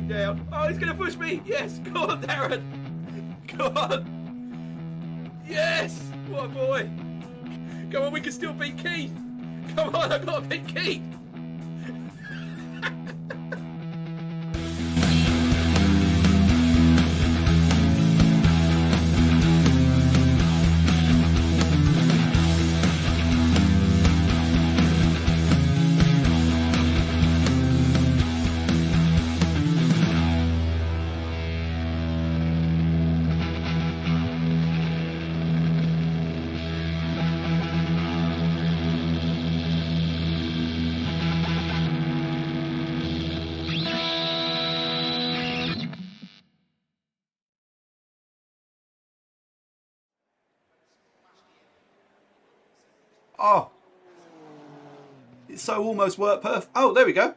slowing down. Oh, he's going to push me. Yes, go on, Darren. Go on. Yes, what a boy. Come on, we can still beat Keith. Come on, I've got to beat Keith. Oh, it so almost worked perfect. Oh, there we go.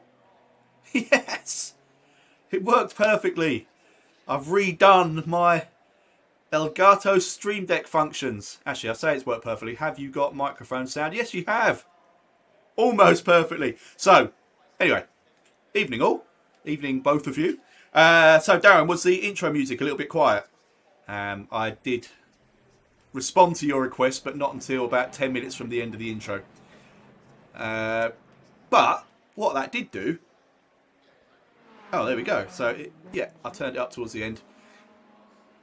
Yes, it worked perfectly. I've redone my Elgato Stream Deck functions. Actually, I say it's worked perfectly. Have you got microphone sound? Yes, you have. Almost perfectly. So, anyway, evening all. Evening both of you. So, Darren, was the intro music a little bit quiet? I did respond to your request, but not until about 10 minutes from the end of the intro. But what that did do... Oh, there we go. So, yeah, I turned it up towards the end.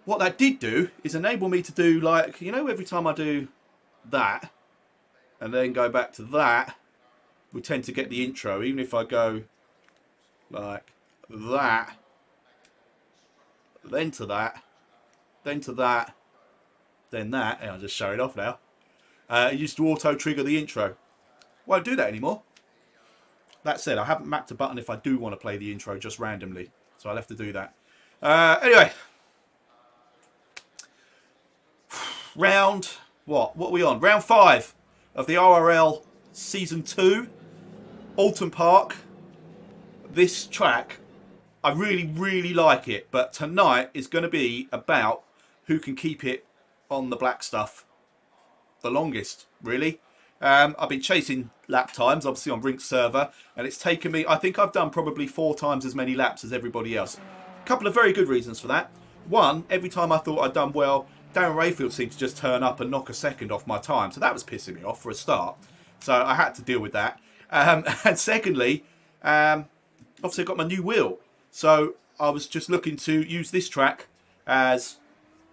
What that did do is enable me to do, like, you know, every time I do that, and then go back to that, we tend to get the intro. Even if I go like that, then to that, then to that, then that, and I'll just show it off now. It used to auto trigger the intro. Won't do that anymore. That said, I haven't mapped a button if I do want to play the intro just randomly, so I'll have to do that. Anyway, round what are we on? Round 5 of the RRL Season 2, Oulton Park. This track, I really like it, but tonight is going to be about who can keep it on the black stuff the longest, really. I've been chasing lap times, obviously on Rink server, and it's taken me, I think I've done probably 4 times as many laps as everybody else. A couple of very good reasons for that. One, every time I thought I'd done well, Darren Rayfield seemed to just turn up and knock a second off my time, so that was pissing me off for a start. So I had to deal with that. And secondly, obviously I've got my new wheel, so I was just looking to use this track as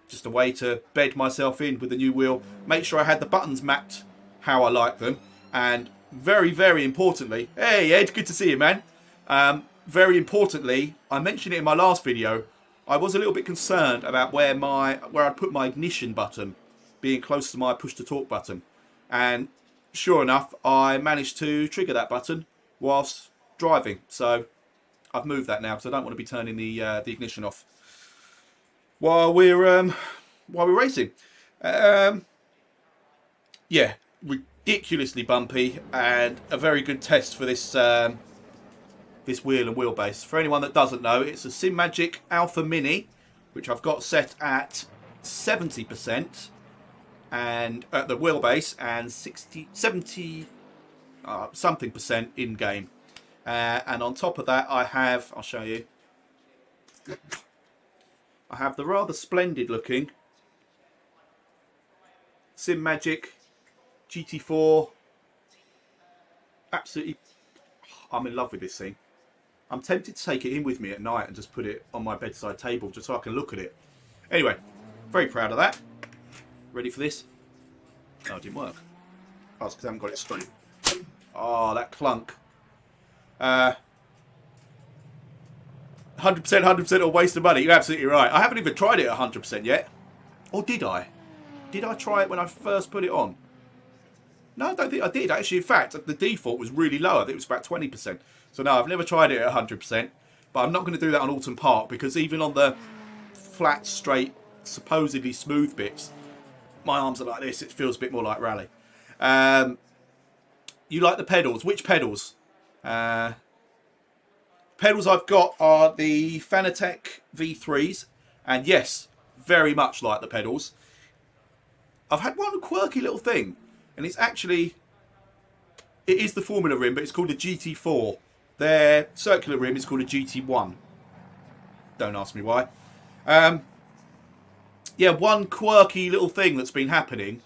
just a way to bed myself in with the new wheel, make sure I had the buttons mapped how I like them, and very importantly, hey Ed, good to see you, man. Very importantly, I mentioned it in my last video, I was a little bit concerned about where I'd put my ignition button being close to my push to talk button, and sure enough, I managed to trigger that button whilst driving. So I've moved that now because I don't want to be turning the ignition off while we're racing. Yeah, ridiculously bumpy and a very good test for this this wheel and wheelbase. For anyone that doesn't know, it's a SimMagic Alpha Mini, which I've got set at 70% and at the wheelbase, and 70 something percent in game. And on top of that, I have, I'll show you, I have the rather splendid looking SimMagic GT4. Absolutely, I'm in love with this thing. I'm tempted to take it in with me at night and just put it on my bedside table just so I can look at it. Anyway, very proud of that. Ready for this? Oh, it didn't work. Oh, it's because I haven't got it straight. Oh, that clunk. 100%, 100% a waste of money. You're absolutely right. I haven't even tried it at 100% yet. Or did I? Did I try it when I first put it on? No, I don't think I did. Actually, in fact, the default was really low. I think it was about 20%. So no, I've never tried it at 100%. But I'm not going to do that on Oulton Park, because even on the flat, straight, supposedly smooth bits, my arms are like this. It feels a bit more like rally. You like the pedals? Which pedals? Pedals I've got are the Fanatec V3s. And yes, very much like the pedals. I've had one quirky little thing. And it's actually, it is the Formula rim, but it's called a GT4. Their circular rim is called a GT1. Don't ask me why. Yeah, one quirky little thing that's been happening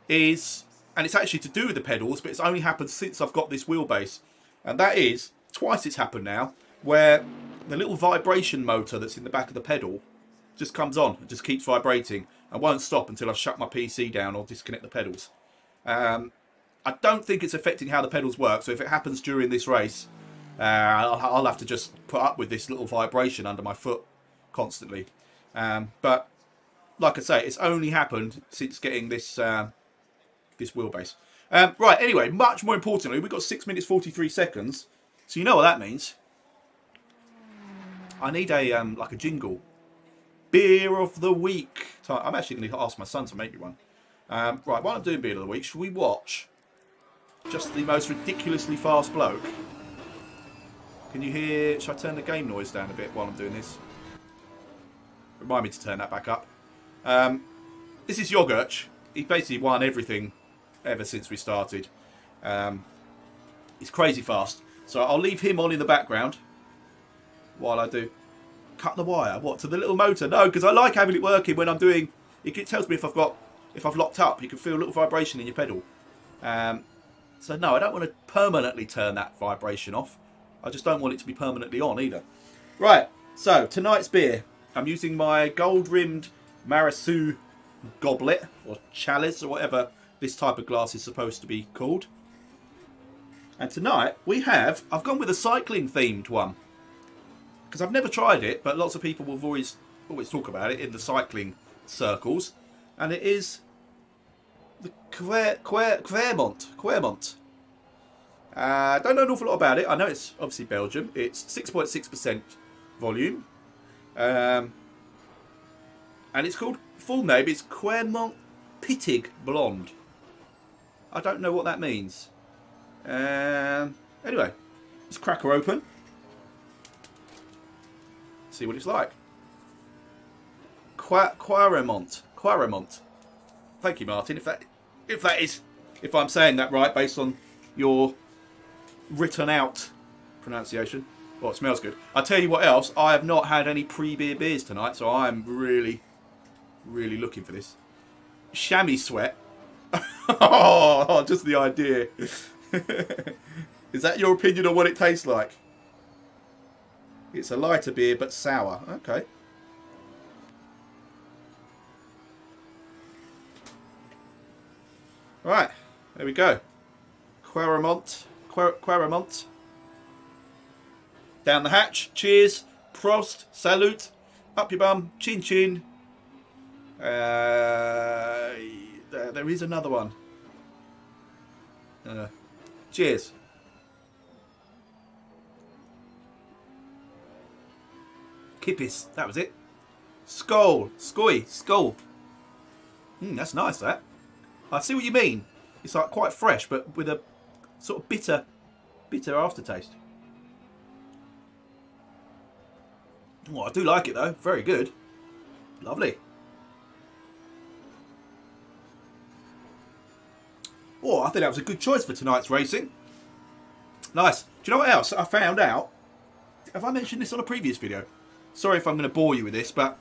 is, and it's actually to do with the pedals, but it's only happened since I've got this wheelbase. And that is, twice it's happened now, where the little vibration motor that's in the back of the pedal just comes on and just keeps vibrating and won't stop until I shut my PC down or disconnect the pedals. I don't think it's affecting how the pedals work, so if it happens during this race, I'll have to just put up with this little vibration under my foot constantly. But like I say, it's only happened since getting this this wheelbase. Right, anyway, much more importantly, we've got 6 minutes 43 seconds, so you know what that means. I need a like a jingle. Beer of the week. So I'm actually going to ask my son to make me one. Right, while I'm doing beer of the week, should we watch just the most ridiculously fast bloke? Can you hear? Should I turn the game noise down a bit while I'm doing this? Remind me to turn that back up. This is Yogurt. He basically won everything ever since we started. He's crazy fast. So I'll leave him on in the background while I do. Cut the wire. What, to the little motor? No, because I like having it working when I'm doing. It tells me if I've locked up. You can feel a little vibration in your pedal. So no, I don't want to permanently turn that vibration off. I just don't want it to be permanently on either. Right. So tonight's beer. I'm using my gold-rimmed Marisu goblet or chalice or whatever this type of glass is supposed to be called. And tonight I've gone with a cycling themed one. Because I've never tried it, but lots of people will always talk about it in the cycling circles. And it is the Quermont. I don't know an awful lot about it. I know it's obviously Belgium. It's 6.6% volume. And it's called, full name, it's Quermont Pittig Blonde. I don't know what that means. Anyway, let's crack her open. See what it's like. Quermont. Thank you, Martin. If I'm saying that right, based on your written out pronunciation. Well, it smells good. I'll tell you what else. I have not had any pre-beer beers tonight, so I'm really looking for this. Chamois sweat. Oh, just the idea. Is that your opinion on what it tastes like? It's a lighter beer, but sour. Okay. Right, there we go. Quermont. Down the hatch. Cheers. Prost. Salute. Up your bum. Chin chin. There is another one. Cheers. Kippis. That was it. Skål. Skål. That's nice, that. I see what you mean. It's like quite fresh, but with a sort of bitter aftertaste. Oh, I do like it though. Very good. Lovely. Oh, I think that was a good choice for tonight's racing. Nice. Do you know what else I found out? Have I mentioned this on a previous video? Sorry if I'm going to bore you with this, but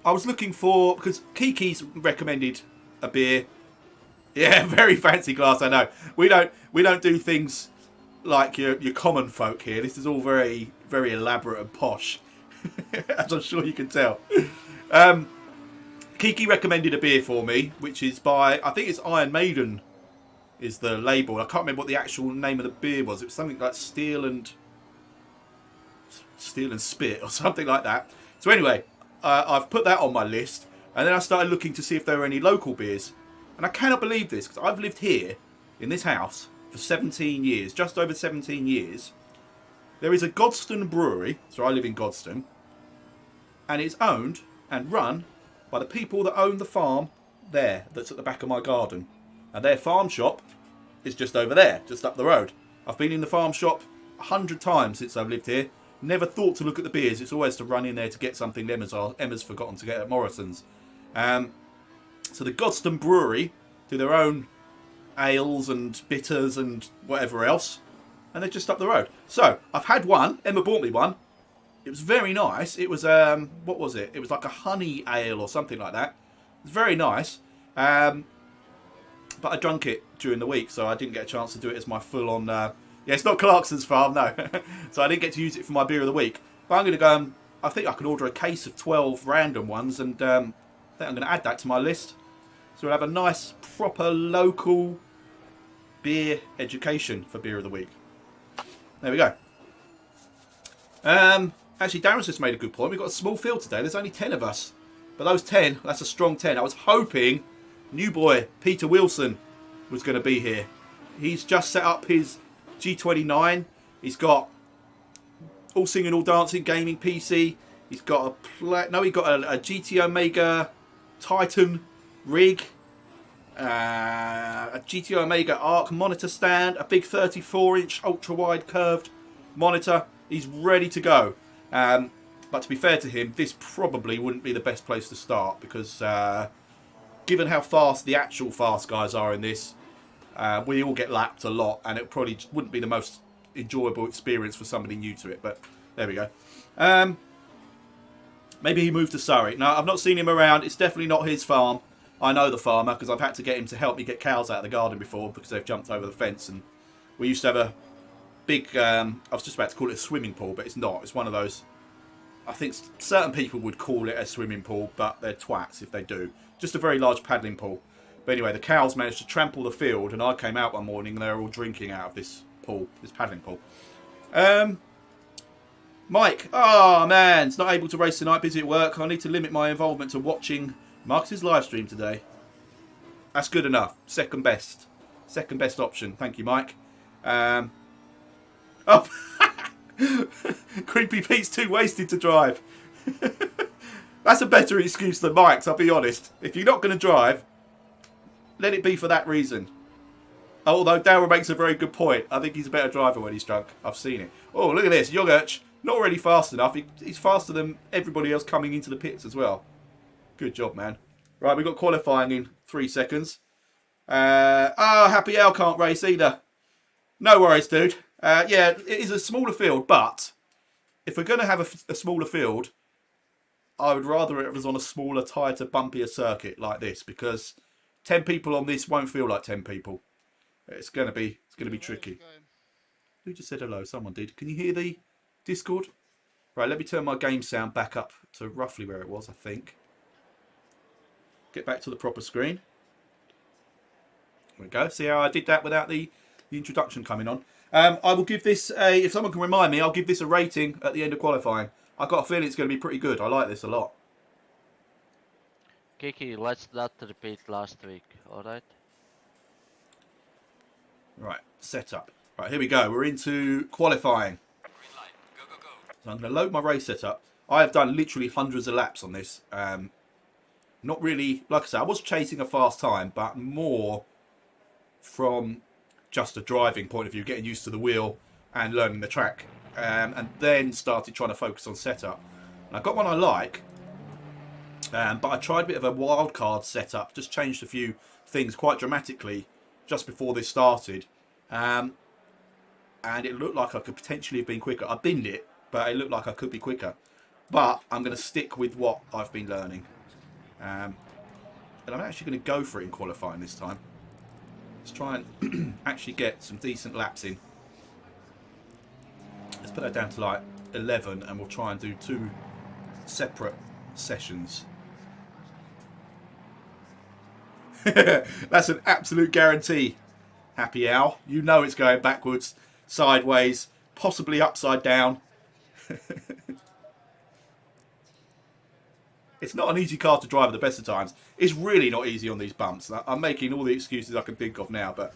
I was looking for, because Kiki's recommended a beer. Yeah, very fancy glass, I know. We don't do things like your common folk here. This is all very, very elaborate and posh, as I'm sure you can tell. Kiki recommended a beer for me, which is by, I think it's Iron Maiden is the label. I can't remember what the actual name of the beer was. It was something like Steel and Spit or something like that. So anyway, I've put that on my list, and then I started looking to see if there were any local beers. And I cannot believe this, because I've lived here in this house for 17 years, just over 17 years. There is a Godstone Brewery, so I live in Godstone, and it's owned and run by the people that own the farm there, that's at the back of my garden. And their farm shop is just over there, just up the road. I've been in the farm shop 100 times since I've lived here. Never thought to look at the beers. It's always to run in there to get something Emma's forgotten to get at Morrison's. So the Godstone Brewery do their own ales and bitters and whatever else. And they're just up the road. So, I've had one. Emma bought me one. It was very nice. It was, what was it? It was like a honey ale or something like that. It was very nice. But I drunk it during the week, so I didn't get a chance to do it as my full-on... yeah, it's not Clarkson's farm, no. So I didn't get to use it for my beer of the week. But I'm going to go and... I think I can order a case of 12 random ones, and I think I'm going to add that to my list. So we'll have a nice, proper, local beer education for beer of the week. There we go. Actually, Darren's just made a good point. We've got a small field today. There's only 10 of us. But those 10, that's a strong 10. I was hoping new boy Peter Wilson was going to be here. He's just set up his G29. He's got all singing, all dancing, gaming PC. He's got a GT Omega Titan rig, a GT Omega Arc monitor stand, a big 34-inch ultra-wide curved monitor. He's ready to go. But to be fair to him, this probably wouldn't be the best place to start because given how fast the actual fast guys are in this, we all get lapped a lot, and it probably wouldn't be the most enjoyable experience for somebody new to it. But there we go. Maybe he moved to Surrey. No, I've not seen him around. It's definitely not his farm. I know the farmer because I've had to get him to help me get cows out of the garden before because they've jumped over the fence. And we used to have a big, I was just about to call it a swimming pool, but it's not. It's one of those, I think certain people would call it a swimming pool, but they're twats if they do. Just a very large paddling pool. But anyway, the cows managed to trample the field, and I came out one morning and they were all drinking out of this pool, this paddling pool. Mike, oh man, it's not able to race tonight, busy at work. I need to limit my involvement to watching Marcus's live stream today. That's good enough. Second best option. Thank you, Mike. Oh, Creepy Pete's too wasted to drive. That's a better excuse than Mike's, I'll be honest. If you're not going to drive, let it be for that reason. Although Darryl makes a very good point. I think he's a better driver when he's drunk. I've seen it. Oh, look at this. Yogurch, not already fast enough. He's faster than everybody else coming into the pits as well. Good job, man. Right, we've got qualifying in 3 seconds. Happy Al can't race either. No worries, dude. Yeah, it is a smaller field, but if we're going to have a smaller field, I would rather it was on a smaller, tighter, bumpier circuit like this, because 10 people on this won't feel like 10 people. It's going to be tricky. Who just said hello? Someone did. Can you hear the Discord? Right, let me turn my game sound back up to roughly where it was, I think. Get back to the proper screen. There we go. See how I did that without the introduction coming on. I will give this a, if someone can remind me, I'll give this a rating at the end of qualifying. I've got a feeling it's going to be pretty good. I like this a lot. Kiki, let's not repeat last week, alright? Right, setup. Right, here we go. We're into qualifying. So I'm going to load my race setup. I have done literally hundreds of laps on this. Not really, like I said, I was chasing a fast time, but more from just a driving point of view, getting used to the wheel and learning the track. And then started trying to focus on setup. And I got one I like, but I tried a bit of a wild card setup, just changed a few things quite dramatically just before this started. And it looked like I could potentially have been quicker. I binned it, but it looked like I could be quicker. But I'm going to stick with what I've been learning. And I'm actually going to go for it in qualifying this time. Let's try and actually get some decent laps in. Let's put that down to like 11 and we'll try and do 2 separate sessions. That's an absolute guarantee, Happy Al. You know it's going backwards, sideways, possibly upside down. It's not an easy car to drive at the best of times. It's really not easy on these bumps. I'm making all the excuses I can think of now, but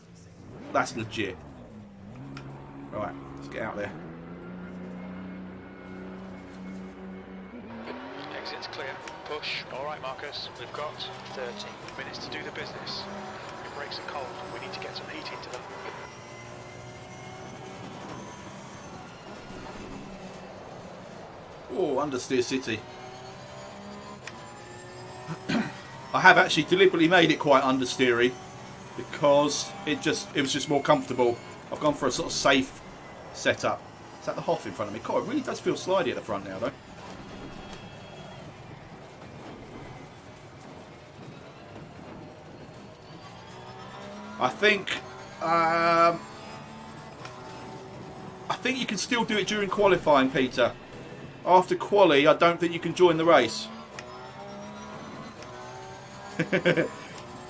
that's legit. Right, let's get out there. Exit's clear. Push. All right, Marcus. We've got 30 minutes to do the business. Your brakes are cold. We need to get some heat into them. Oh, understeer city. I have actually deliberately made it quite understeery because it was just more comfortable. I've gone for a sort of safe setup. that the Hoff in front of me? God, it really does feel slidey at the front now, though. I think you can still do it during qualifying, Peter. After quali, I don't think you can join the race.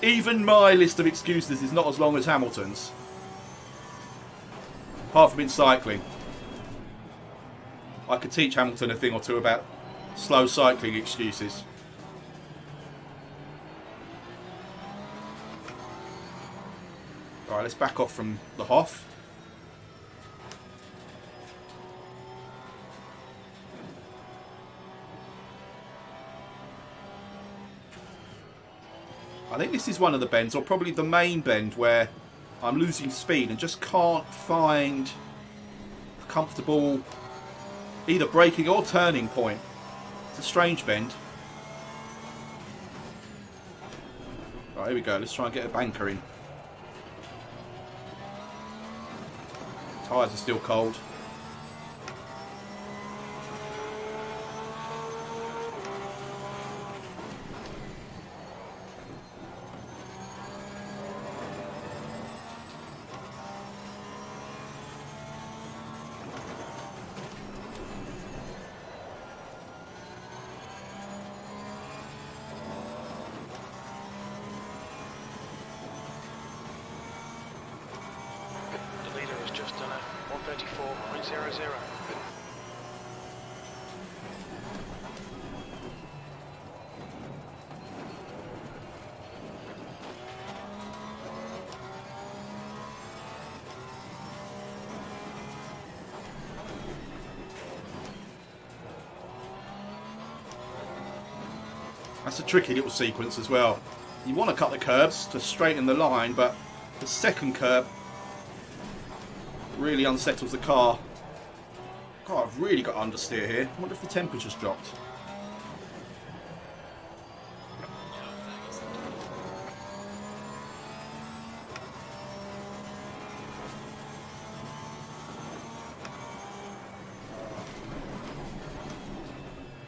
Even my list of excuses is not as long as Hamilton's. Apart from in cycling. I could teach Hamilton a thing or two about slow cycling excuses. Alright, let's back off from the Hoff. I think this is one of the bends, or probably the main bend, where I'm losing speed and just can't find a comfortable either braking or turning point. It's a strange bend. Right, here we go. Let's try and get a banker in. Tyres are still cold. The leader has just done a 134.00. That's a tricky little sequence as well. You want to cut the curbs to straighten the line, but the second curb really unsettles the car. God, I've really got to understeer here. I wonder if the temperature's dropped.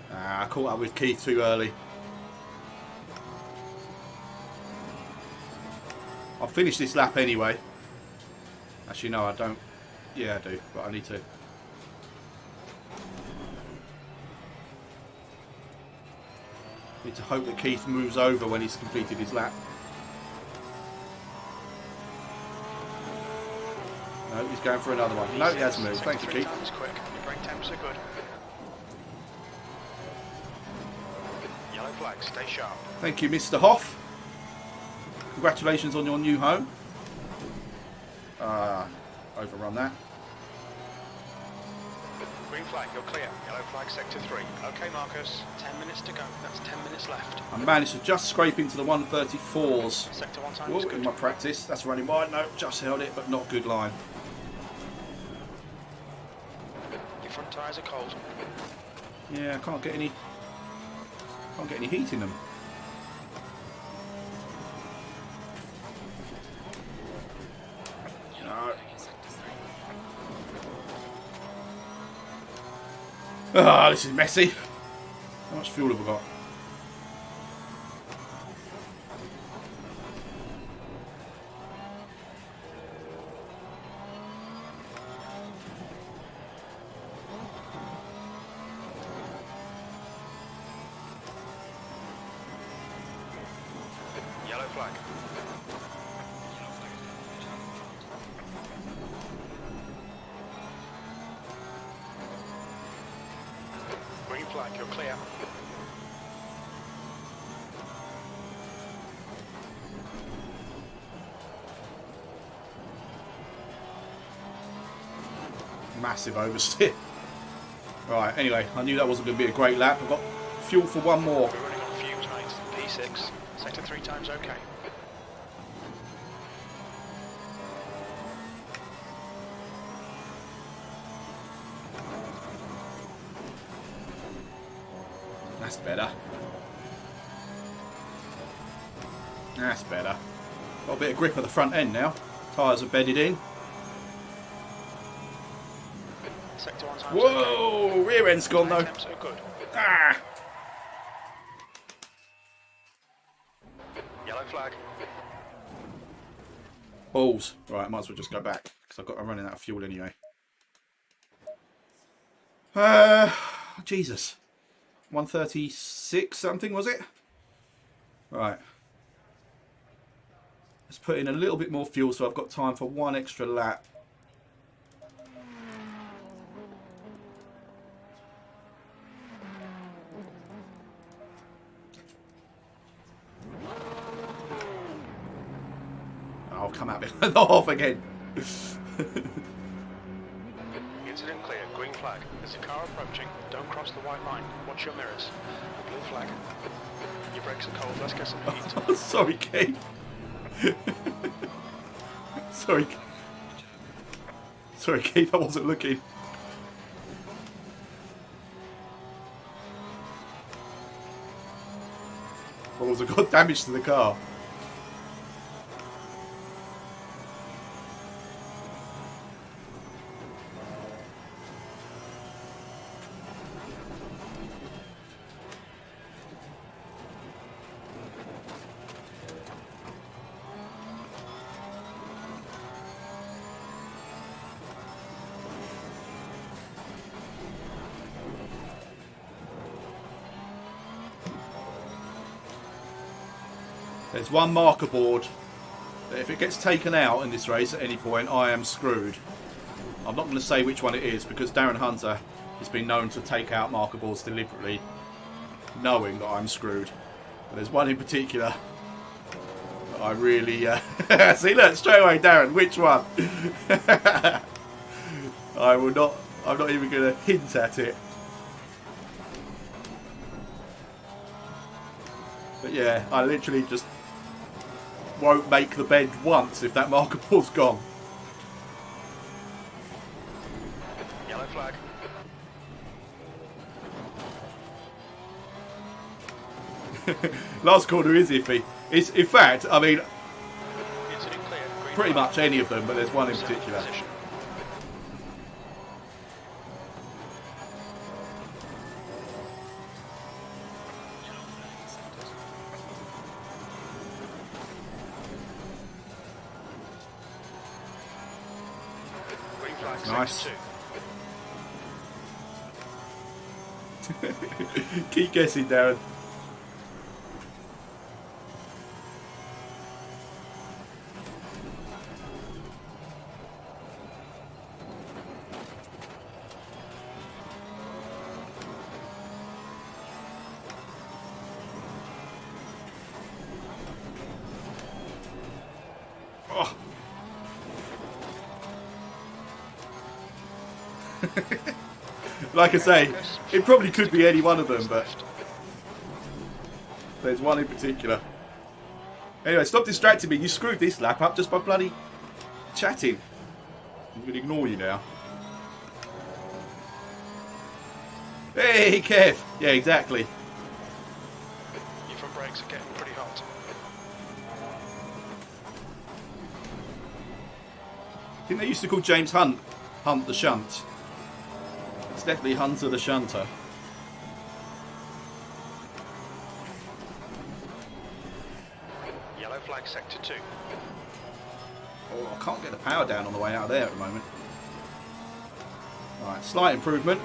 I caught up with Keith too early. I'll finish this lap anyway. Actually, no, I don't. Yeah, I do, but I need to. Need to hope that Keith moves over when he's completed his lap. No, he's going for another one. No, he has moved. Thank you, Keith. Quick. Your brake temps are good. Yellow flag, stay sharp. Thank you, Mr. Hoff. Congratulations on your new home. Overrun that. Green flag, you're clear. Yellow flag, sector 3. Okay, Marcus. 10 minutes to go. That's 10 minutes left. I managed to just scrape into the 134s. Sector 1 time Whoa, is good. in my practice. That's running wide. No, just held it, but not good line. Your front tyres are cold. Yeah, I can't get any heat in them. Ah, this is messy. How much fuel have we got? Yellow flag. Green flag, you're clear. Massive oversteer. Right, anyway, I knew that wasn't going to be a great lap. I've got fuel for one more. We're running on fumes, mate. P6. Sector 3 times okay. That's better. That's better. Got a bit of grip at the front end now. Tyres are bedded in. Sector 1 times. Whoa! Okay. Rear end's gone though. Attempts are good. Ah! Yellow flag. Balls. Right, might as well just go back because I'm running out of fuel anyway. Jesus. 136 something was it? Right. Let's put in a little bit more fuel so I've got time for one extra lap. I'll come out behind the half again. Incident clear. Green flag. There's a car approaching. Don't cross the white line. Watch your mirrors. Blue flag. Your brakes are cold. Let's get some heat. Sorry, Keith. Sorry. Sorry, Keith. I wasn't looking. What was got damage to the car? There's one marker board that if it gets taken out in this race at any point, I am screwed. I'm not going to say which one it is because Darren Hunter has been known to take out marker boards deliberately, knowing that I'm screwed. But there's one in particular that I really... See, look, straight away, Darren, which one? I'm not even going to hint at it. But yeah, I literally just won't make the bend once if that marker board's gone. Yellow flag. Last corner is iffy. It's, in fact, I mean, Incident clear. Green pretty flag. much any of them, but there's one in Seventh particular. position. Green flag. Nice. Sector 2. Keep guessing, Darren. Oh. Like I say, it probably could be any one of them, but there's one in particular. Anyway, stop distracting me. You screwed this lap up just by bloody chatting. I'm going to ignore you now. Hey, Kev. Yeah, exactly. Your front brakes are getting pretty hot. I think they used to call James Hunt the Shunt. It's definitely Hunter the Shunter. Yellow flag. Sector 2. Oh, I can't get the power down on the way out there at the moment. Right, slight improvement.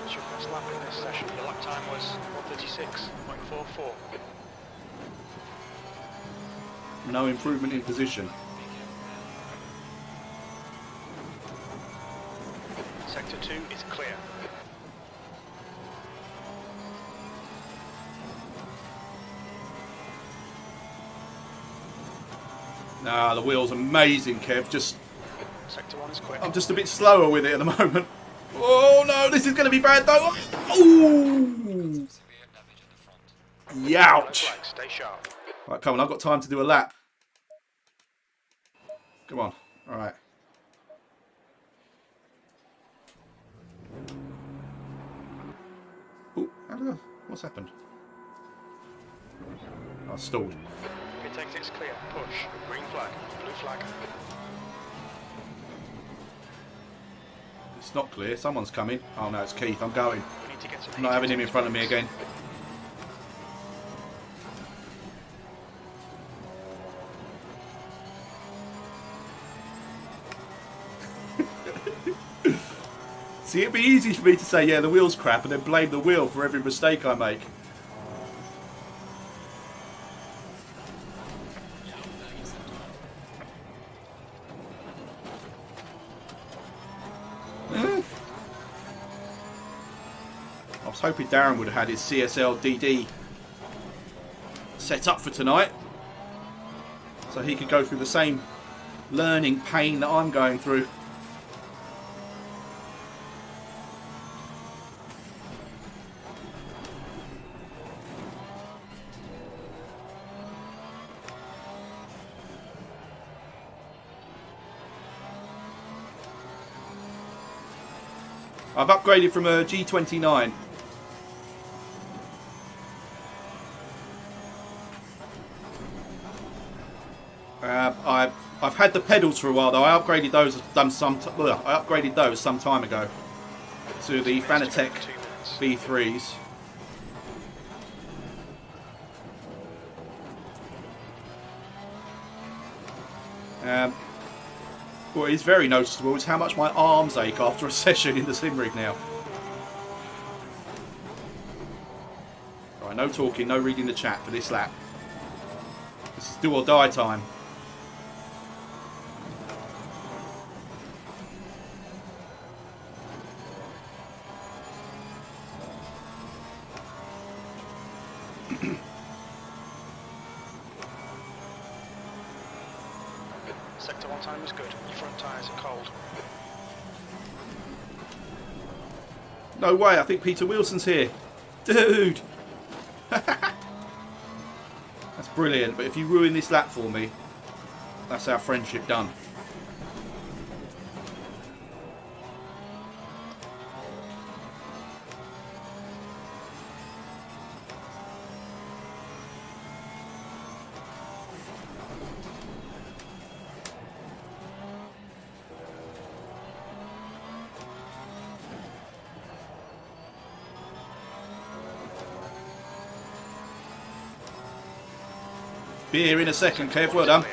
It's your first lap in this session. Your lap time was 136.44. No improvement in position. Sector 2 is clear. Nah, the wheel's amazing, Kev. Sector 1 is quick. I'm just a bit slower with it at the moment. Oh no, this is going to be bad though. Ooh! Yellow Youch! flag. Stay sharp. Right, come on, I've got time to do a lap. Come on, alright. Oh, what's happened? I stalled. Pit exit's clear. Push. Green flag. Blue flag. It's not clear. Someone's coming. Oh no, it's Keith. I'm going. We need to get some I'm not having him in front of me again. See, it'd be easy for me to say, yeah, the wheel's crap, and then blame the wheel for every mistake I make. I was hoping Darren would have had his CSL DD set up for tonight, so he could go through the same learning pain that I'm going through. I've upgraded from a G29. I've had the pedals for a while though. I upgraded those some time ago to the Fanatec V3s. What is very noticeable is how much my arms ache after a session in the sim rig now. Right, no talking, no reading the chat for this lap. This is do or die time. Sector 1 time is good. Your front tyres are cold. No way, I think Peter Wilson's here. Dude! That's brilliant, but if you ruin this lap for me, that's our friendship done. Beer in a second, Kev. Well done.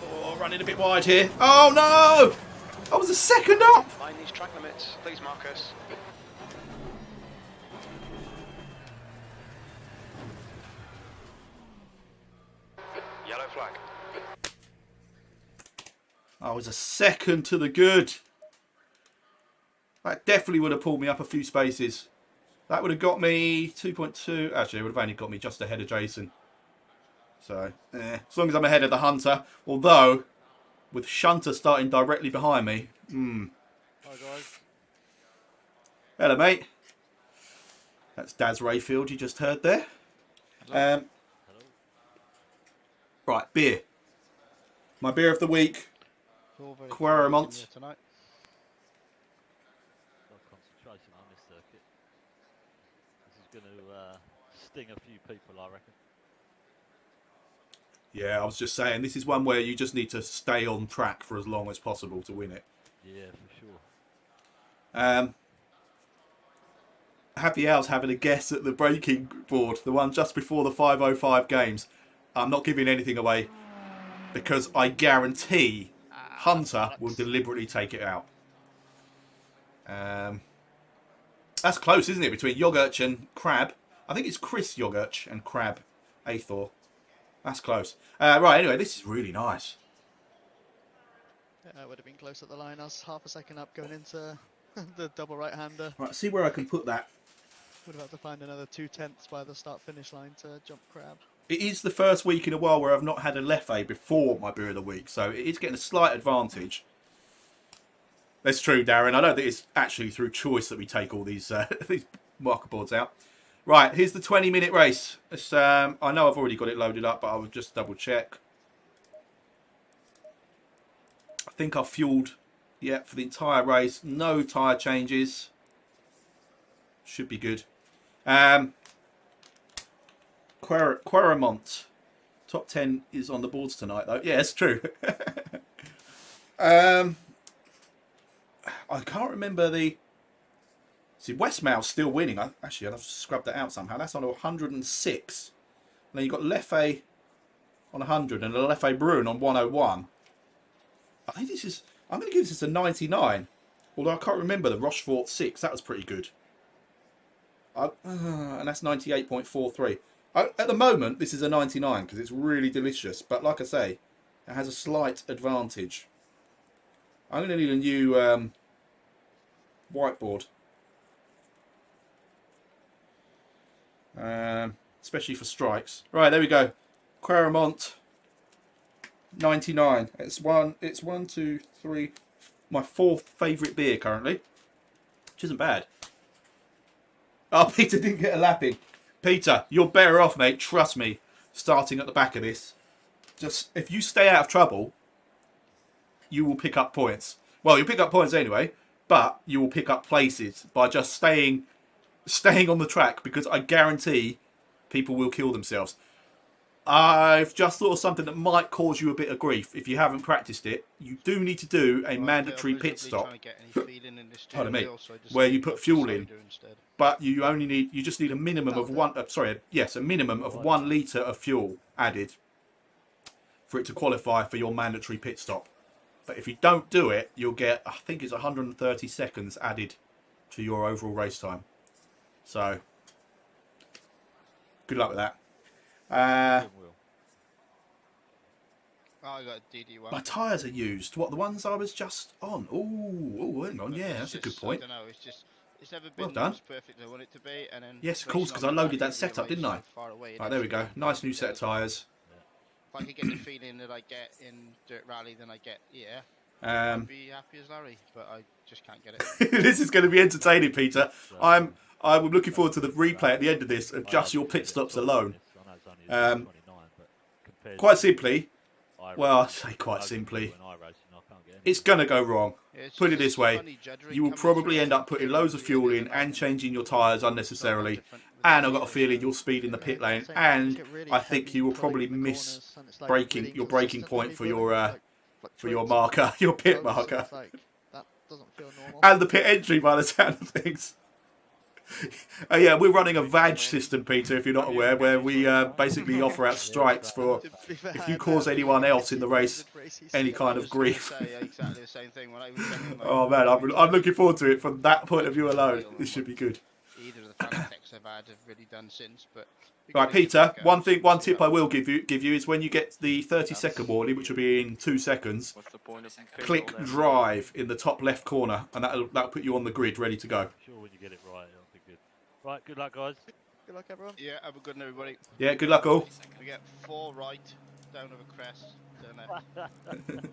Oh, running a bit wide here. Oh no! I was a second up. Mind these track limits, please, Marcus. Yellow flag. I was a second to the good. That definitely would have pulled me up a few spaces. That would have got me 2.2. Actually, it would have only got me just ahead of Jason. So, as long as I'm ahead of the Hunter. Although, with Shunter starting directly behind me. Hi, guys. Hello, mate. That's Daz Rayfield you just heard there. Hello. Right, beer. My beer of the week. Quaremont. Tonight. Concentration on this circuit. This is going to sting a few people, I reckon. Yeah, I was just saying, this is one where you just need to stay on track for as long as possible to win it. Yeah, for sure. Happy Owl's having a guess at the braking board, the one just before the 5:05 games. I'm not giving anything away because I guarantee Hunter will deliberately take it out. That's close, isn't it, between Yogurt and Crab? I think it's Chris Yogurt and Crab Athor. That's close. Right, anyway, this is really nice. Yeah, it would have been close at the line. I was half a second up going into the double right-hander. Right, see where I can put that. Would have had to find another 2/10 by the start-finish line to jump Crab. It is the first week in a while where I've not had a Leffe before my beer of the week, so it is getting a slight advantage. That's true, Darren. I don't think it's actually through choice that we take all these these marker boards out. Right, here's the 20-minute race. It's, I know I've already got it loaded up, but I will just double check. I think I've fueled, yeah, for the entire race. No tyre changes. Should be good. Quaremont. Top 10 is on the boards tonight, though. Yeah, it's true. I can't remember the... See, Westmouth's still winning. Actually, I'd have to scrub that out somehow. That's on 106. And then you've got Leffe on 100 and Leffe Bruin on 101. I think this is... I'm going to give this a 99. Although I can't remember the Rochefort 6. That was pretty good. And that's 98.43. At the moment, this is a 99 because it's really delicious. But like I say, it has a slight advantage. I'm going to need a new whiteboard. Especially for strikes. Right, there we go. Quaremont 99. It's one, two, three. My fourth favourite beer currently. Which isn't bad. Oh, Peter didn't get a lapping. Peter, you're better off, mate. Trust me. Starting at the back of this. Just, if you stay out of trouble, you will pick up points. Well, you'll pick up points anyway, but you will pick up places by just staying on the track, because I guarantee people will kill themselves. I've just thought of something that might cause you a bit of grief if you haven't practiced it. You do need to do a mandatory pit stop. Pardon me, where you put fuel in, but you just need a minimum of a minimum of 1 litre of fuel added for it to qualify for your mandatory pit stop. But if you don't do it, you'll get, I think it's 130 seconds added to your overall race time. So, good luck with that. I got a DD1. My tyres are used. What, the ones I was just on? Oh, hang on. Yeah, that's a good point. I don't know. It's never been Well done. As perfect as I want it to be, and then Yes, of course, because I loaded that setup, didn't I? Right, there we go. Nice new set of tyres. If I could get the feeling that I get in Dirt Rally than I get here, I'd be happy as Larry, but I just can't get it. This is going to be entertaining, Peter. I'm looking forward to the replay at the end of this of just your pit stops alone. Quite simply, well, I say quite simply, it's going to go wrong. Put it this way, you will probably end up putting loads of fuel in and changing your tyres unnecessarily, and I've got a feeling you'll speed in the pit lane, and I think you will probably miss your braking point for your marker, your pit marker, and the pit entry by the sound of things. Yeah, we're running a VAG system, Peter, if you're not aware, where we basically offer out strikes for if you cause anyone else in the race any kind of grief. Oh man, I'm looking forward to it from that point of view alone. This should be good. Either of the fanatics I've had have really done since, but right, Peter, one tip I will give you is when you get the 30-second warning, which will be in 2 seconds, click drive in the top left corner, and that'll put you on the grid ready to go. Sure, when you get it right, it'll be good. Right, good luck, guys. Good luck, everyone. Yeah, have a good one, everybody. Yeah, good luck all. We get 4 right, down over crest, turn left. Excellent.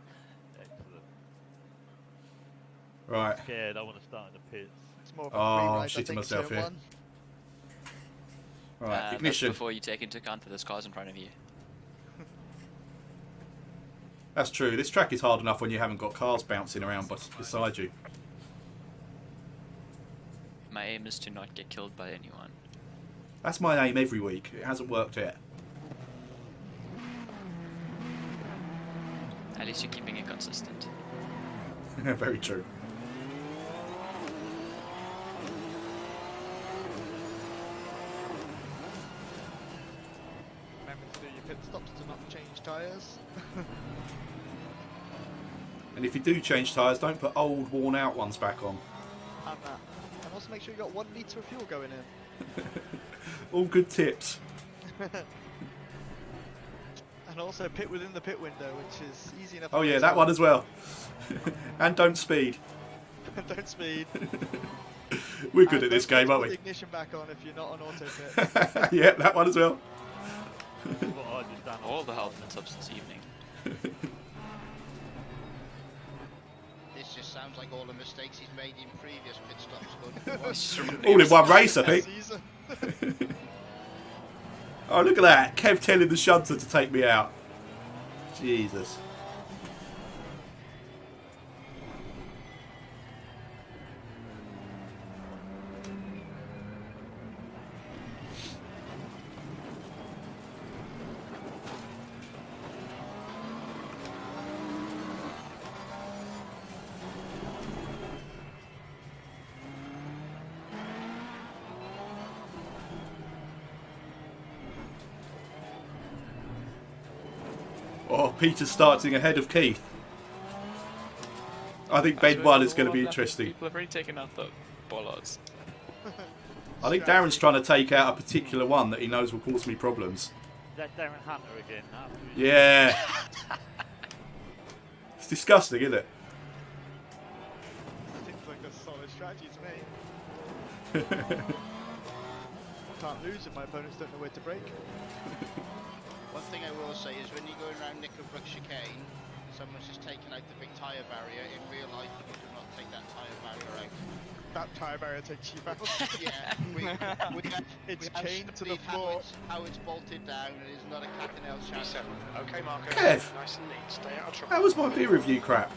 Right. Scared, I want to start in the pits. It's more of a Oh, free I'm shitting myself here. one. Right, ignition. Before you take into account for those cars in front of you. That's true. This track is hard enough when you haven't got cars bouncing around beside you. My aim is to not get killed by anyone. That's my aim every week. It hasn't worked yet. At least you're keeping it consistent. Very true. Remember to do your pit stops to not change tyres. And if you do change tyres, don't put old, worn-out ones back on. And that. And also make sure you got 1 litre of fuel going in. All good tips. And also pit within the pit window, which is easy enough. Oh yeah, that one as well. And don't speed. Don't speed. We're good at this game, aren't Put we? the ignition back on if you're not on auto pit. Yeah, that one as well. What I just done. All the health and substance evening. This just sounds like all the mistakes he's made in previous pit stops. All in one race, I think. Season. Oh, look at that. Kev telling the shunter to take me out. Jesus. Oh, Peter's starting ahead of Keith. I think bed 1 is going to be interesting. People have already taken out the bollards. I think Darren's trying to take out a particular one that he knows will cause me problems. Is that Darren Hunter again? Yeah. It's disgusting, isn't it? Seems like a solid strategy to me. Can't lose if my opponents don't know where to break. One thing I will say is when you're going around Nickelbrook chicane, someone's just taken out the big tyre barrier. In real life, you do not take that tyre barrier out. That tyre barrier takes you out. Yeah, It's chained to the floor. How it's bolted down, and it's not a cat and L chance. Okay, Marco. Kev. Nice and neat. Stay out of trouble. How was my beer review crap?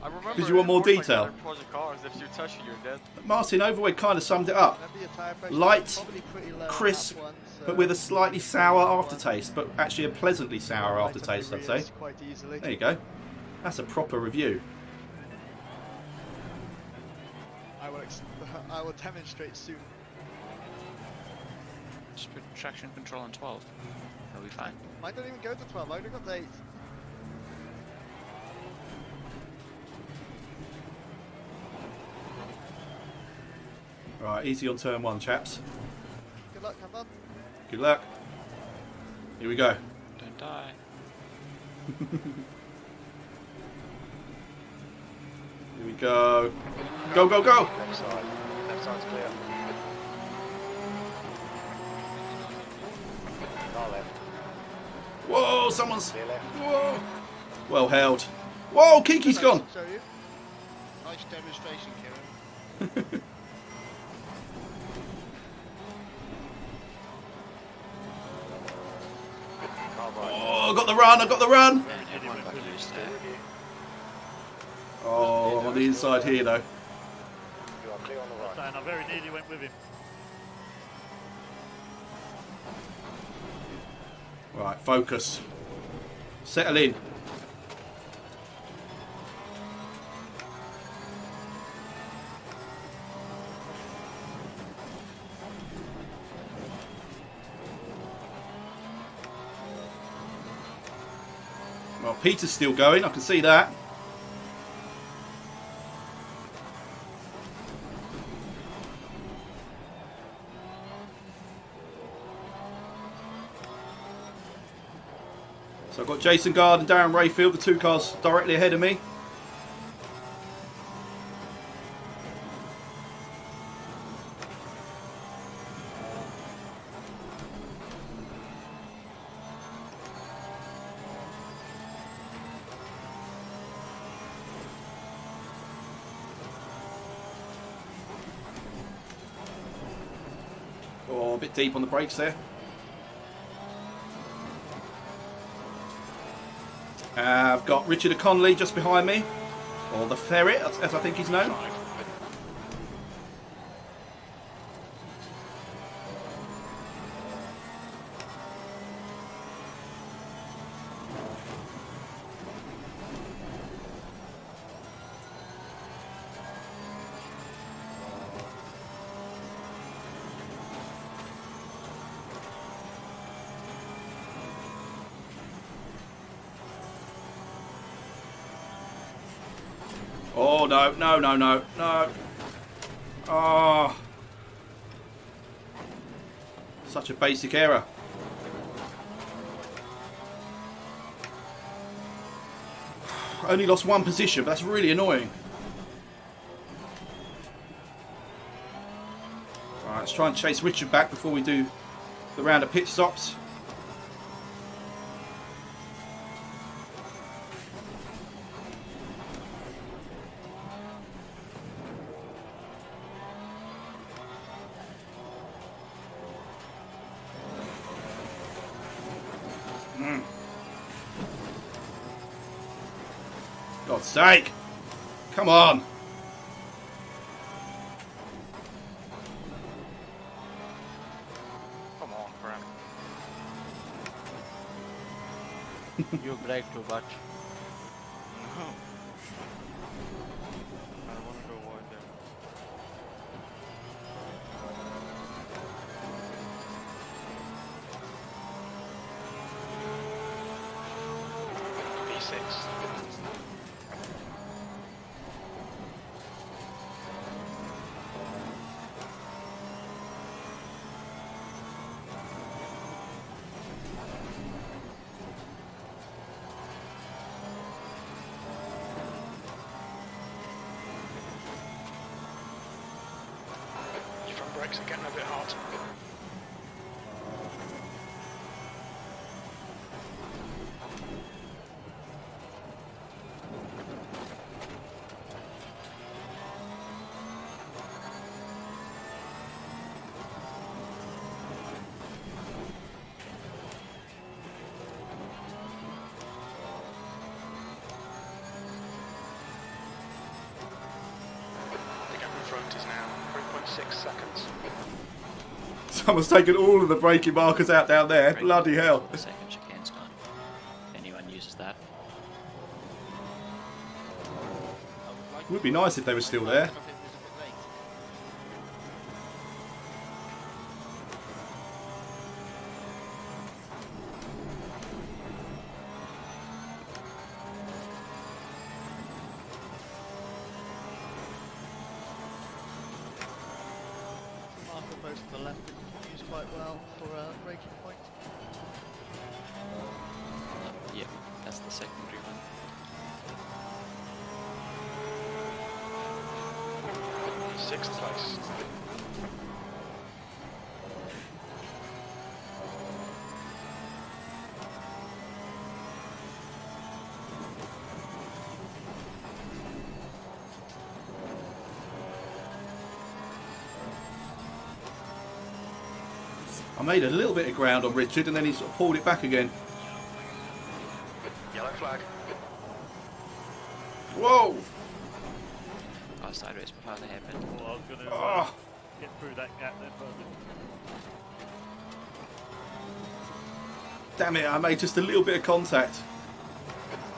I remember Did you want more detail? Cars, if you touch it, you're dead. Martin Overweight kind of summed it up. Remember your tyre pressure Light, was probably pretty low on that crisp, one, so but with a slightly sour aftertaste, but actually a pleasantly sour light up aftertaste, your I'd say. rears quite easily. There you go. That's a proper review. I will demonstrate soon. Just put traction control on 12. That'll be fine. I don't even go to 12, I only got to 8. Right, easy on turn 1, chaps. Good luck, have fun. Good luck. Here we go. Don't die. Here we go. Go, go, go! Left side. Left side's clear. Far left. Whoa, someone's... Clear left. Whoa! Well held. Whoa, Kiki's gone! Show you. Nice demonstration, Kieran. Car right. Oh, I got the run, I got the run! Everyone got loose there. Oh, I'm on the inside here though. You are clear on the right. And I very nearly went with him. Right, focus. Settle in. Well, Peter's still going, I can see that. So I've got Jason Gard and Darren Rayfield, the two cars directly ahead of me. Oh, a bit deep on the brakes there. I've got Richard O'Connelly just behind me, or the Ferret, as I think he's known. Oh, no, no, no, no, no. Oh. Such a basic error. Only lost one position, but that's really annoying. Right, let's try and chase Richard back before we do the round of pit stops. God's sake! Come on! Come on, Graham. You brake too much. No. I don't want to go wide there. P6. Your front brakes are getting a bit hot. The gap in front is now 3.6 seconds. Someone's taken all of the braking markers out down there. Braking Bloody hell. before the second chicane's gone. If anyone uses that. It would be nice if they were still there. Some of it was a bit late. Marker most to the left used quite well for a braking point. Yep, that's the secondary one. Sixth place. I made a little bit of ground on Richard and then he sort of pulled it back again. Yellow flag. Whoa! Oh, sideways before the hairpin. Well, I was going to Ah. get through that gap then, but Damn it, I made just a little bit of contact.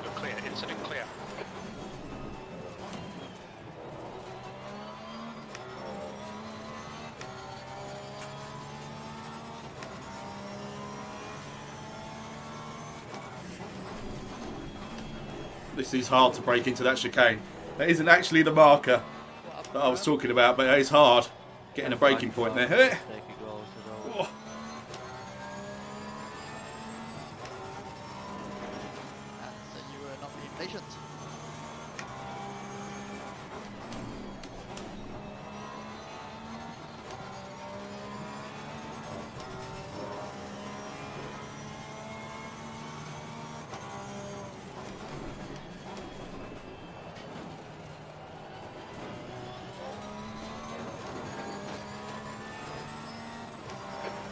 You're clear. Incident clear. This is hard to break into that chicane. That isn't actually the marker that I was talking about, but it is hard getting a breaking point there. they could go to the Oh. And then you were not being patient.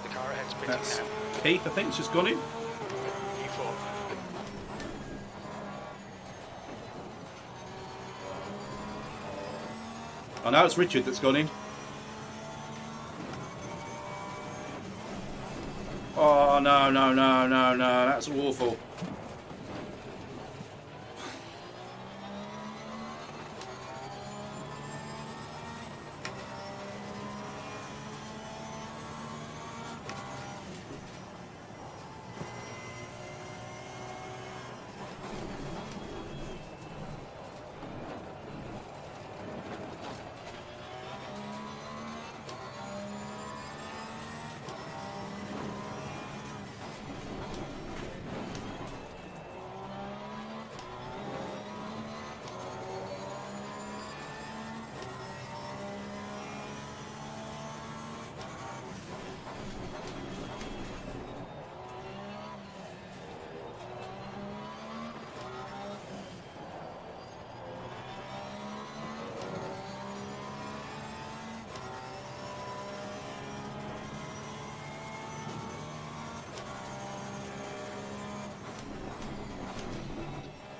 The car ahead's pitting That's now. Keith, I think, has just gone in. E4. I know it's Richard that's gone in. Oh, no, no, no, no, no. That's awful.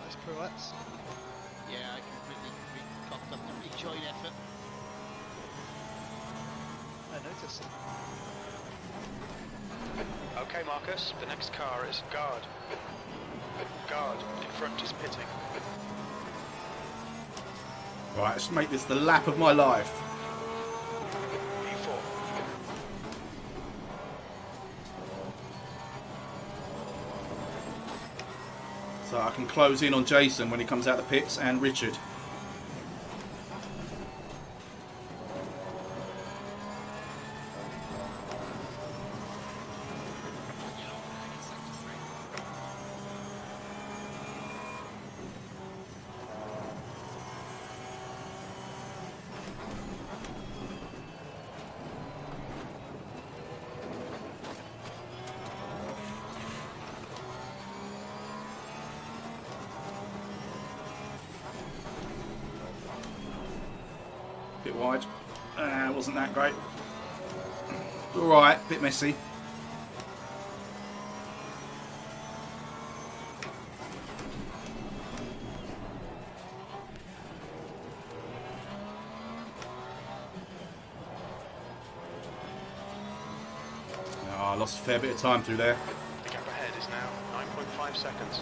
Nice pirouettes. Yeah, I completely cocked up the rejoin effort. I noticed. Okay, Marcus. The next car is guard. Guard in front is pitting. Right, let's make this the lap of my life. E4. So So I can close in on Jason when he comes out the pits and Richard. Bit wide. Wasn't that great. Alright, bit messy. I lost a fair bit of time through there. The gap ahead is now 9.5 seconds.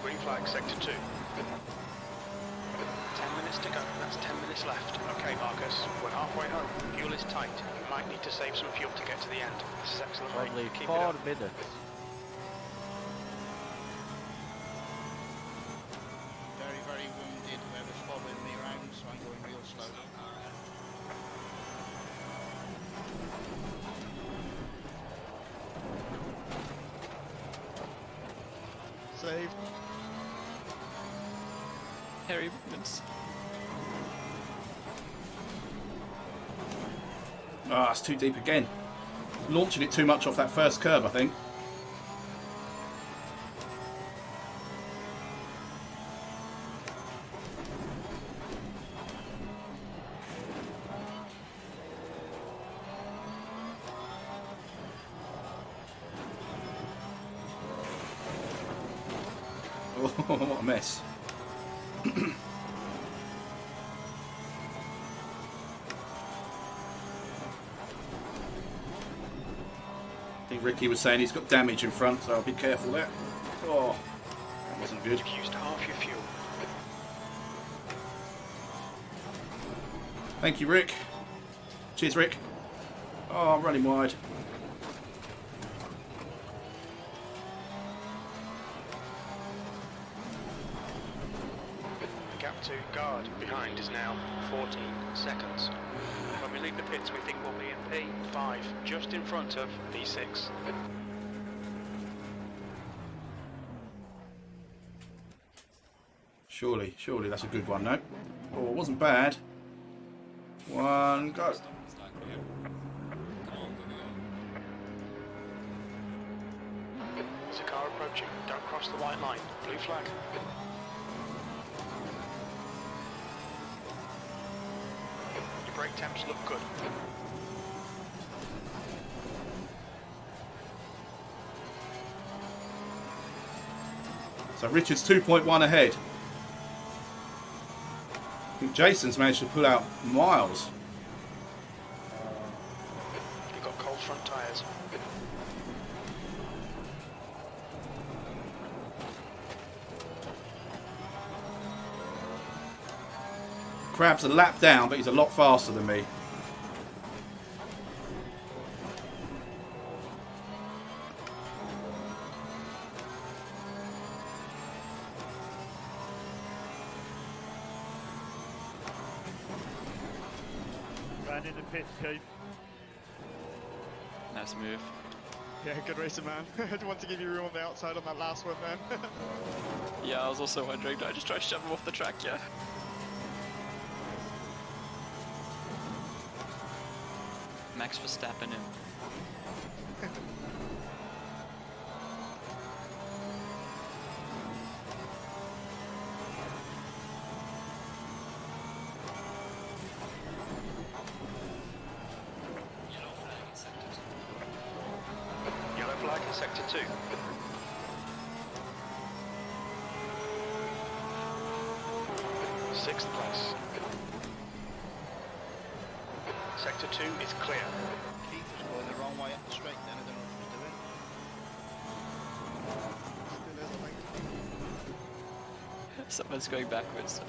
Green flag, sector 2. 10 minutes to go, that's 10 minutes left. Okay, Marcus, we're halfway home. Fuel is tight. You might need to save some fuel to get to the end. This is excellent, mate. Only Keep it 4 up. minutes. Very, very wounded whoever's following me around, so I'm going real slow. Saved. Hairy movements. Ah, it's too deep again. Launching it too much off that first curb, I think. Oh, what a mess. I think Ricky was saying he's got damage in front, so I'll be careful there. Oh, that wasn't good. You've used half your fuel. Thank you, Rick. Cheers, Rick. Oh, I'm running wide. The gap to guard behind is now 14 seconds. When we leave the pits, we think we'll be in P5, just in front of P6. Surely that's a good one, no? Oh, it wasn't bad. One, go. There's a car approaching. Don't cross the white line. Blue flag. Your brake temps look good. So Richard's 2.1 ahead. I think Jason's managed to pull out miles. You've got cold front tyres. Crab's a lap down, but he's a lot faster than me. Ran in the pits, Keith. Nice move. Yeah, good racing, man. I didn't want to give you room on the outside on that last one, then. Yeah, I was also wondering, did I just try to shove him off the track? Yeah. Max Verstappen him. Yellow flag. Sector 2. Sixth place. Sector 2 is clear. Keith was going the wrong way up the straight then, I don't know what he was doing. Still is, I think. Someone's going backwards.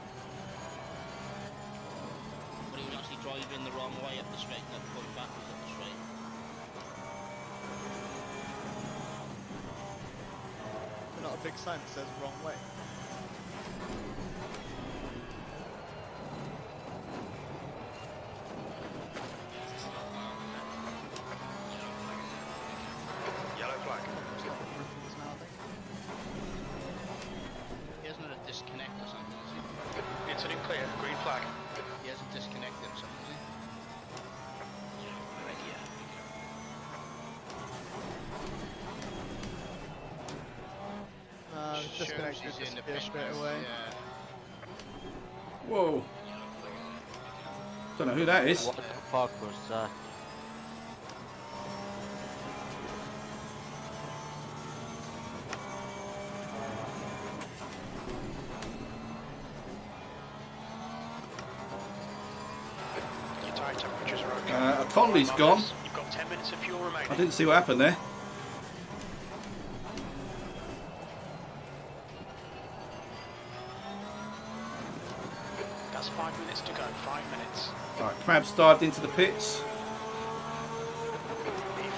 But he was actually driving the wrong way up the straight, not going backwards up the straight. There's not a big sign that says wrong way. Yellow flag. It's not Britain's now, I think. He hasn't had a disconnect or something, has he? Incident clear. Green flag. He hasn't disconnected or something, has he? Just Shows connected, he's in the disappear pit straight now, away. Yeah. Whoa. Don't know who that is. What the fuck was that? Your tyre temperatures are okay. Connolly's gone. You've got 10 minutes of fuel remaining. I didn't see what happened there. That's 5 minutes to go. 5 minutes. Right, Crabs dived into the pits.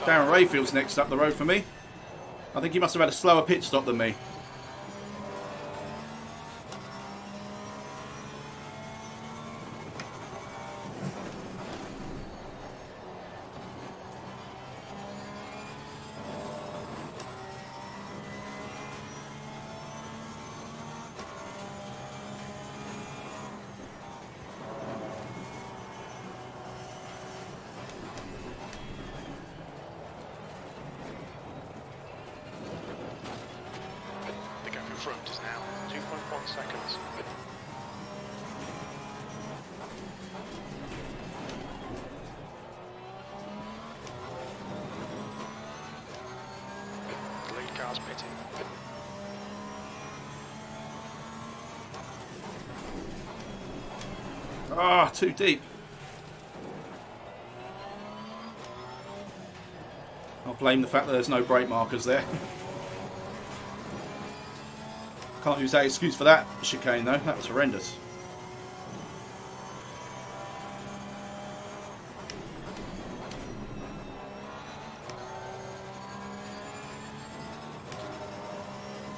Darren Rayfield's next up the road for me. I think he must have had a slower pit stop than me. The gap in front is now 2.1 seconds. The lead car's pitting. Ah, too deep. I'll blame the fact that there's no brake markers there. Can't use that excuse for that chicane though, that was horrendous.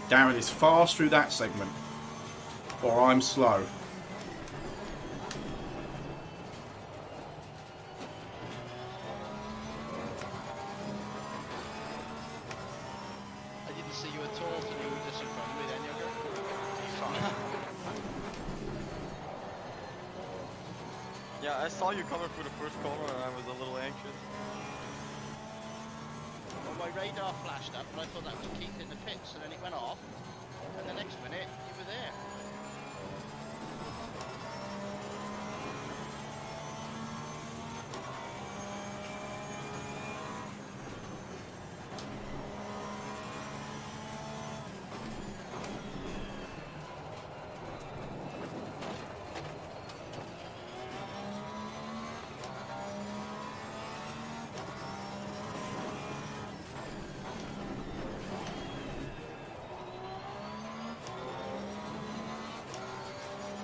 Darren is fast through that segment, or I'm slow. I didn't see you at all, so you were just in front of me then, Yogo. Yeah, I saw you coming through the first corner and I was a little anxious. Well, my radar flashed up and I thought that was Keith in the pits, and then it went off, and the next minute you were there.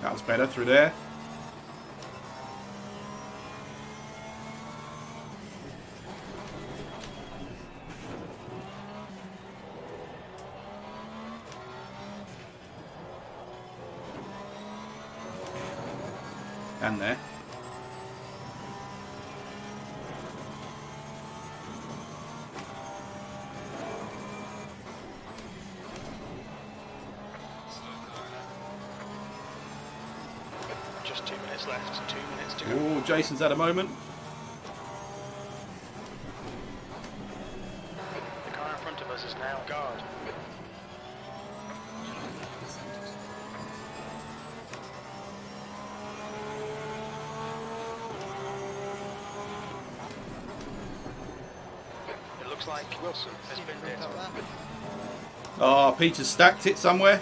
That was better through there. And there. Just 2 minutes left. 2 minutes to go. Oh, Jason's had a moment. The car in front of us is now guard. It looks Looks like Wilson has been hit. Oh, Peter's stacked it somewhere.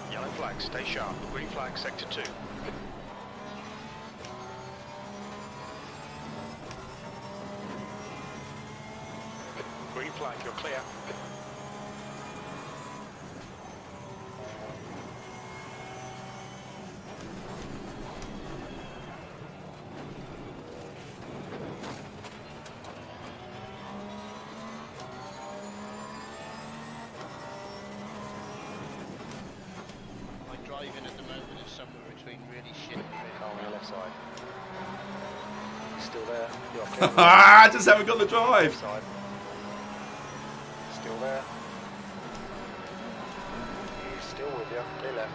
Yellow flag, stay sharp. Green flag, sector 2. Green flag, you're clear. My driving at the moment is somewhere between really shit and really Car on your crap. left side. Still there. You're clear. I just haven't got the drive. Side. Still there. He's still with you. Clear left.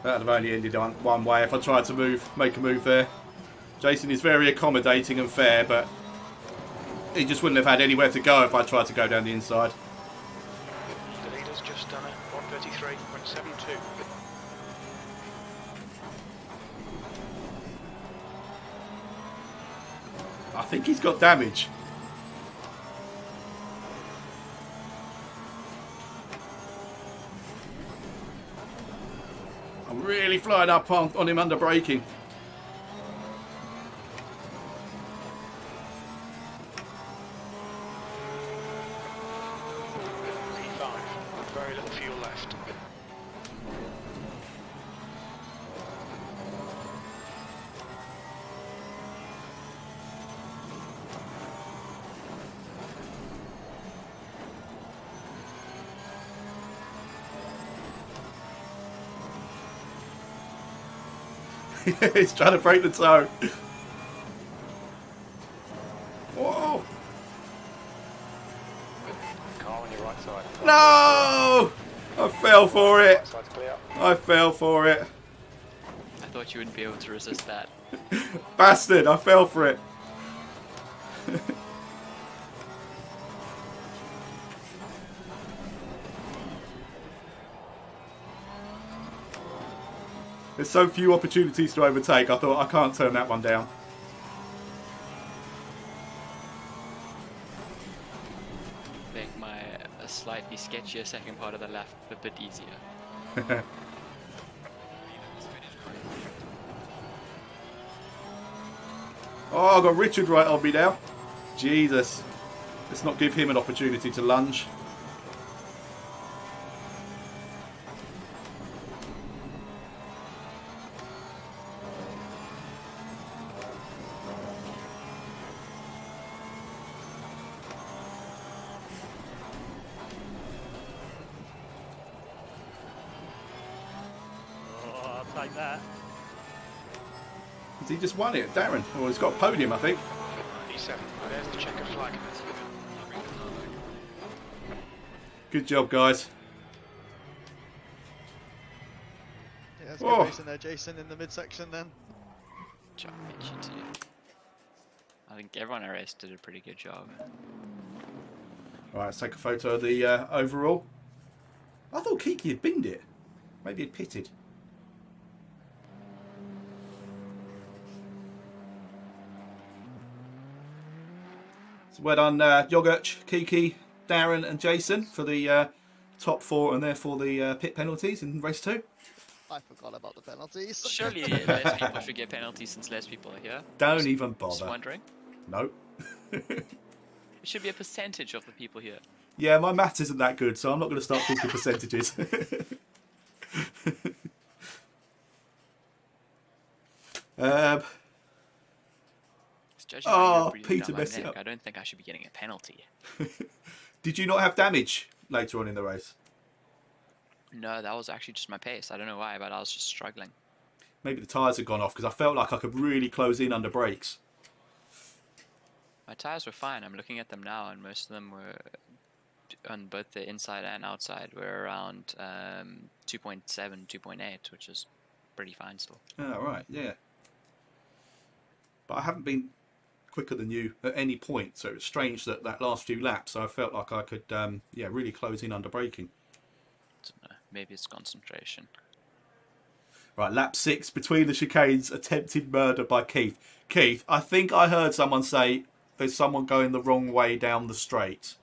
That'd have only ended on one way if I tried to make a move there. Jason is very accommodating and fair, but he just wouldn't have had anywhere to go if I tried to go down the inside. The leader's just done it. 133.72. I think he's got damage. I'm really flying up on him under braking. P5. Very little fuel left. He's trying to break the toe. Whoa! Car on your right side. No! I fell for it. Right side's clear. I fell for it. I thought you wouldn't be able to resist that. Bastard, I fell for it. There's so few opportunities to overtake, I thought I can't turn that one down. Make a slightly sketchier second part of the lap a bit easier. Oh, I've got Richard right on me now. Jesus. Let's not give him an opportunity to lunge. Oh, I'll take that. Has he just won it, Darren? Or he's got a podium, I think. E7. There's the checkered flag. Good job, guys. Yeah, that's Whoa. good racing there, Jason, in the midsection then. Job, GT. I think everyone I raced did a pretty good job. Right, let's take a photo of the overall. I thought Kiki had binned it. Maybe he'd pitted. So well done, Yogurt, Kiki, Darren and Jason for the top four and therefore the pit penalties in race 2. I forgot about the penalties. Surely less people should get penalties since less people are here. Don't even Just bother. wondering. No. It should be a percentage of the people here. Yeah, my maths isn't that good, so I'm not going to start talking percentages. Judging by Oh, your breathing Peter down my messed it neck, up. I don't think I should be getting a penalty. Did you not have damage later on in the race? No, that was actually just my pace. I don't know why, but I was just struggling. Maybe the tyres had gone off because I felt like I could really close in under brakes. My tires were fine. I'm looking at them now, and most of them were on both the inside and outside were around 2.7, 2.8, which is pretty fine still. Oh, right, yeah. But I haven't been quicker than you at any point, so it's strange that that last few laps I felt like I could yeah, really close in under braking. Don't know, maybe it's concentration. Right, lap 6, between the chicanes, attempted murder by Keith. Keith, I think I heard someone say there's someone going the wrong way down the straight.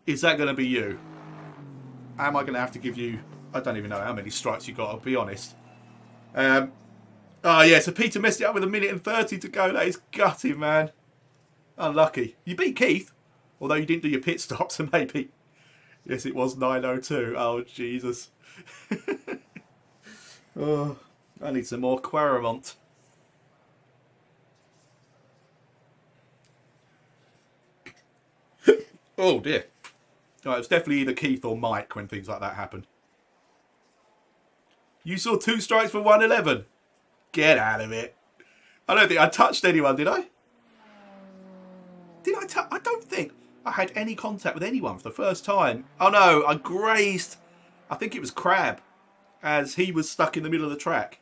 Is that going to be you? Am I going to have to give you... I don't even know how many strikes you got, I'll be honest. Oh, yeah, so Peter messed it up with 1:30 to go. That is gutting, man. Unlucky. You beat Keith, although you didn't do your pit stops, so maybe... Yes, it was 9:02. Oh, Jesus. Oh, I need some more Quaramont. Oh, dear. Right, it was definitely either Keith or Mike when things like that happen. You saw 2 strikes for 1:11. Get out of it. I don't think I touched anyone, did I? Did I touch? I don't think I had any contact with anyone for the first time. Oh no, I grazed, I think it was Crab, as he was stuck in the middle of the track.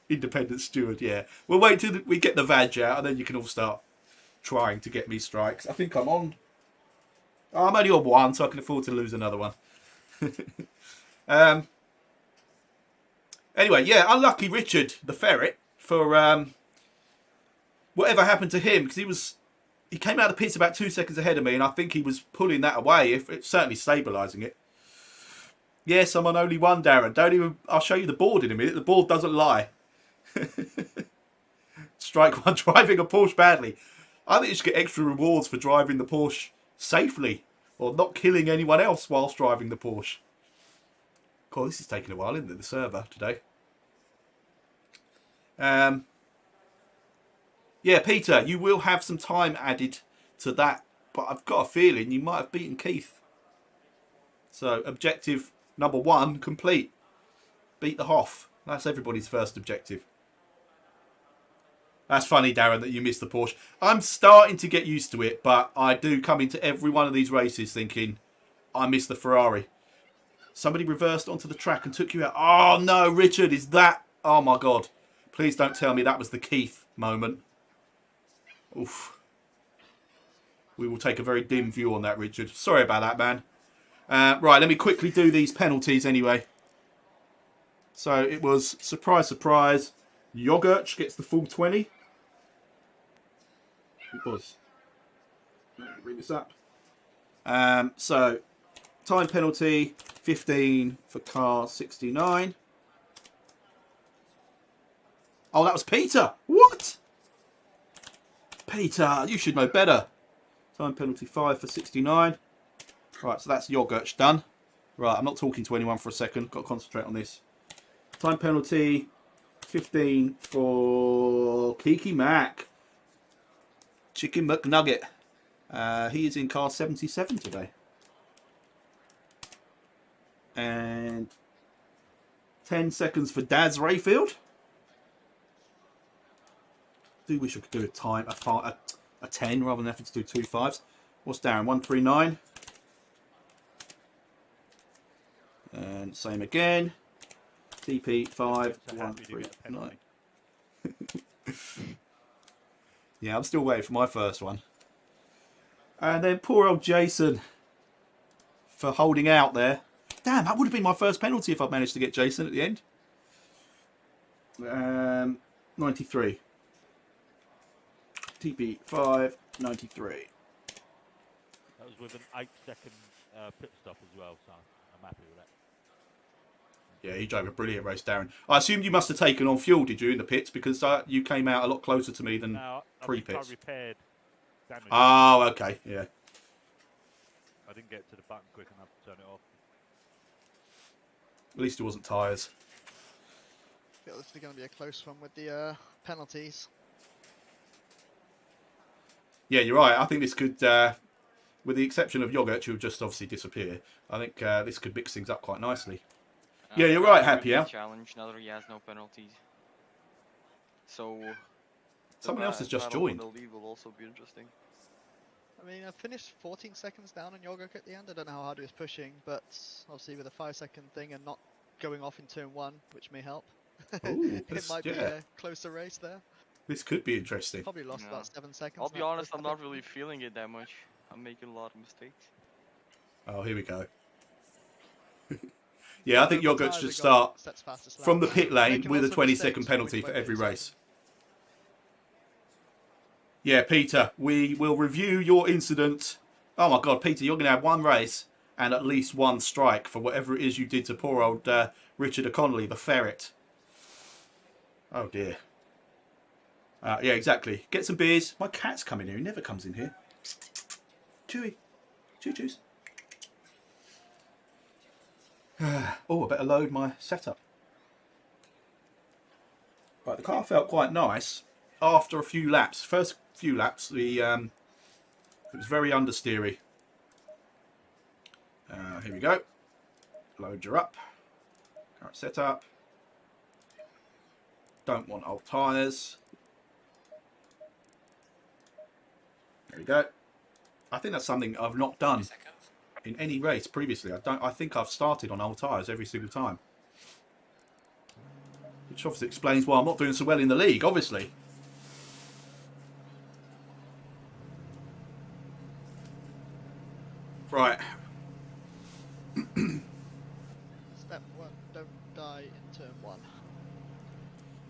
Independent steward, yeah. We'll wait till we get the vag out and then you can all start trying to get me strikes. I think I'm on... Oh, I'm only on 1, so I can afford to lose another one. Anyway, yeah, unlucky Richard, the ferret, for whatever happened to him, because he came out of the pits about 2 seconds ahead of me, and I think he was pulling that away, if it's certainly stabilising it. Yes, I'm on only 1, Darren. Don't even... I'll show you the board in a minute. The board doesn't lie. Strike 1, driving a Porsche badly. I think you should get extra rewards for driving the Porsche safely, or not killing anyone else whilst driving the Porsche. God, this is taking a while, isn't it, the server today? Yeah, Peter, you will have some time added to that, but I've got a feeling you might have beaten Keith. So, objective number 1 complete. Beat the Hoff. That's everybody's first objective. That's funny, Darren, that you missed the Porsche. I'm starting to get used to it, but I do come into every one of these races thinking, I missed the Ferrari. Somebody reversed onto the track and took you out. Oh, no, Richard, is that... Oh, my God. Please don't tell me that was the Keith moment. Oof. We will take a very dim view on that, Richard. Sorry about that, man. Right, let me quickly do these penalties anyway. So it was, surprise, surprise, Yogurt gets the full 20. It was. Let me bring this up. So, time penalty, 15 for car 69. Oh, that was Peter. What? Peter, you should know better. Time penalty 5 for 69. Right, so that's Yogurt done. Right, I'm not talking to anyone for a second. Got to concentrate on this. Time penalty 15 for Kiki Mac. Chicken McNugget. He is in car 77 today. And 10 seconds for Daz Rayfield. Do wish I could do a time, a 10 rather than having to do 2 5s. What's Darren? 139. And same again. TP 5 139. Yeah, I'm still waiting for my first one. And then poor old Jason for holding out there. Damn, that would have been my first penalty if I'd managed to get Jason at the end. 93. TP 5 93. That was with an 8-second pit stop as well, so I'm happy with that. Yeah, you drove a brilliant race, Darren. I assumed you must have taken on fuel, did you, in the pits? Because you came out a lot closer to me than pre-pits. I repaired damage. Oh, okay, yeah. I didn't get to the button quick enough to turn it off. At least it wasn't tyres. I feel this is going to be a close one with the penalties. Yeah, you're right. I think this could, with the exception of Yogurt, who will just obviously disappear, I think this could mix things up quite nicely. Yeah, you're right, Happy Al. Challenge, another he has no penalties. So someone else has just joined. The lead will also be interesting. I mean, I finished 14 seconds down on Yogurt at the end. I don't know how hard he was pushing, but obviously with a 5-second thing and not going off in turn 1, which may help. Ooh, It might be a closer race there. This could be interesting. Probably lost about 7 seconds. I'll be honest, I'm not really feeling it that much. I'm making a lot of mistakes. Oh, here we go. Yeah, I think Yogurt should start from the pit lane with a 20-second penalty for every race. Yeah, Peter, we will review your incident. Oh my God, Peter, you're going to have one race and at least one strike for whatever it is you did to poor old Richard O'Connelly, the ferret. Oh dear. Yeah, exactly. Get some beers. My cat's coming here. He never comes in here. Chewy. Choo-choos. Oh, I better load my setup. Right, the car felt quite nice after a few laps. First few laps, it was very understeery. Here we go. Load her up. Current setup. Don't want old tyres. There we go. I think that's something I've not done in any race previously. I think I've started on old tyres every single time. Which obviously explains why I'm not doing so well in the league, obviously. Right. Step 1, don't die in turn 1.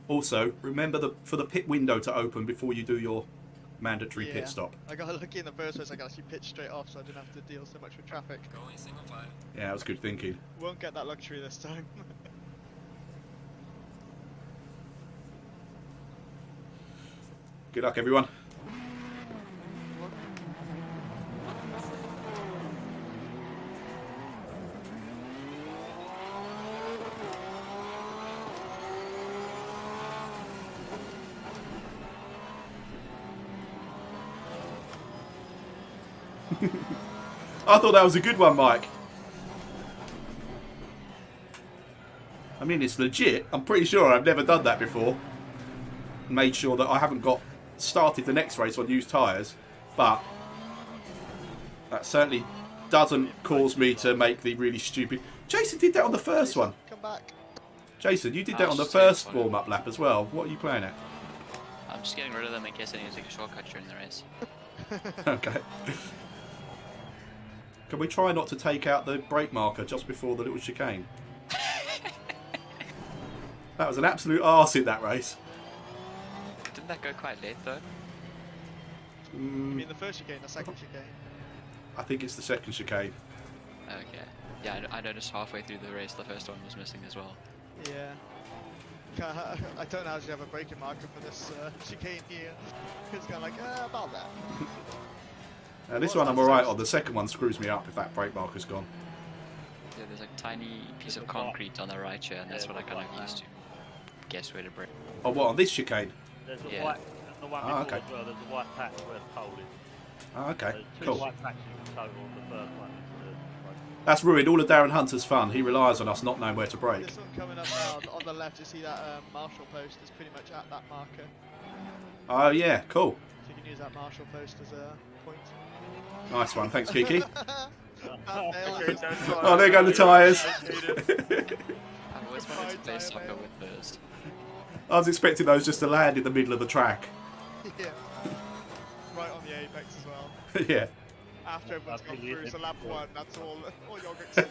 Also, remember for the pit window to open before you do your mandatory pit stop. I got lucky in the first race, I got actually pitch straight off, so I didn't have to deal so much with traffic. Going single file. Yeah, that was good thinking. Won't get that luxury this time. Good luck, everyone. I thought that was a good one, Mike. I mean, it's legit. I'm pretty sure I've never done that before. Made sure that I haven't got started the next race on used tyres, but that certainly doesn't cause me to make the really stupid... Jason did that on the first one. Come back. Jason, you did that on the first warm-up lap as well. What are you playing at? I'm just getting rid of them in case I need to take a shortcut during the race. Okay. Can we try not to take out the brake marker just before the little chicane? That was an absolute arse in that race. Didn't that go quite late though? You mean the first chicane, the second chicane? I think it's the second chicane. Okay. Yeah, I noticed halfway through the race the first one was missing as well. Yeah. I don't actually have a braking marker for this chicane here. It's kind of like, about that. This one I'm alright on. The second one screws me up if that brake marker's gone. Yeah, there's a tiny piece of concrete on the right here, and that's what I kind of used to guess where to brake. Oh, what, on this chicane? There's a Yeah. white, the one before okay. as well, there's a white patch where the pole is. Oh, okay, There's two cool. white patches in total, the first one is the... That's ruined all of Darren Hunter's fun. He relies on us not knowing where to brake. This one coming up now, on the left, you see that Marshall post is pretty much at that marker. Oh, yeah, cool. So you can use that Marshall post as a point. Nice one. Thanks, Kiki. Nailed Oh, there go the tyres. I've always wanted to play soccer with those. I was expecting those just to land in the middle of the track. Yeah. Right on the apex as well. Yeah. After everyone's That's gone really through, so lap difficult. 1, that's all you're going to see.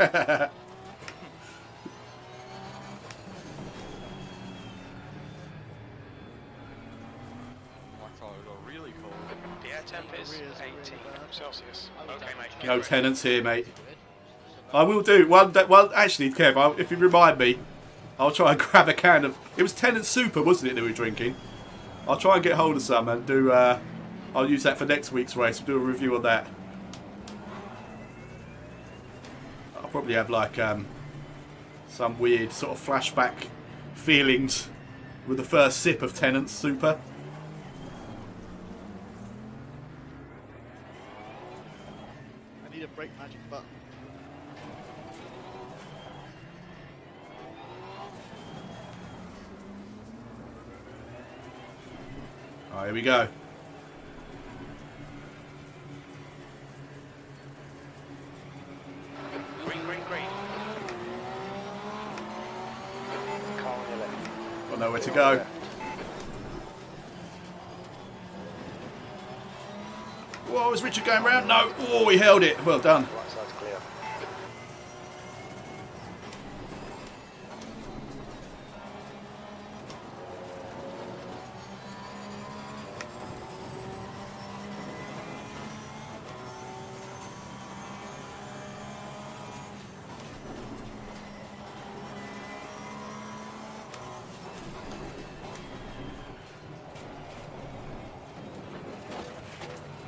My car got really cold. The air temp is Really 18 bad. Celsius. Okay, mate. get No ready. tenants here, mate. I will do. Well, actually, Kev, if you remind me, I'll try and grab a can of... It was Tenant Super, wasn't it, that we were drinking? I'll try and get hold of some and do... I'll use that for next week's race. We'll do a review of that. I'll probably have, like, some weird sort of flashback feelings with the first sip of Tenant Super. I need a brake magic button. Oh, here we go. Green, green, green. Car on your left. Got nowhere to go. Whoa, is Richard going round? No. Oh, he held it. Well done. Right side's clear.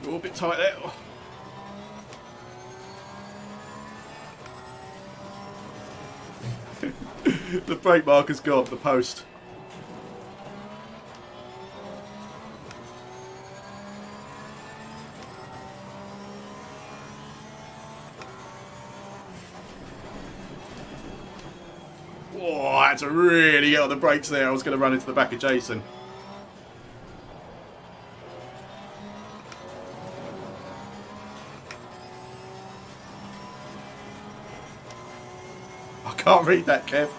Oh, a bit tight there. Oh. The brake marker's gone, the post. Oh, I had to really get on the brakes there. I was going to run into the back of Jason. I can't read that, Kev.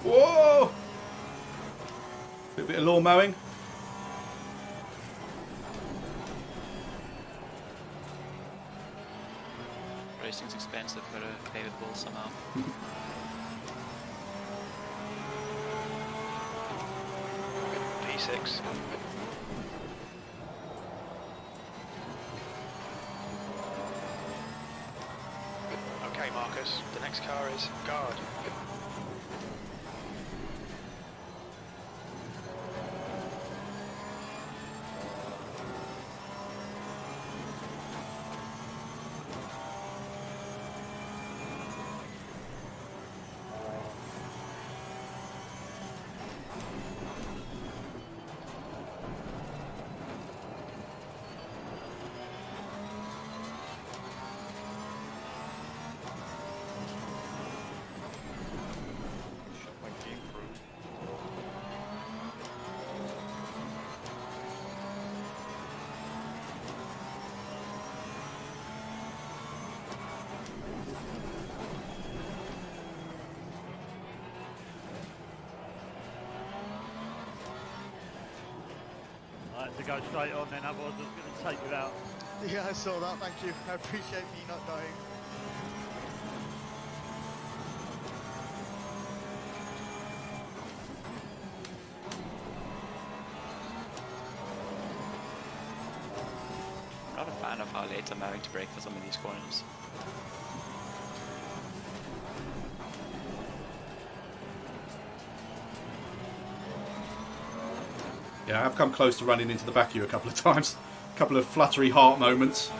Whoa! A bit of lawn mowing. Racing's expensive, gotta pay with balls somehow. P6. Okay, Marcus, the next car is guard. Shut my game through. I had to go straight on then, otherwise I was going to take you out. Yeah, I saw that. Thank you. I appreciate me not dying. I'm not a fan of how late I'm having to brake for some of these corners. Yeah, I've come close to running into the back of you a couple of times. A couple of fluttery heart moments.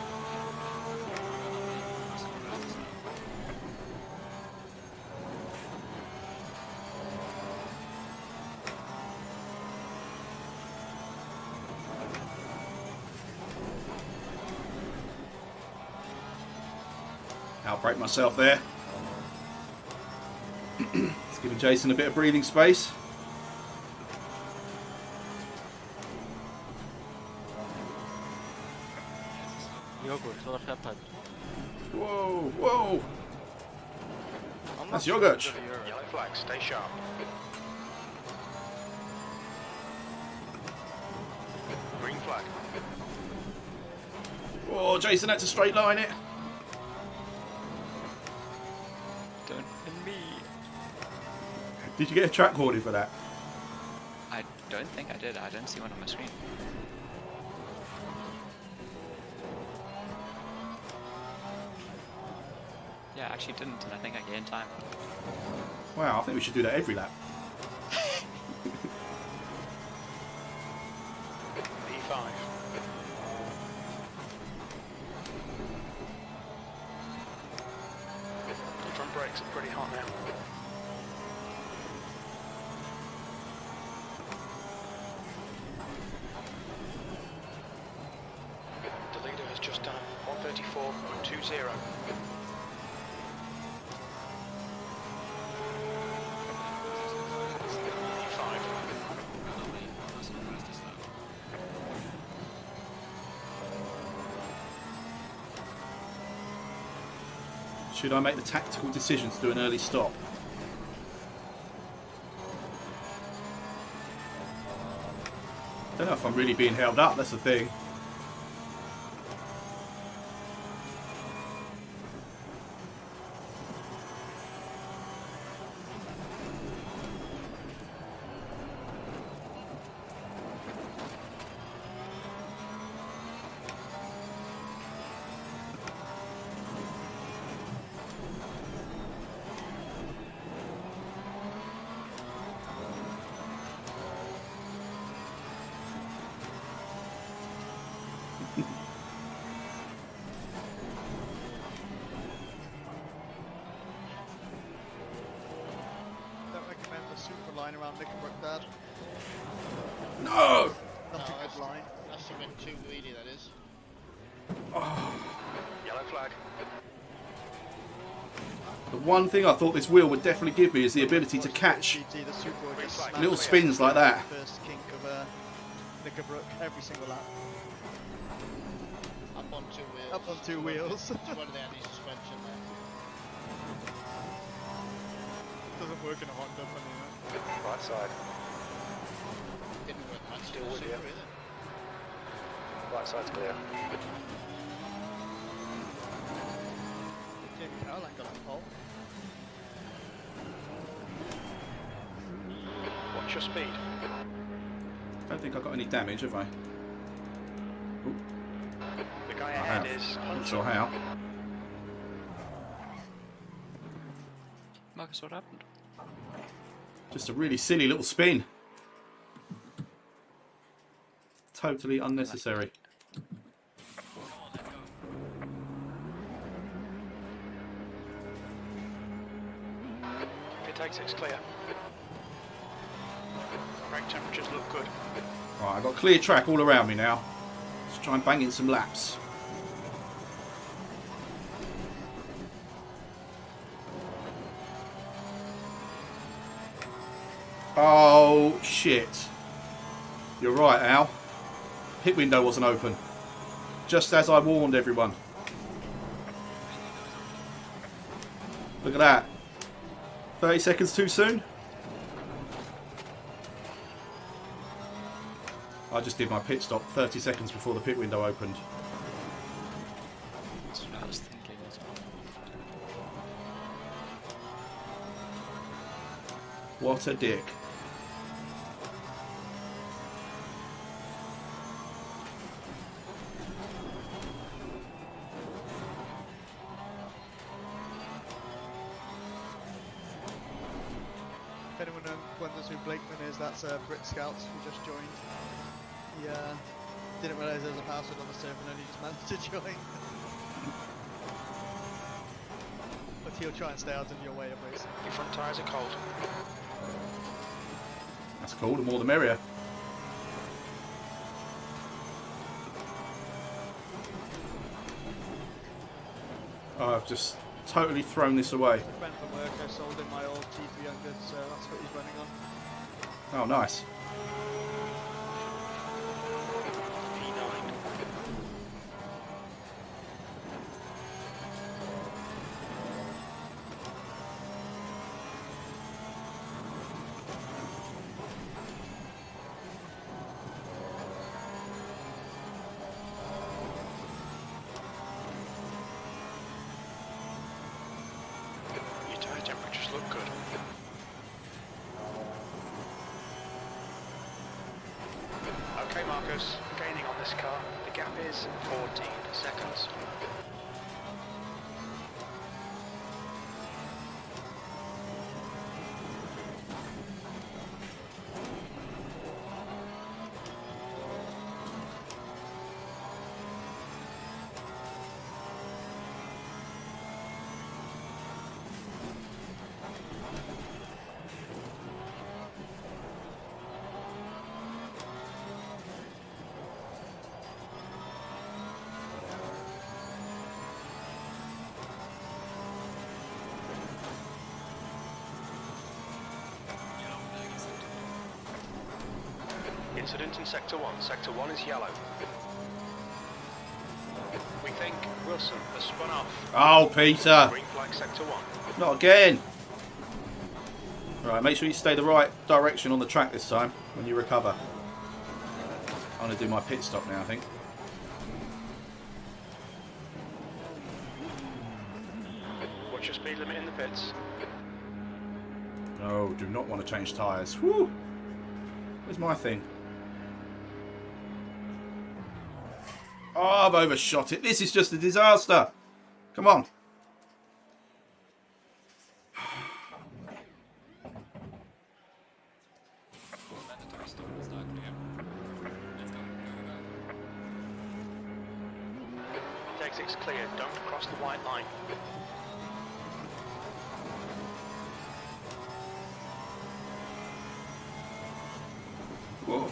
Outbrake myself there. It's giving Jason a bit of breathing space. Yogurt, what happened? Whoa, whoa. I'm That's not yogurt. sure whether you're- Yellow flag, stay sharp. Green flag. Oh, Jason had to straight line it. Don't pin me. Did you get a track warning for that? I don't think I did. I don't see one on my screen. Yeah, I actually didn't, and I think I gained time. Wow, I think we should do that every lap. P5. The front brakes are pretty hot now. The leader has just done 134.20. P5. Should I make the tactical decision to do an early stop? I don't know if I'm really being held up, that's the thing. line around Knickerbrook, Dad. No! Not a good line. That's a bit too greedy, that is. Yellow flag. The one thing I thought this wheel would definitely give me is the ability to catch GT, the Super just smashed little spins like that. the first kink of Knickerbrook every single lap. Up on two wheels. Up on two wheels. It's one of the anti-suspension there. Doesn't work in a Honda, funny enough. Right side. Didn't work much. Still in the with you. Super, either. Right side's clear. Jamie Caroline got on pole. Watch your speed. I don't think I got any damage, have I? Ooh, The guy I ahead have. is Not sure how. Marcus, what happened? Just a really silly little spin. Totally unnecessary. Pit exit's clear. Brake temperatures look good. Right, I've got clear track all around me now. Let's try and bang in some laps. Oh, shit. You're right, Al. Pit window wasn't open. Just as I warned everyone. Look at that. 30 seconds too soon? I just did my pit stop 30 seconds before the pit window opened. That's what I was thinking as well. What a dick. If anyone wonders who Blakeman is, that's Brit Scout who just joined. He didn't realise there was a password on the server and only just managed to join. But he'll try and stay out of your way of racing. Your front tyres are cold. That's cool, the more the merrier. Oh, I've just totally thrown this away. A friend from work, I sold him my old T300, so that's what he's running on. Oh, nice. P9. Your tyre temperatures look good. Okay, Marcus, gaining on this car. The gap is 14 seconds. Incident in Sector 1. Sector 1 is yellow. We think Wilson has spun off. Oh, Peter. Green flag Sector 1. Not again. Right, make sure you stay the right direction on the track this time when you recover. I'm going to do my pit stop now, I think. What's your speed limit in the pits? No, do not want to change tyres. Whew. Where's my thing? Oh, I've overshot it. This is just a disaster. Come on. The exit's clear. Don't cross the white line. Whoa.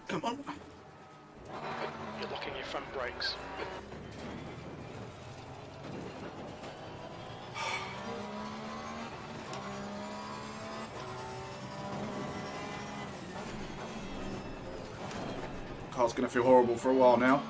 Come on. You're locking your front brakes. Car's going to feel horrible for a while now.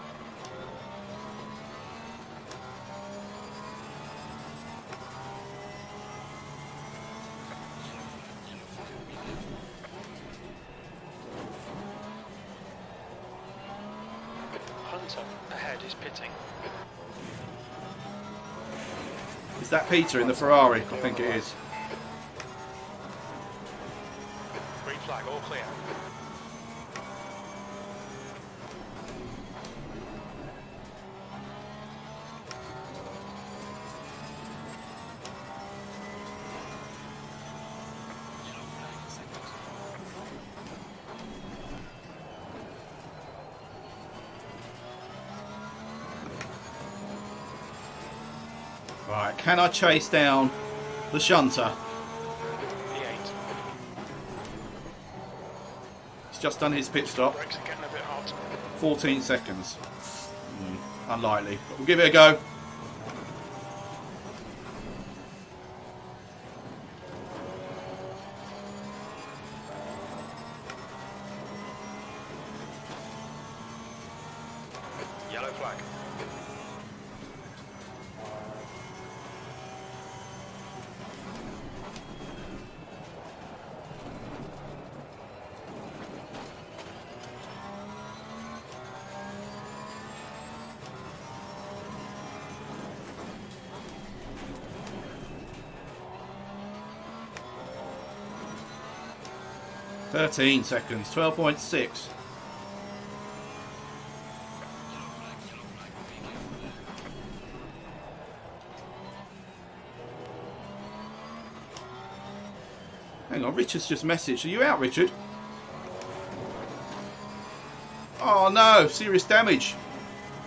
Hunter ahead is pitting. Is that Peter in the Ferrari? I think it is. Green flag, all clear. Right, can I chase down the shunter? V8. He's just done his pit stop. Brakes are getting a bit hot. 14 seconds. Unlikely, but we'll give it a go. Yellow flag. Thirteen seconds, 12.6. Hang on, Richard's just messaged. Are you out, Richard? Oh no, serious damage.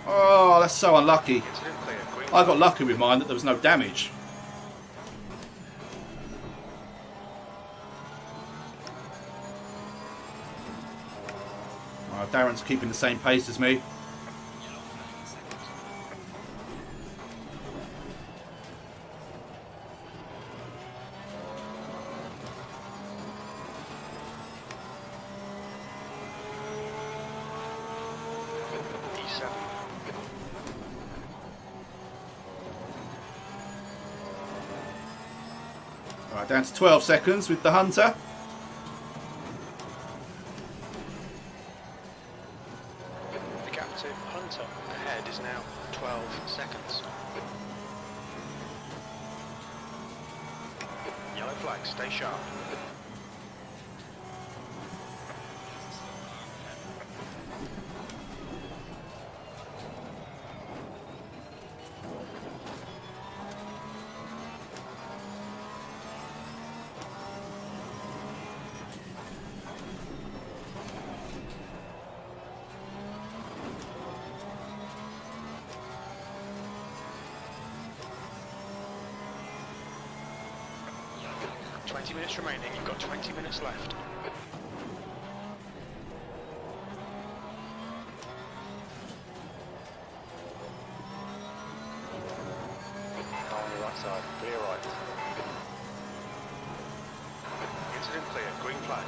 Oh, that's so unlucky. Incident clear. Green I got lucky with mine that there was no damage. Darren's keeping the same pace as me. E7. Right, down to 12 seconds with the Hunter. The gap to Hunter ahead is now 12 seconds. Yellow flag, stay sharp. Twenty minutes remaining, you've got 20 minutes left. On your right side, clear right. Incident clear, green flag.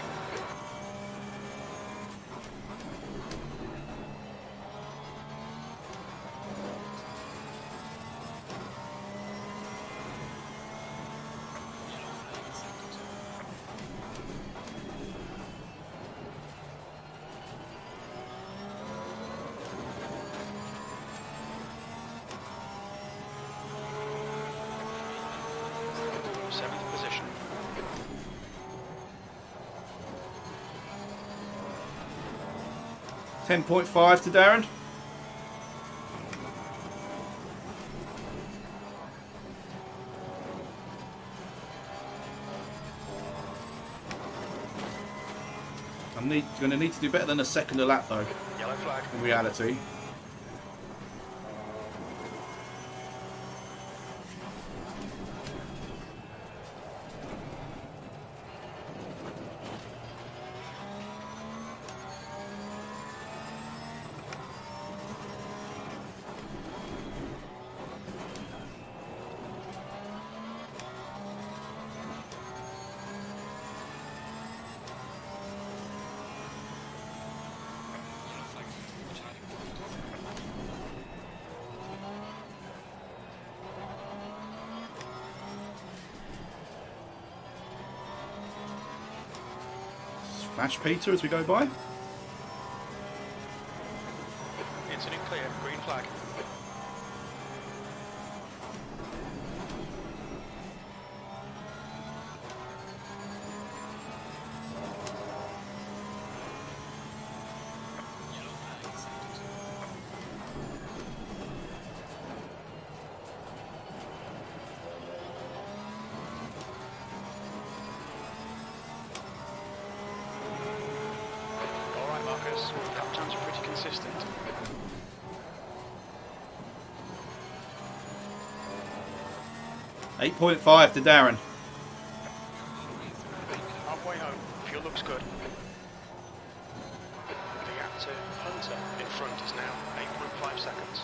Seventh position. $10.5 to Darren. I'm going to need to do better than a second a lap though, Yellow flag. in reality. Flash Peter as we go by. Incident clear. Green flag. All right, Marcus. Lap times are pretty consistent. .5 to Darren. Halfway home. Fuel looks good. The gap to Hunter in front is now 8.5 seconds.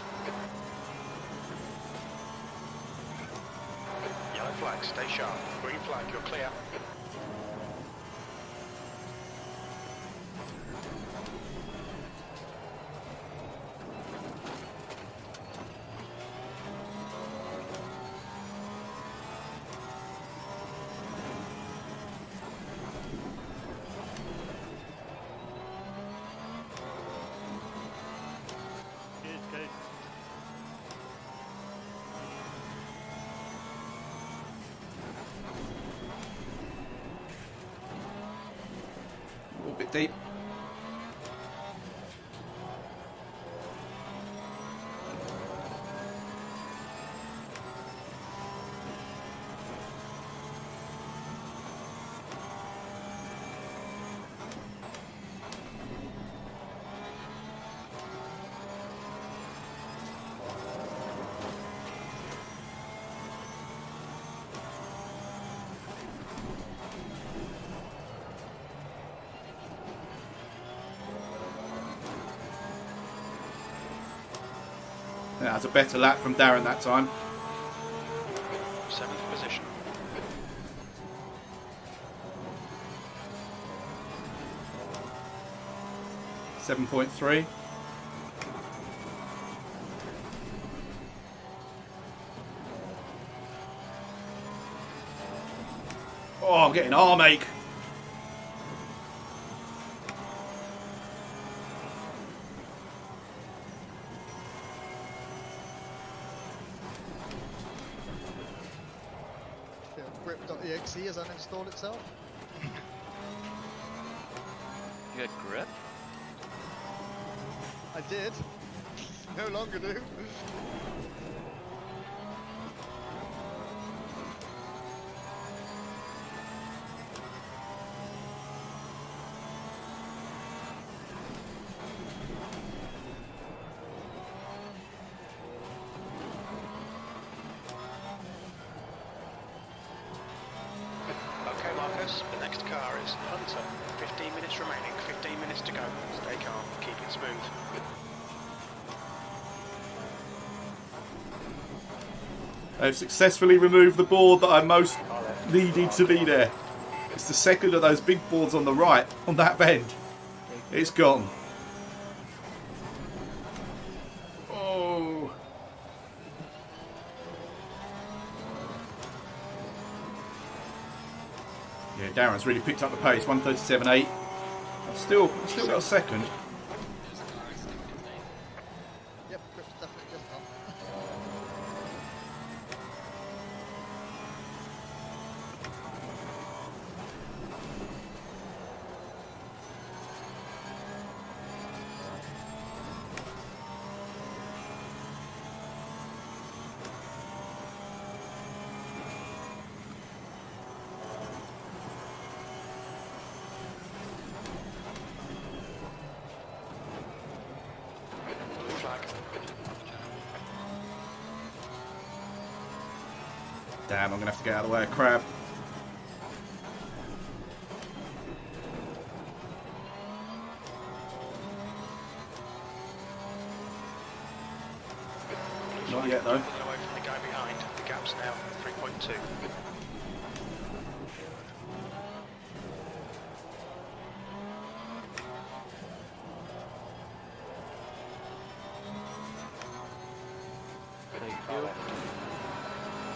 Yellow flag, stay sharp. Green flag, you're clear. Good. A little bit deep. That's a better lap from Darren that time. 7th position. .3. Oh, I'm getting arm ache. Grip.exe has uninstalled itself. You got grip? I did. No longer do. Okay, Marcus, the next car is Hunter. 15 minutes remaining, 15 minutes to go. Stay calm, keep it smooth. They've successfully removed the board that I most needed to be there. It's the second of those big boards on the right, on that bend. It's gone. Oh. Yeah, Darren's really picked up the pace. 1:37.8. I've still got a second. Yep, grip's definitely just on. Damn, I'm going to have to get out of the way of Crab. Not yet, though. Pulling away from the guy behind. The gap's now 3.2.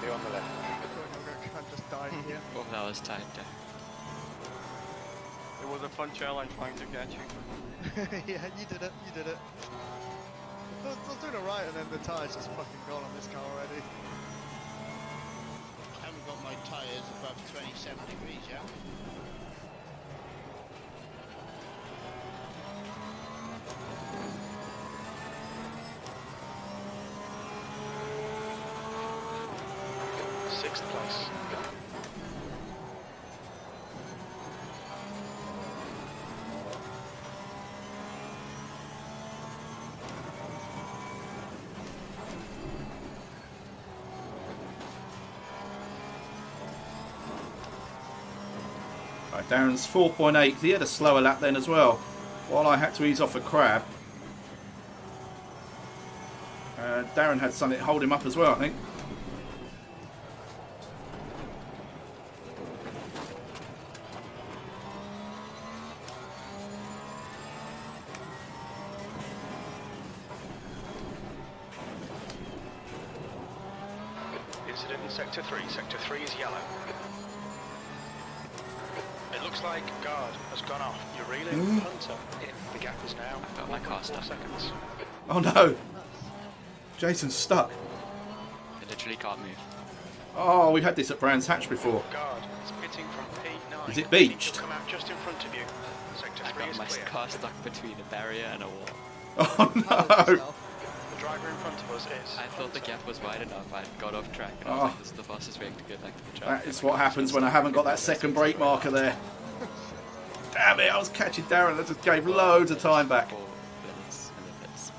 Be on the left. I'm just dying here. Oh, that was tight there. It was a fun challenge trying to catch you. Yeah, you did it. You did it. I was doing it right, and then the tire's just fucking gone on this car already. I haven't got my tyres above 27 degrees yet. Sixth place. Right, Darren's 4.8. He had a slower lap then as well. While I had to ease off a Crab. Darren had something to hold him up as well, I think. Incident in Sector 3. Sector 3 is yellow. It looks like guard has gone off. You're reeling. Hunter in. The gap is now got my car 4 stuck. seconds. Oh no! Jason's stuck. I literally can't move. Oh, we've had this at Brands Hatch before. Guard is pitting from P9. Is it beached? Come out just in front of you. Sector I 3 got is my clear. car stuck between a barrier and a wall. Oh no! The driver in front of us is. I thought the gap was wide enough. I got off track and I was Oh. like, this is the fastest way to get back to the track. That is what happens when I haven't got that second brake marker there. Damn it, I was catching Darren. I just gave loads of time back. 4 minutes in the pits.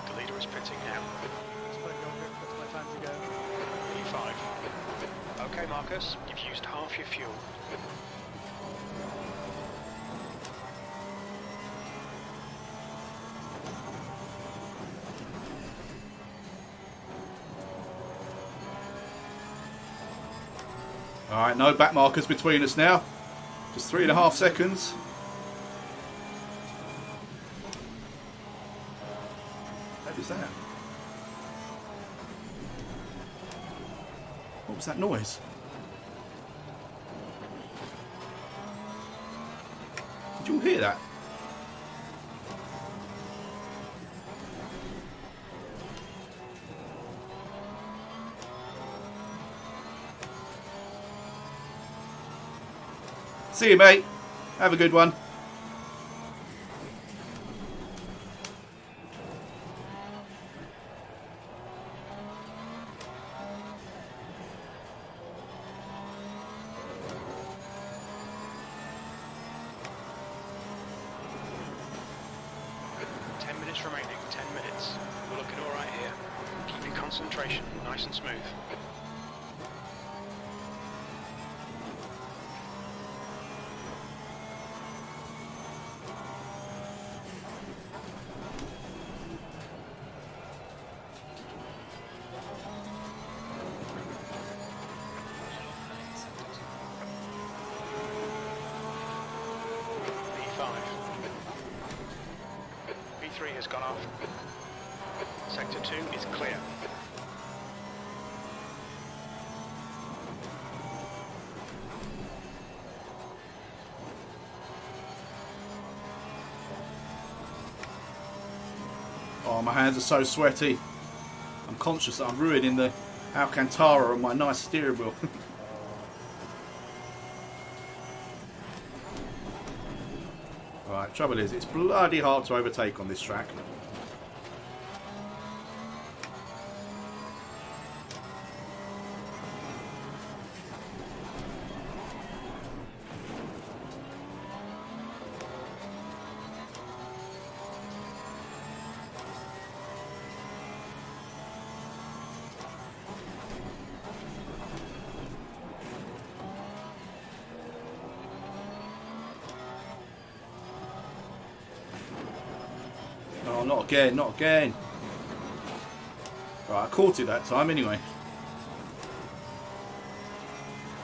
The leader is pitting now. That's my time to go. P5. Okay, Marcus, you've used half your fuel. Alright, no back markers between us now. Just 3.5 seconds. What was that? What was that noise? Did you all hear that? See you, mate. Have a good one. Remaining 10 minutes. We're looking all right here. Keep your concentration nice and smooth. P3 has gone off. Sector 2 is clear. Oh, my hands are so sweaty. I'm conscious that I'm ruining the Alcantara on my nice steering wheel. Right, trouble is, it's bloody hard to overtake on this track. not again, not again. Right, I caught it that time anyway.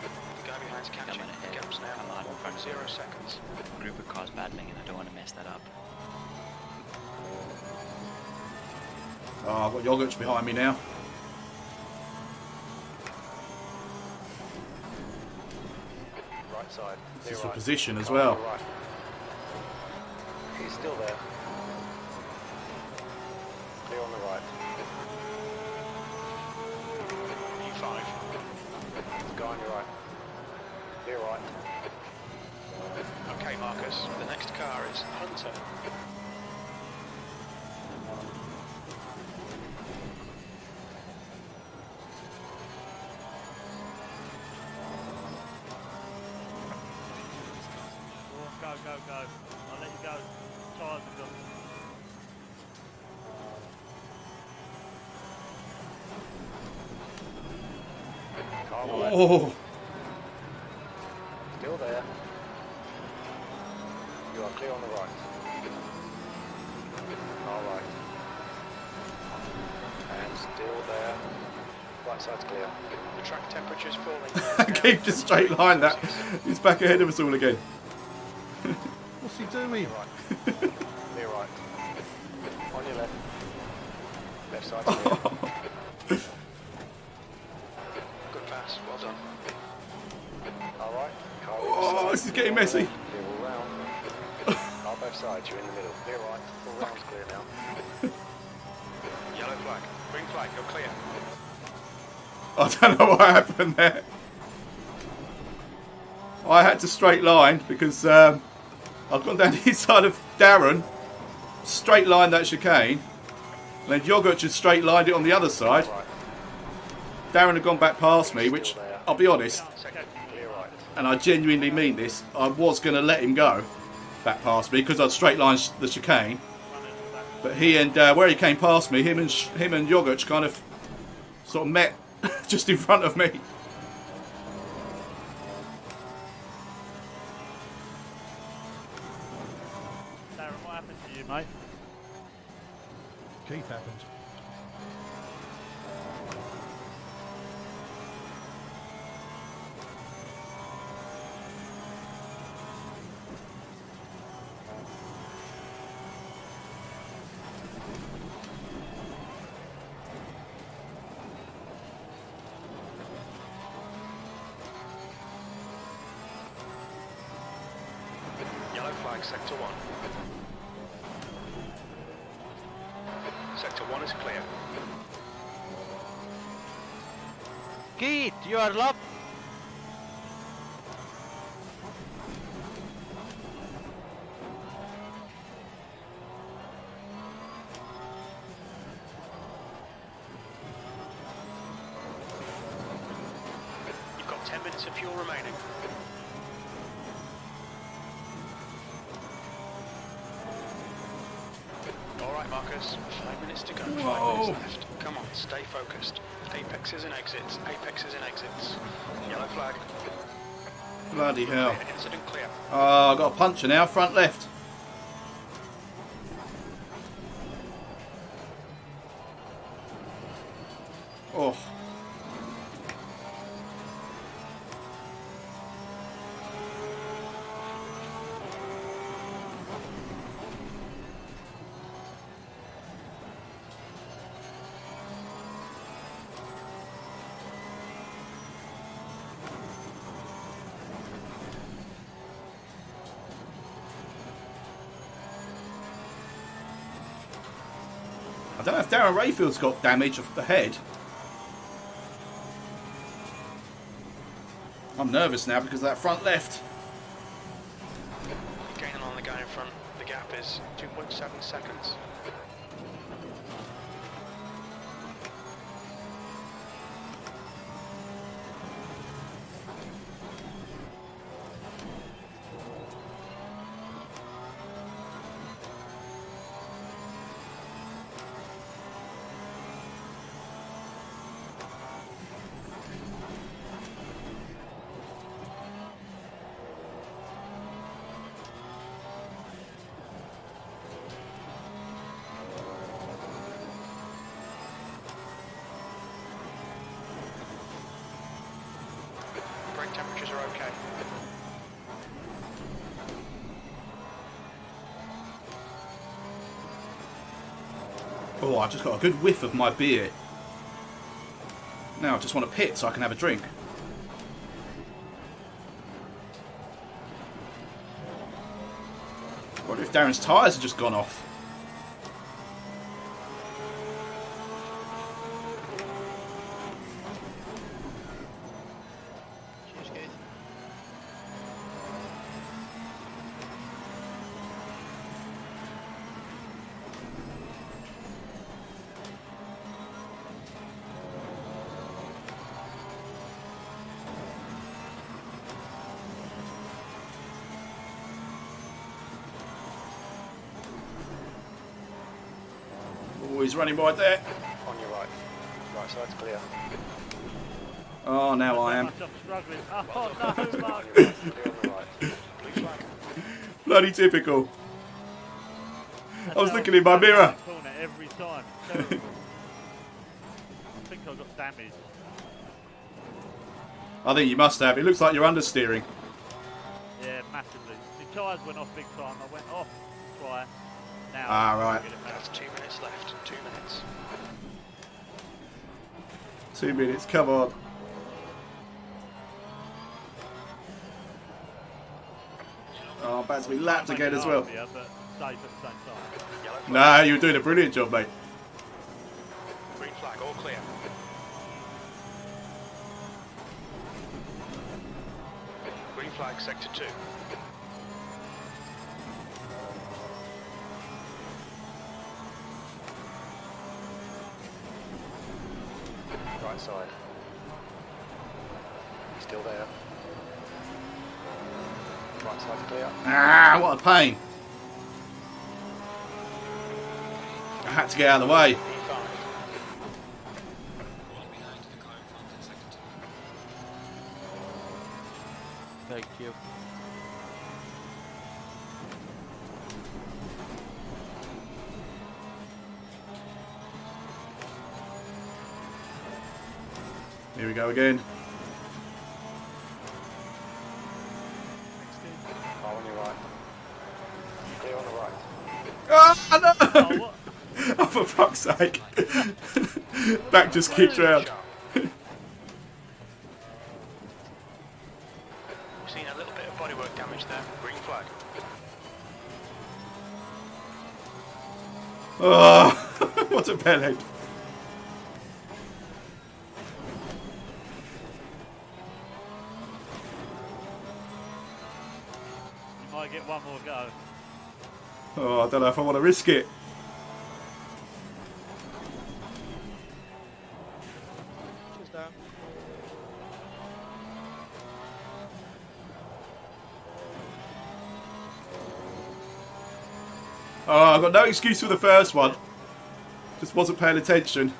The guy behind's catching. Coming ahead. Gaps now. Come on, in front of 1.0 seconds. group of cars battling, and I don't want to mess that up. Oh, I've got yogurts behind me now. Right side. This is Clear for right. position as Car well. on your right. He's still there. Clear on the right. E5. The guy on your right. Clear right. Okay, Marcus. The next car is Hunter. Go. I'll let you go. Tyres are gone. Car on the left. Oh, Still there. You are clear on the right. Car right. And still there. Right side's clear. The track temperature's falling. keep just straight line that. He's back ahead of us all again. What's he doing? Clear right. Clear right. On your left. Left side's clear. Good pass. Well done. All right. Car Oh, this is getting messy. Clear all round. Car both sides. You're in the middle. Clear right. All round's clear now. Yellow flag. Green flag. You're clear. I don't know what happened there. I had to straight line because I've gone down the inside of Darren, straight line that chicane, and then Yogurt just straight lined it on the other side. Right. Darren had gone back past me, which, I'll be honest, Second. Clear right. and I genuinely mean this, I was going to let him go back past me because I'd straight lined the chicane. But he and where he came past me, him and Yogurt kind of sort of met just in front of me. Darren, what happened to you, mate? Keith happened. Yellow flag, sector 1. Sector 1 is clear. Keith, you are love. You've got 10 minutes of fuel remaining. Alright, Marcus. 5 minutes to go. 5 Whoa. minutes left. Come on, stay focused. Apexes and exits. Apexes and exits. Yellow flag. Bloody hell. Incident clear. Oh, I've got a puncher now, front left. Oh. I don't know if Darren Rayfield's got damage of the head. I'm nervous now because of that front left. Gaining on the guy in front. The gap is 2.7 seconds. Temperatures are okay. Oh, I just got a good whiff of my beer. Now I just want to pit so I can have a drink. I wonder if Darren's tyres have just gone off. Cheers, Keith. Oh, he's running right there. On your right. Right side's clear. Oh, now I am. I'm struggling. Oh no, Mark. Clear on the right. Blue flag. Bloody typical. I was looking in my mirror. Corner every time. Terrible. I think I got damaged. I think you must have. It looks like you're understeering. Yeah, massively. The tyres went off big time. I went off to try. Now. Ah, right. That's 2 minutes left. 2 minutes. 2 minutes, come on. Oh, I'm about to be lapped again as well. Here, but safe at the same time. Yellow flag. Nah, you were doing a brilliant job, mate. Green flag. All clear. Green flag. Sector 2. Right side. Still there. Right side's clear. Ah, what a pain. I had to get out of the way. E5. Thank you. Here we go again. Car on your right. Clear on the right. Oh, no! Oh, what? Oh, for fuck's sake. Back just kicked round. We've seen a little bit of bodywork damage there. Green flag. Oh, what a bellend. You might get one more go. Oh, I don't know if I want to risk it. Cheers, Darren. Oh, I've got no excuse for the first one. Just wasn't paying attention.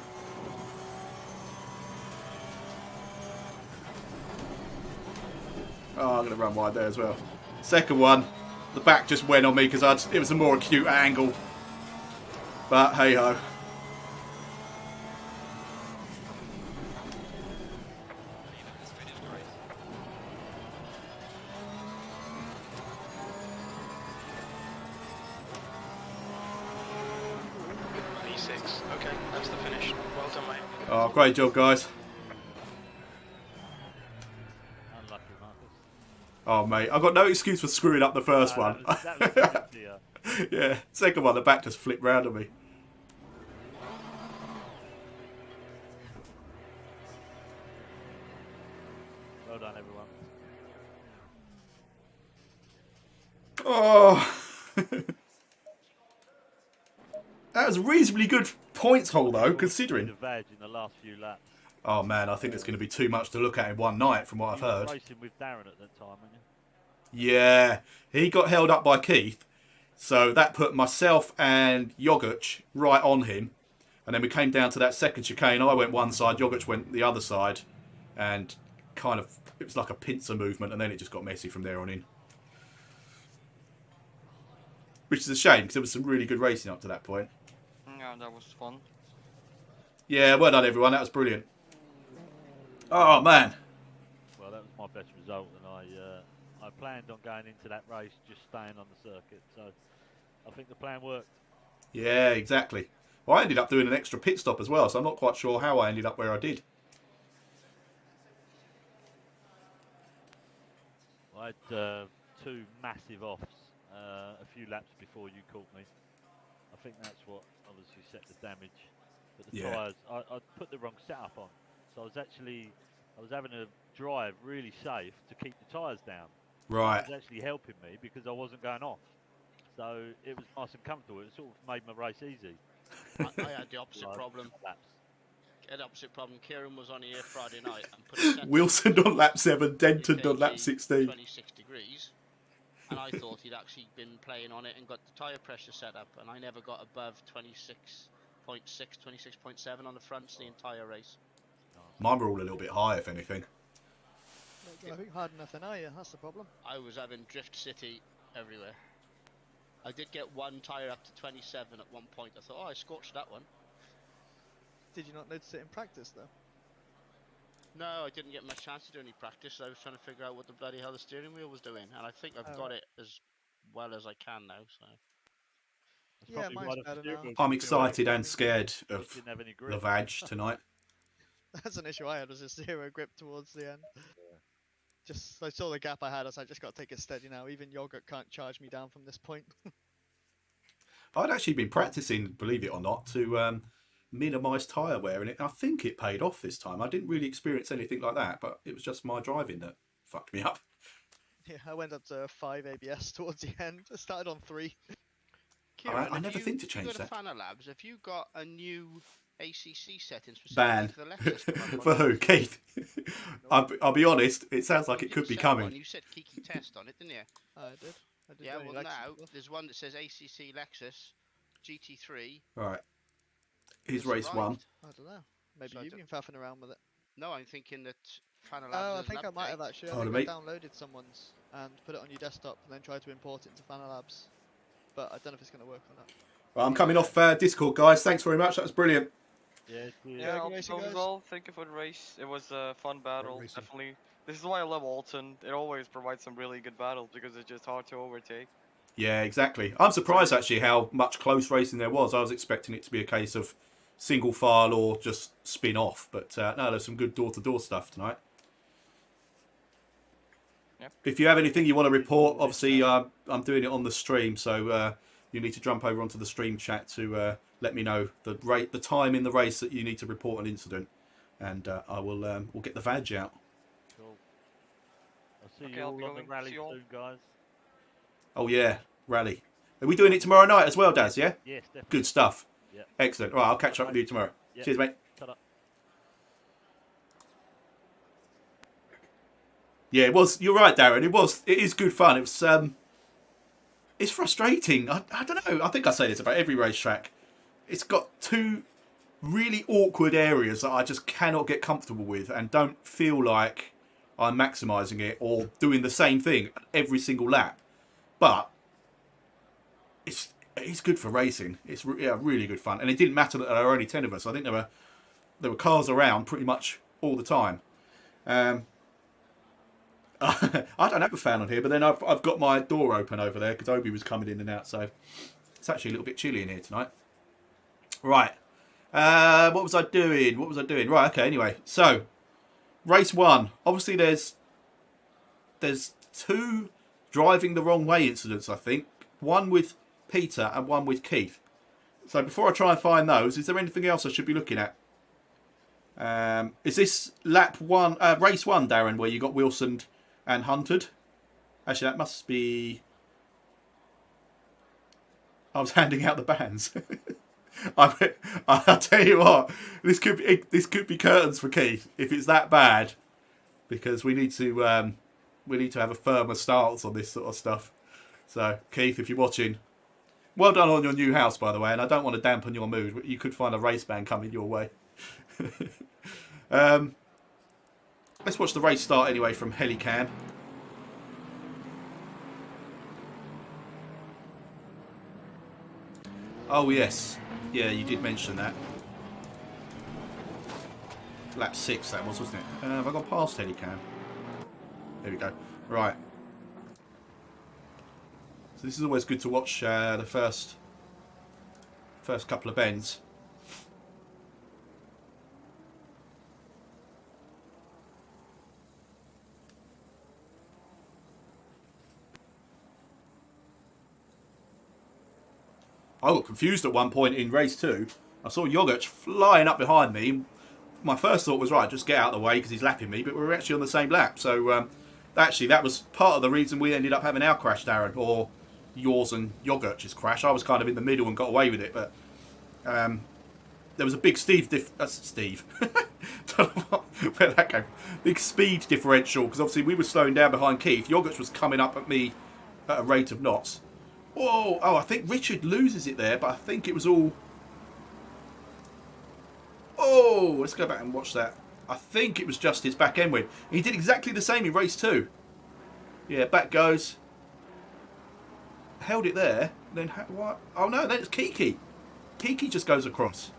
Oh, I'm going to run wide there as well. Second one, the back just went on me because it was a more acute angle. But hey ho. E6. Okay, that's the finish. Well done, mate. Oh, great job, guys. Unlucky, Marcus. Oh, mate, I've got no excuse for screwing up the first No, one. That was easier. Yeah, second one, the back just flipped round on me. Well done, everyone. Oh. That was a reasonably good points haul, though, considering. The veg in the last few laps. Oh, man, I think there's going to be too much to look at in one night, from what I've You were heard. racing with Darren at that time, weren't you? Yeah, he got held up by Keith, so that put myself and Jogic right on him. And then we came down to that second chicane. I went one side, Jogic went the other side, and kind of, it was like a pincer movement, and then it just got messy from there on in. Which is a shame, because there was some really good racing up to that point. Yeah, that was fun. Yeah, well done, everyone. That was brilliant. Oh, man. Well, that was my best result, and I planned on going into that race just staying on the circuit. So I think the plan worked. Yeah, exactly. Well, I ended up doing an extra pit stop as well, so I'm not quite sure how I ended up where I did. I had 2 massive offs a few laps before you caught me. I think that's what obviously set the damage. But the tyres, I put the wrong setup on. So I was having to drive really safe to keep the tyres down. Right. It was actually helping me because I wasn't going off. So it was nice and comfortable. It sort of made my race easy. I had the opposite problem. Laps. I had the opposite problem. Kieran was on here Friday night and put a set Wilson on lap 7, Denton on lap 16. 26 degrees. And I thought he'd actually been playing on it and got the tyre pressure set up, and I never got above 26.6, 26.7 on the fronts the entire race. Mine were all a little bit high, if anything. I think hard enough then, are you? That's the problem. I was having Drift City everywhere. I did get one tyre up to 27 at one point. I thought, oh, I scorched that one. Did you not notice it in practice though? No, I didn't get much chance to do any practice. I was trying to figure out what the bloody hell the steering wheel was doing, and I think I've got it as well as I can now. So. Yeah, mine's better now. I'm excited and scared of the Vag tonight. That's an issue I had, was a 0 grip towards the end. Just, I saw the gap I had, I was like, just got to take it steady now. Even yogurt can't charge me down from this point. I'd actually been practicing, believe it or not, to minimise tyre wear, and I think it paid off this time. I didn't really experience anything like that, but it was just my driving that fucked me up. Yeah, I went up to 5 ABS towards the end. I started on 3. Kieran, I never think to change that. that. Fana Labs, have you got a new ACC setting specifically Ban. for the Lexus? For who? Keith? I'll be honest, it sounds like it could be coming. You said Kiki test on it, didn't you? I did. Yeah, well now, there's one that says ACC Lexus GT3. Right. Here's race 1. I don't know. Maybe you've been faffing around with it. No, I'm thinking that Fana Labs. Oh, I think I might have actually. I think I downloaded someone's and put it on your desktop and then tried to import it into Fana Labs. But I don't know if it's going to work or not. Well, I'm coming off Discord, guys. Thanks very much. That was brilliant. Yeah, well, thank you for the race. It was a fun battle, definitely. This is why I love Oulton. It always provides some really good battles because it's just hard to overtake. Yeah, exactly. I'm surprised actually how much close racing there was. I was expecting it to be a case of single file or just spin off, but no, there's some good door-to-door stuff tonight. Yep. If you have anything you want to report, obviously I'm doing it on the stream, so you need to jump over onto the stream chat to let me know the time in the race that you need to report an incident, and I will we'll get the Vag out. Cool. I'll see you all on the rally soon, guys. Oh yeah, rally. Are we doing it tomorrow night as well, Daz? Yeah. Yes, definitely. Good stuff. Yep. Excellent. All right, I'll catch up with you tomorrow. Yep. Cheers, mate. Ta-da. Yeah, it was. You're right, Darren. It is good fun. It was. It's frustrating. I don't know. I think I say this about every racetrack. It's got 2 really awkward areas that I just cannot get comfortable with and don't feel like I'm maximising it or doing the same thing every single lap. But it's good for racing. It's really good fun. And it didn't matter that there were only 10 of us. I think there were cars around pretty much all the time. I don't have a fan on here, but then I've got my door open over there because Obi was coming in and out, so it's actually a little bit chilly in here tonight. Right. What was I doing? Right, okay, anyway. So, race 1. Obviously, there's 2 driving the wrong way incidents, I think. One with Peter and one with Keith. So, before I try and find those, is there anything else I should be looking at? Is this race 1, Darren, where you got Wilson and hunted? Actually, that must be. I was handing out the bans. I'll tell you what. This could be curtains for Keith if it's that bad, because we need to have a firmer stance on this sort of stuff. So, Keith, if you're watching, well done on your new house, by the way. And I don't want to dampen your mood, but you could find a race ban coming your way. Let's watch the race start anyway from Helicam. Oh yes, yeah, you did mention that. Lap 6 that was, wasn't it? Have I gone past Helicam? There we go. Right. So this is always good to watch the first couple of bends. I got confused at one point in race 2. I saw Yogurt flying up behind me. My first thought was, right, just get out of the way because he's lapping me, but we were actually on the same lap. So actually that was part of the reason we ended up having our crash, Darren, or yours and Yogurt's crash. I was kind of in the middle and got away with it, but there was a big Steve. Don't know where that came from. Big speed differential, because obviously we were slowing down behind Keith. Yogurt was coming up at me at a rate of knots. Whoa! Oh, I think Richard loses it there, but I think it was all... Oh, let's go back and watch that. I think it was just his back end win. He did exactly the same in race 2. Yeah, back goes. Held it there. Then what? Oh no, then it's Kiki. Kiki just goes across.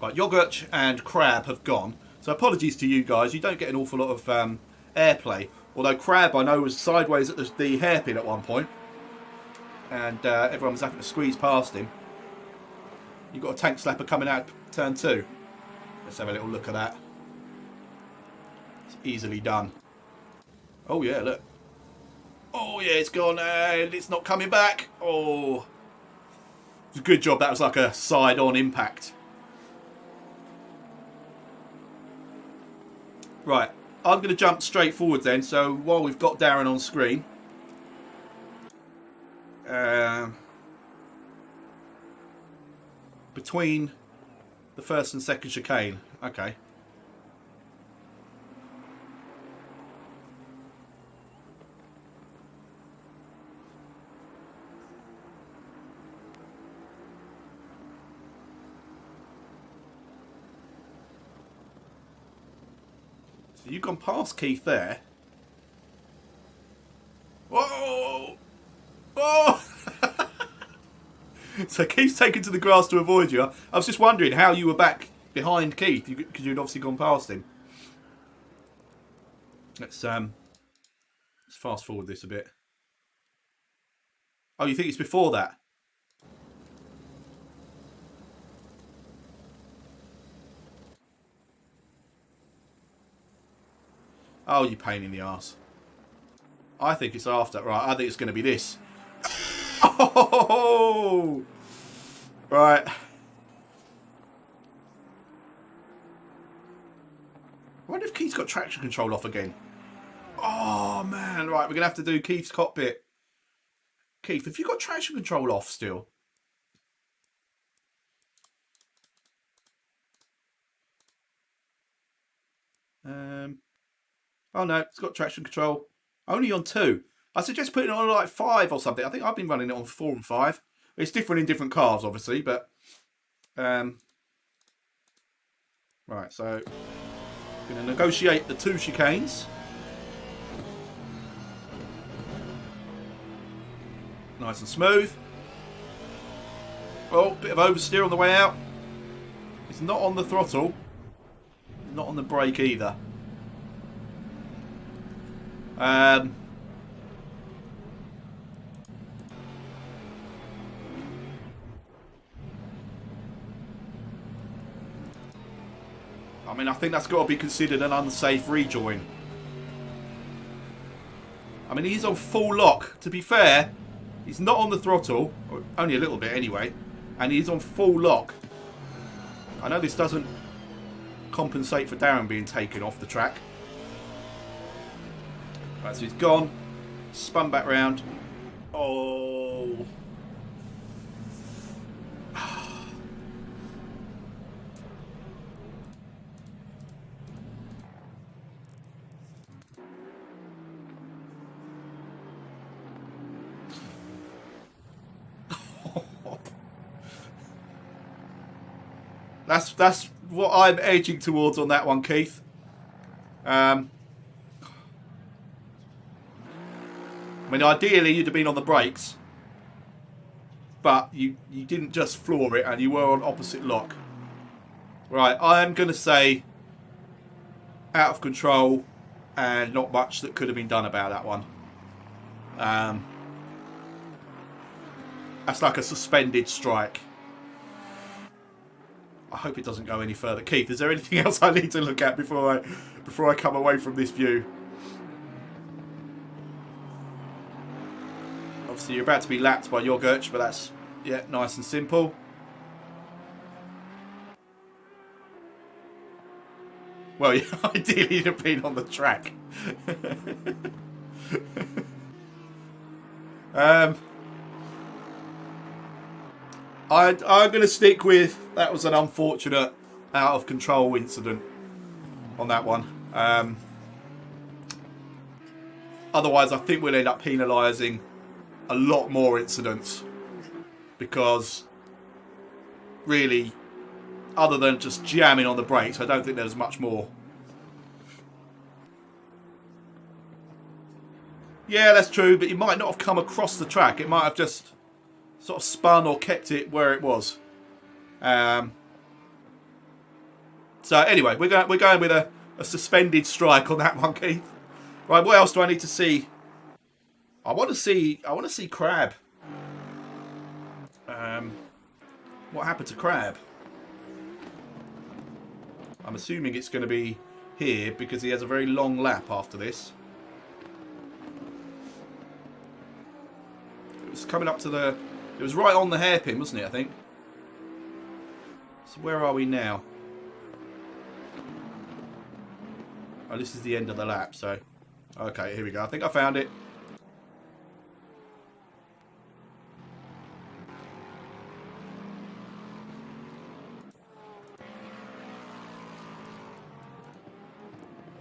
Right, Yogurt and Crab have gone. So apologies to you guys. You don't get an awful lot of airplay. Although Crab, I know, was sideways at the hairpin at one point. And everyone was having to squeeze past him. You've got a tank slapper coming out turn 2. Let's have a little look at that. It's easily done. Oh yeah, look. Oh yeah, it's gone and it's not coming back. Oh. It's a good job. That was like a side-on impact. Right. I'm going to jump straight forward then. So while we've got Darren on screen. Between the first and second chicane. Okay. So you've gone past Keith there. Whoa! Oh! So Keith's taken to the grass to avoid you. I was just wondering how you were back behind Keith, because you'd obviously gone past him. Let's fast forward this a bit. Oh, you think it's before that? Oh, you pain in the arse. I think it's after. Right, I think it's going to be this. Oh! Right. I wonder if Keith's got traction control off again. Oh, man. Right, we're going to have to do Keith's cockpit. Keith, have you got traction control off still? Oh, no. It's got traction control. Only on 2. I suggest putting it on like 5 or something. I think I've been running it on 4 and 5. It's different in different cars, obviously, but... right, so... I'm going to negotiate the 2 chicanes. Nice and smooth. Oh, bit of oversteer on the way out. It's not on the throttle. Not on the brake either. I mean, I think that's got to be considered an unsafe rejoin. I mean, he's on full lock. To be fair, he's not on the throttle. Or only a little bit anyway. And he's on full lock. I know this doesn't compensate for Darren being taken off the track. Right, so he's gone. Spun back round. Oh. That's what I'm edging towards on that one, Keith. I mean, ideally you'd have been on the brakes, but you didn't just floor it and you were on opposite lock. Right, I am going to say out of control and not much that could have been done about that one. That's like a suspended strike. I hope it doesn't go any further. Keith, is there anything else I need to look at before I come away from this view? Obviously, you're about to be lapped by Yogurt, but that's, yeah, nice and simple. Well, yeah, ideally you'd have been on the track. I'm going to stick with that was an unfortunate out of control incident on that one. Otherwise, I think we'll end up penalising a lot more incidents because really, other than just jamming on the brakes, I don't think there's much more. Yeah, that's true, but he might not have come across the track. It might have just sort of spun or kept it where it was. So anyway, we're going with a suspended strike on that one, Keith. Right, what else do I need to see? I want to see Crab. What happened to Crab? I'm assuming it's going to be here because he has a very long lap after this. It was coming up to the... It was right on the hairpin, wasn't it, I think? So where are we now? Oh, this is the end of the lap, so... Okay, here we go. I think I found it.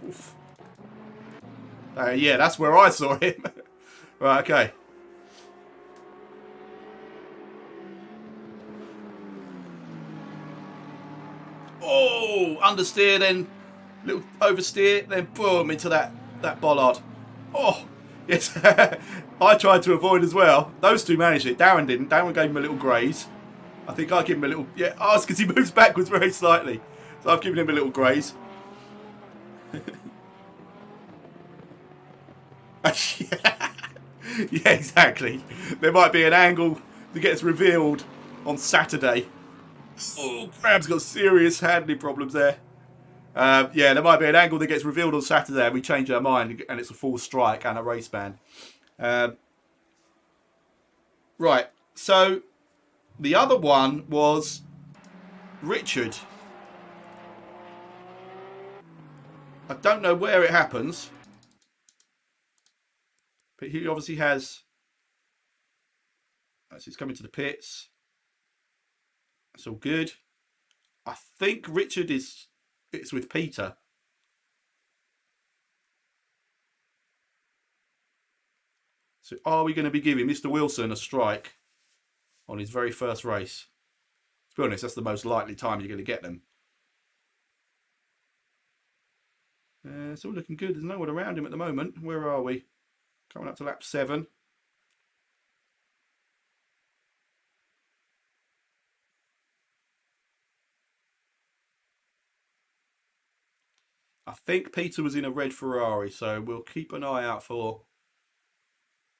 Oof. Yeah, that's where I saw him. Right, okay. Oh, understeer, then little oversteer, then boom into that bollard. Oh, yes. I tried to avoid as well. Those two managed it. Darren didn't. Darren gave him a little graze. I think I gave him a little... Yeah, oh, it's because he moves backwards very slightly. So I've given him a little graze. Yeah, exactly. There might be an angle that gets revealed on Saturday. Oh, Crab's got serious handling problems there. Yeah, there might be an angle that gets revealed on Saturday and we change our mind and it's a full strike and a race ban. Right, so the other one was Richard. I don't know where it happens, but he obviously has... So he's coming to the pits. That's all good. I think Richard it's with Peter. So are we going to be giving Mr. Wilson a strike on his very first race? To be honest, that's the most likely time you're going to get them. It's all looking good. There's no one around him at the moment. Where are we? Coming up to lap 7. I think Peter was in a red Ferrari, so we'll keep an eye out for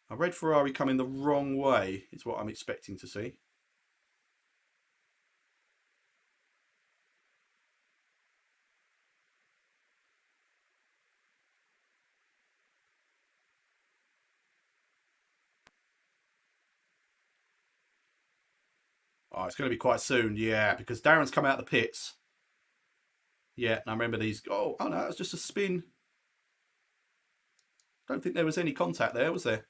a red Ferrari coming the wrong way, is what I'm expecting to see. Oh, it's going to be quite soon, yeah, because Darren's come out of the pits. Yeah, and I remember these. Oh no, it was just a spin. Don't think there was any contact there, was there?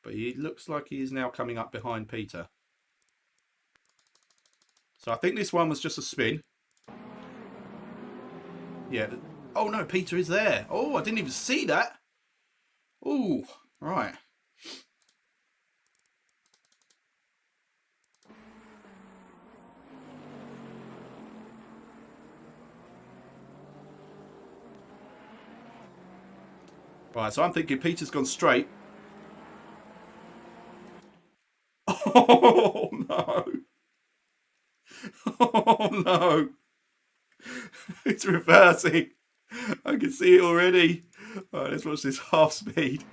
But he looks like he is now coming up behind Peter. So I think this one was just a spin. Yeah. Oh no, Peter is there. Oh, I didn't even see that. Oh, right. Right, so I'm thinking Peter's gone straight. Oh no. Oh no. It's reversing. I can see it already. All right, let's watch this half speed.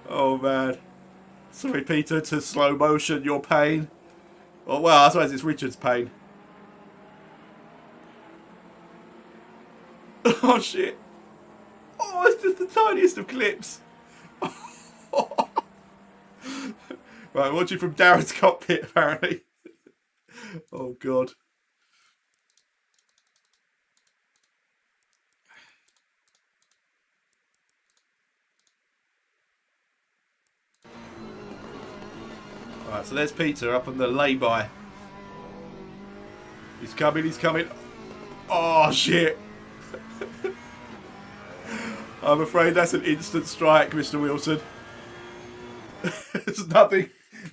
Oh, man. Sorry, Peter, to slow motion your pain. Oh, well, I suppose it's Richard's pain. Oh, shit. Oh, it's just the tiniest of clips. Right, watching from Darren's cockpit, apparently. Oh, God. Alright, so there's Peter up on the lay-by. He's coming, he's coming. Oh, shit. I'm afraid that's an instant strike, Mr. Wilson. There's nothing.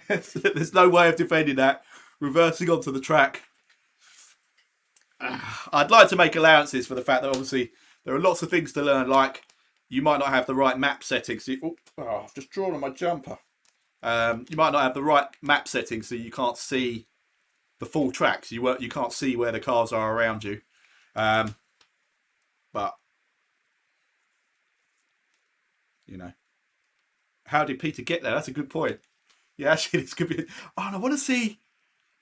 There's no way of defending that. Reversing onto the track. I'd like to make allowances for the fact that obviously there are lots of things to learn, like you might not have the right map settings. I've just drawn on my jumper. You might not have the right map settings, so you can't see the full tracks. You can't see where the cars are around you. But you know, how did Peter get there? That's a good point. Yeah, actually, this could be. Oh, and I want to see.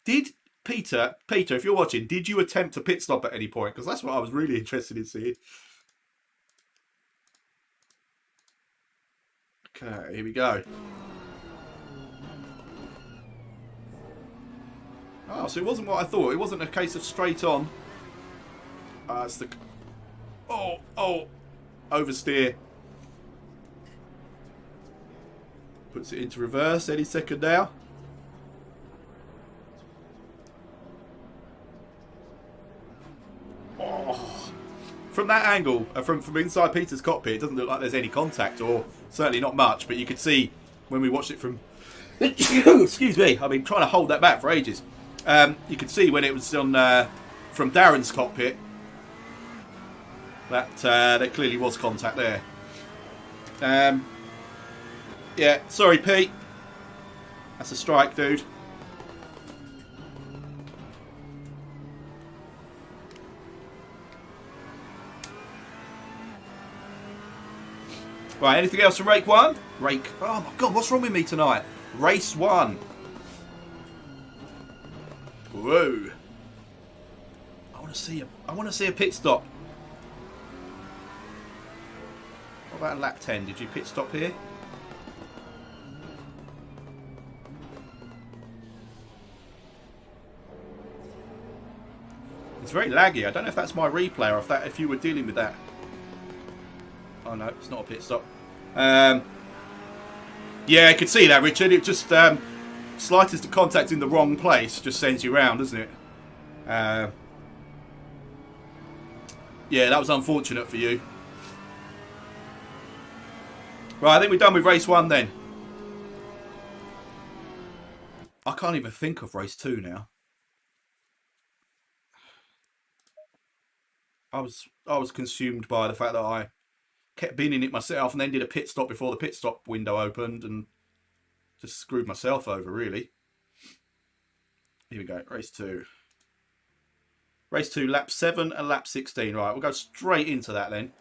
Did Peter, if you're watching, did you attempt a pit stop at any point? Because that's what I was really interested in seeing. Okay, here we go. Oh, so it wasn't what I thought. It wasn't a case of straight on. It's the... Oh, oversteer. Puts it into reverse any second now. Oh. From that angle, from inside Peter's cockpit, it doesn't look like there's any contact, or certainly not much, but you could see when we watched it from... Excuse me, I've been trying to hold that back for ages. You could see when it was on from Darren's cockpit that there clearly was contact there. Yeah, sorry, Pete. That's a strike, dude. Right, anything else from Rake 1? Rake. Oh my God, what's wrong with me tonight? Race 1. Whoa. I want to see a pit stop. What about lap 10? Did you pit stop here? It's very laggy. I don't know if that's my replay or if you were dealing with that. Oh no, it's not a pit stop. Yeah, I could see that, Richard. It just slightest of contact in the wrong place just sends you round, doesn't it? Yeah, that was unfortunate for you. Right, I think we're done with race 1 then. I can't even think of race 2 now. I was consumed by the fact that I kept being in it myself and then did a pit stop before the pit stop window opened and just screwed myself over, really. Here we go, race 2. Race 2, lap 7 and lap 16. Right, we'll go straight into that then.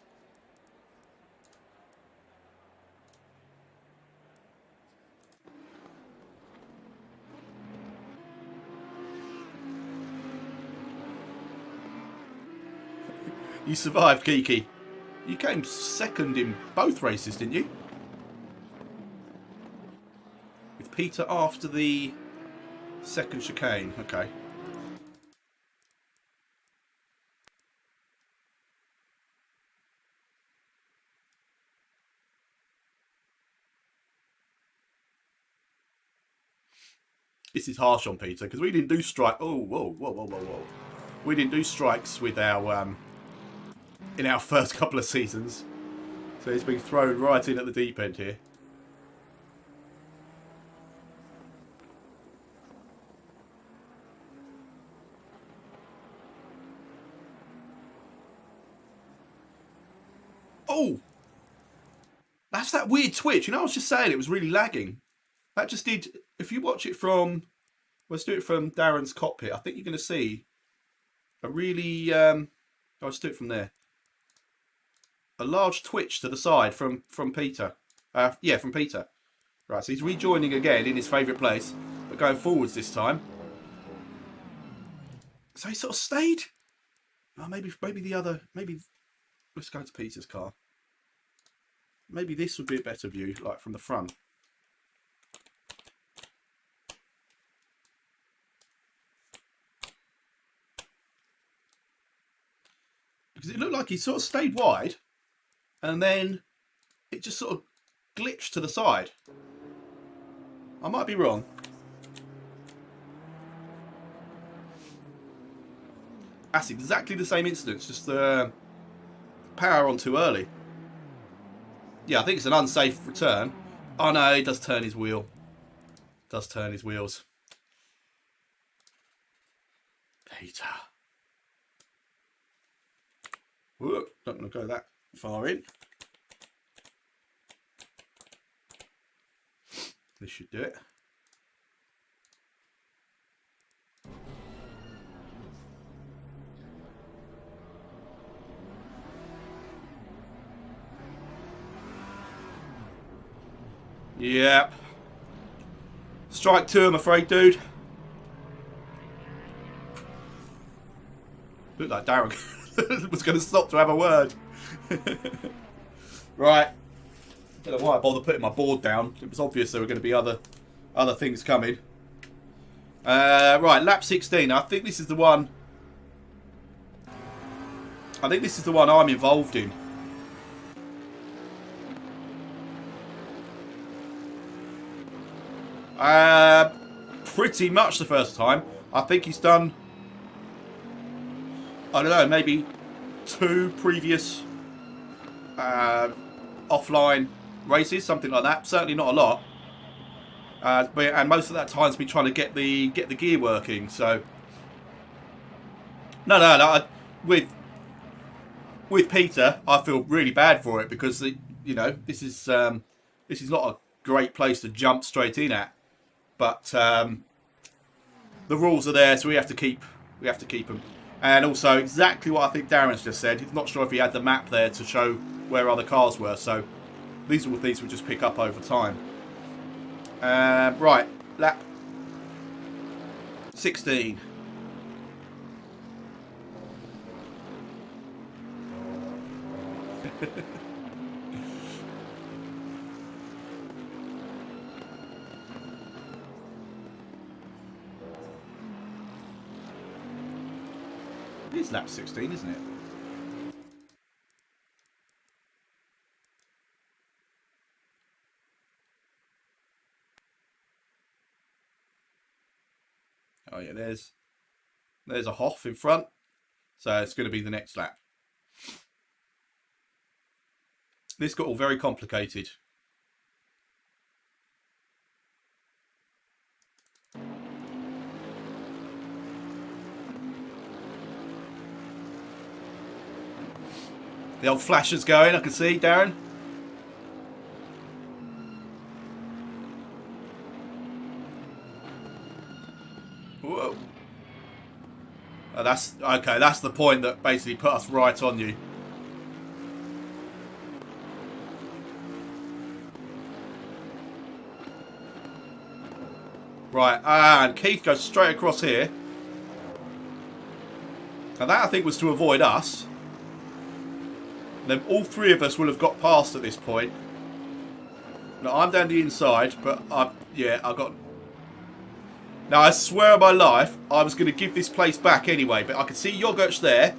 You survived, Kiki. You came second in both races, didn't you? With Peter after the second chicane. Okay. This is harsh on Peter because we didn't do strike. Oh, whoa. We didn't do strikes with our in our first couple of seasons, so he's been thrown right in at the deep end here. Oh, that's that weird twitch. You know, I was just saying it was really lagging. That just did. If you watch it from, let's do it from Darren's cockpit. I think you're going to see a really. Let's do it from there. a large twitch to the side from Peter. Yeah, from Peter. Right, so he's rejoining again in his favourite place, but going forwards this time. So he sort of stayed. Oh, maybe the other. Maybe let's go to Peter's car. Maybe this would be a better view, like from the front. Because it looked like he sort of stayed wide, and then it just sort of glitched to the side. I might be wrong. That's exactly the same incident, just the power on too early. Yeah, I think it's an unsafe return. Oh no, he does turn his wheel. Does turn his wheels. Peter. Whoop, not going to go that far in. This should do it. Yep. Strike two, I'm afraid, dude. Looked like Darren was going to stop to have a word. Right. Don't know why I bothered putting my board down. It was obvious there were going to be other things coming. Right, lap 16. I think this is the one. I think this is the one I'm involved in. Pretty much the first time. I think he's done, I don't know, maybe 2 previous offline races, something like that. Certainly not a lot. And most of that time's been trying to get the gear working. So no. With Peter, I feel really bad for it because you know this is not a great place to jump straight in at. But the rules are there, so we have to keep them. And also, exactly what I think Darren's just said. He's not sure if he had the map there to show where other cars were. So these are all things we'll just pick up over time. Right, lap 16. It is lap 16, isn't it? Oh yeah, there's a Hoff in front, so it's going to be the next lap. This got all very complicated. The old flasher's going, I can see, Darren. Whoa. Oh, that's okay, that's the point that basically put us right on you. Right, and Keith goes straight across here. Now that I think was to avoid us. Then all 3 of us will have got past at this point. Now I'm down the inside, but I got. Now I swear on my life, I was going to give this place back anyway, but I could see Yogurt's there,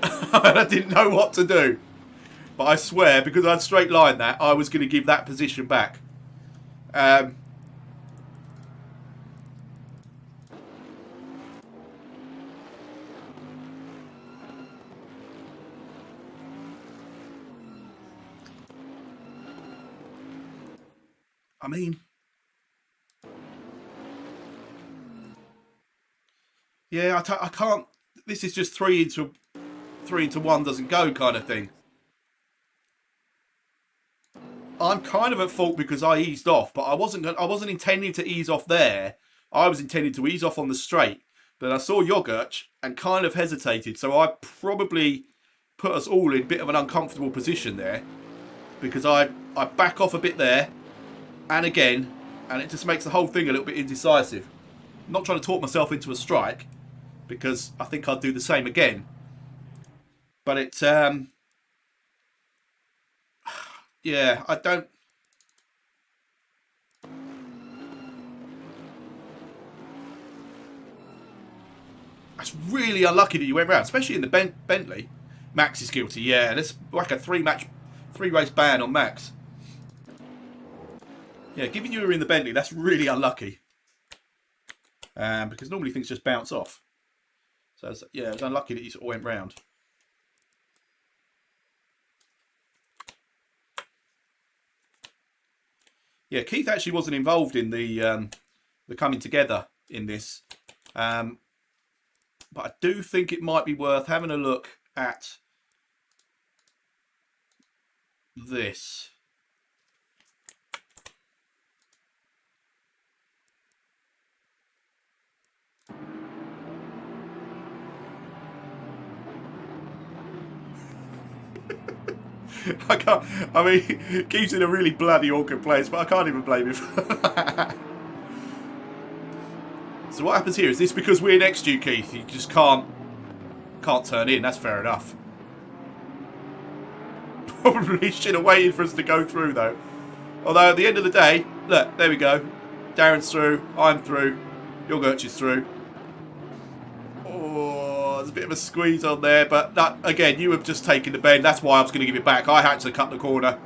and I didn't know what to do. But I swear, because I'd straight lined that, I was going to give that position back. I mean, yeah, I can't. This is just 3 into 1 doesn't go kind of thing. I'm kind of at fault because I eased off, but I wasn't intending to ease off there. I was intending to ease off on the straight. But I saw Yogurt and kind of hesitated, so I probably put us all in a bit of an uncomfortable position there, because I back off a bit there and again, and it just makes the whole thing a little bit indecisive. I'm not trying to talk myself into a strike, because I think I'd do the same again. But it's, yeah, I don't... That's really unlucky that you went round, especially in the Bentley. Max is guilty, yeah. That's like a three race ban on Max. Yeah, given you were in the Bentley, that's really unlucky. Because normally things just bounce off. So, yeah, it was unlucky that you sort of went round. Yeah, Keith actually wasn't involved in the coming together in this. But I do think it might be worth having a look at this. I can't. I mean, Keith's in a really bloody awkward place, but I can't even blame him for that. So what happens here? Is this because we're next to you, Keith? You just can't turn in. That's fair enough. Probably should have waited for us to go through, though. Although at the end of the day, look, there we go. Darren's through. I'm through. Yogurch is through. Oh, there's a bit of a squeeze on there, but that, again, you have just taken the bend. That's why I was going to give it back. I had to cut the corner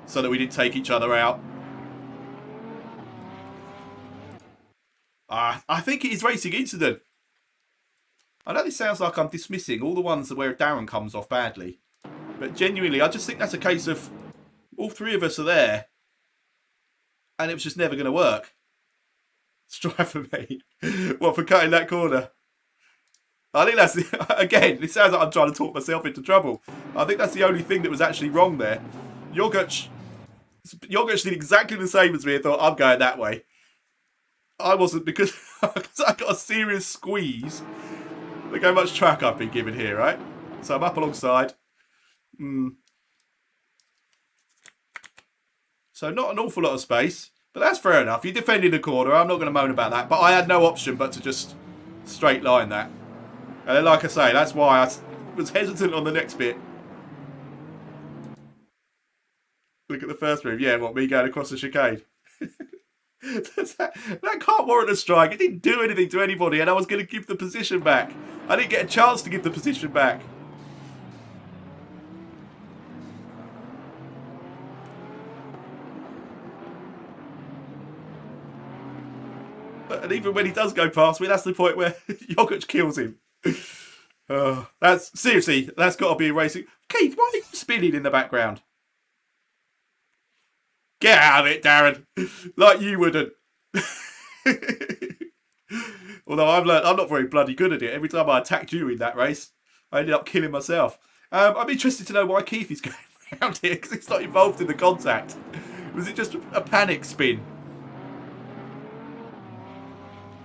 so that we didn't take each other out. I think it is racing incident. I know this sounds like I'm dismissing all the ones where Darren comes off badly, but genuinely, I just think that's a case of all three of us are there, and it was just never going to work. Strive for me. What, for cutting that corner? I think that's again. It sounds like I'm trying to talk myself into trouble. I think that's the only thing that was actually wrong there. Yogurch did exactly the same as me and thought, I'm going that way. I wasn't, because I got a serious squeeze. Look how much track I've been given here, right? So I'm up alongside. So not an awful lot of space, but that's fair enough. You defended the corner. I'm not going to moan about that. But I had no option but to just straight line that. And then, like I say, that's why I was hesitant on the next bit. Look at the first move. Yeah, what, me going across the chicane? That can't warrant a strike. It didn't do anything to anybody, and I was going to give the position back. I didn't get a chance to give the position back. And even when he does go past me, that's the point where Yogurt kills him. That's seriously, that's got to be racing. Keith, why are you spinning in the background? Get out of it, Darren. Like you wouldn't. Although I've learned I'm not very bloody good at it. Every time I attacked you in that race, I ended up killing myself. I'm interested to know why Keith is going around here, because he's not involved in the contact. Was it just a panic spin?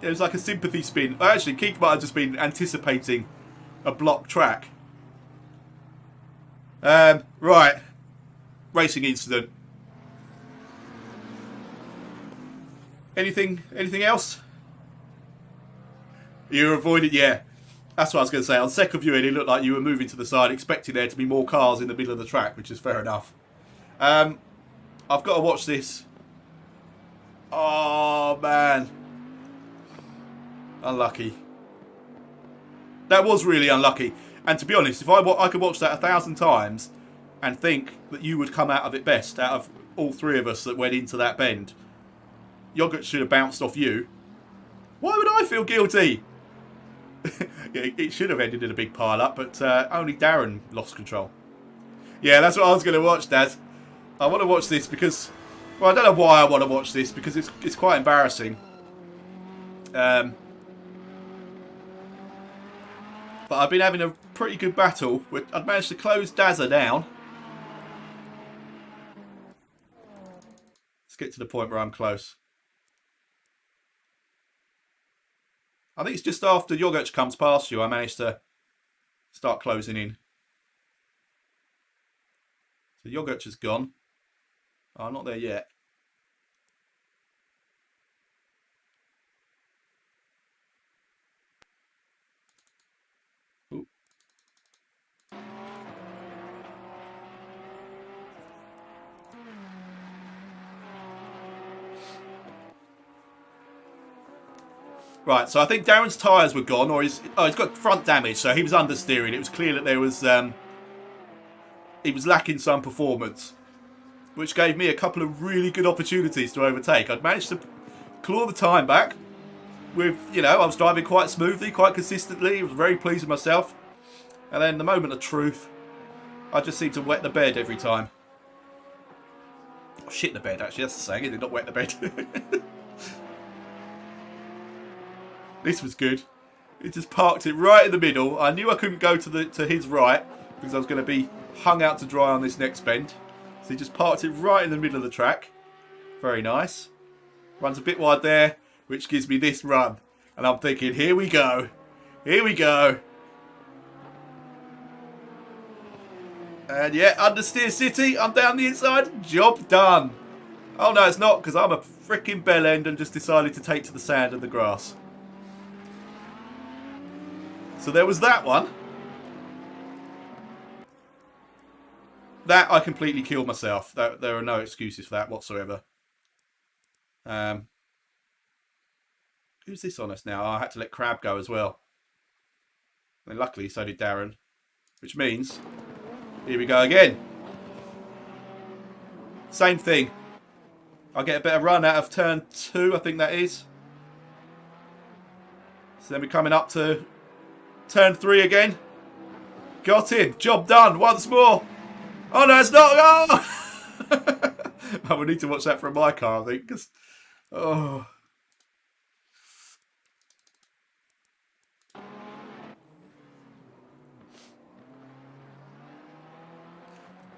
It was like a sympathy spin. Actually, Keith might have just been anticipating a blocked track. Right. Racing incident. Anything else? You were avoiding, yeah. That's what I was going to say. On second viewing, it looked like you were moving to the side, expecting there to be more cars in the middle of the track, which is fair enough. I've got to watch this. Oh, man. Unlucky. That was really unlucky. And to be honest, if I could watch that 1,000 times and think that you would come out of it best, out of all three of us that went into that bend, Yogurt should have bounced off you. Why would I feel guilty? It should have ended in a big pile-up, but only Darren lost control. Yeah, that's what I was going to watch, Dad. I want to watch this because... Well, I don't know why I want to watch this, because it's quite embarrassing. But I've been having a pretty good battle. I'd managed to close Dazza down. Let's get to the point where I'm close. I think it's just after Yogurt comes past you, I managed to start closing in. So Yogurt has gone. Oh, I'm not there yet. Ooh. Right, so I think Darren's tyres were gone, or he's got front damage, so he was understeering. It was clear that there was he was lacking some performance, which gave me a couple of really good opportunities to overtake. I'd managed to claw the time back with, you know, I was driving quite smoothly, quite consistently. I was very pleased with myself. And then the moment of truth, I just seemed to wet the bed every time. Oh, shit the bed, actually, that's the saying, isn't it? Not wet the bed. This was good. It just parked it right in the middle. I knew I couldn't go to his right because I was going to be hung out to dry on this next bend. So he just parked it right in the middle of the track. Very nice. Runs a bit wide there, which gives me this run. And I'm thinking, here we go. Here we go. And yeah, understeer City. I'm down the inside. Job done. Oh no, it's not, because I'm a freaking bell end and just decided to take to the sand and the grass. So there was that one. That I completely killed myself. There are no excuses for that whatsoever. Who's this on us now? Oh, I had to let Crab go as well. And luckily, so did Darren. Which means, here we go again. Same thing. I'll get a better run out of turn 2, I think that is. So then we're coming up to turn 3 again. Got him. Job done. Once more. Oh, no, it's not. Oh! I would need to watch that from my car, I think. Cause, oh.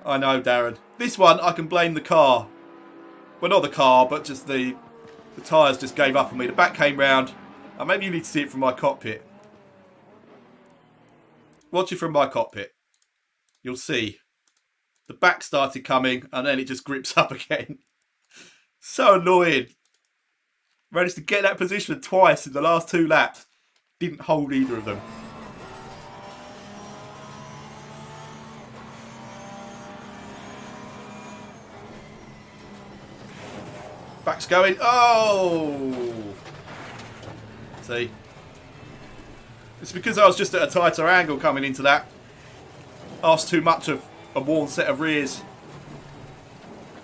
I know, Darren. This one, I can blame the car. Well, not the car, but just the tyres just gave up on me. The back came round. Maybe you need to see it from my cockpit. Watch it from my cockpit. You'll see. The back started coming, and then it just grips up again. So annoying. Managed to get that position twice in the last 2 laps. Didn't hold either of them. Back's going. Oh! See? It's because I was just at a tighter angle coming into that. Asked too much of a worn set of rears.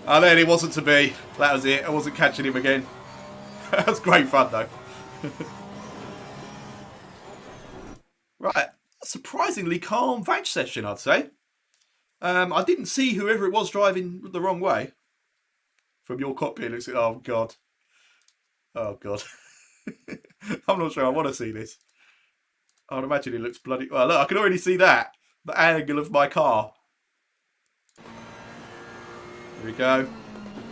And then it wasn't to be. That was it. I wasn't catching him again. That was great fun though. Right. A surprisingly calm vag session, I'd say. I didn't see whoever it was driving the wrong way. From your cockpit, it's oh god. Oh god. I'm not sure I want to see this. I would imagine it looks bloody... Well, look, I can already see that. The angle of my car. Here we go.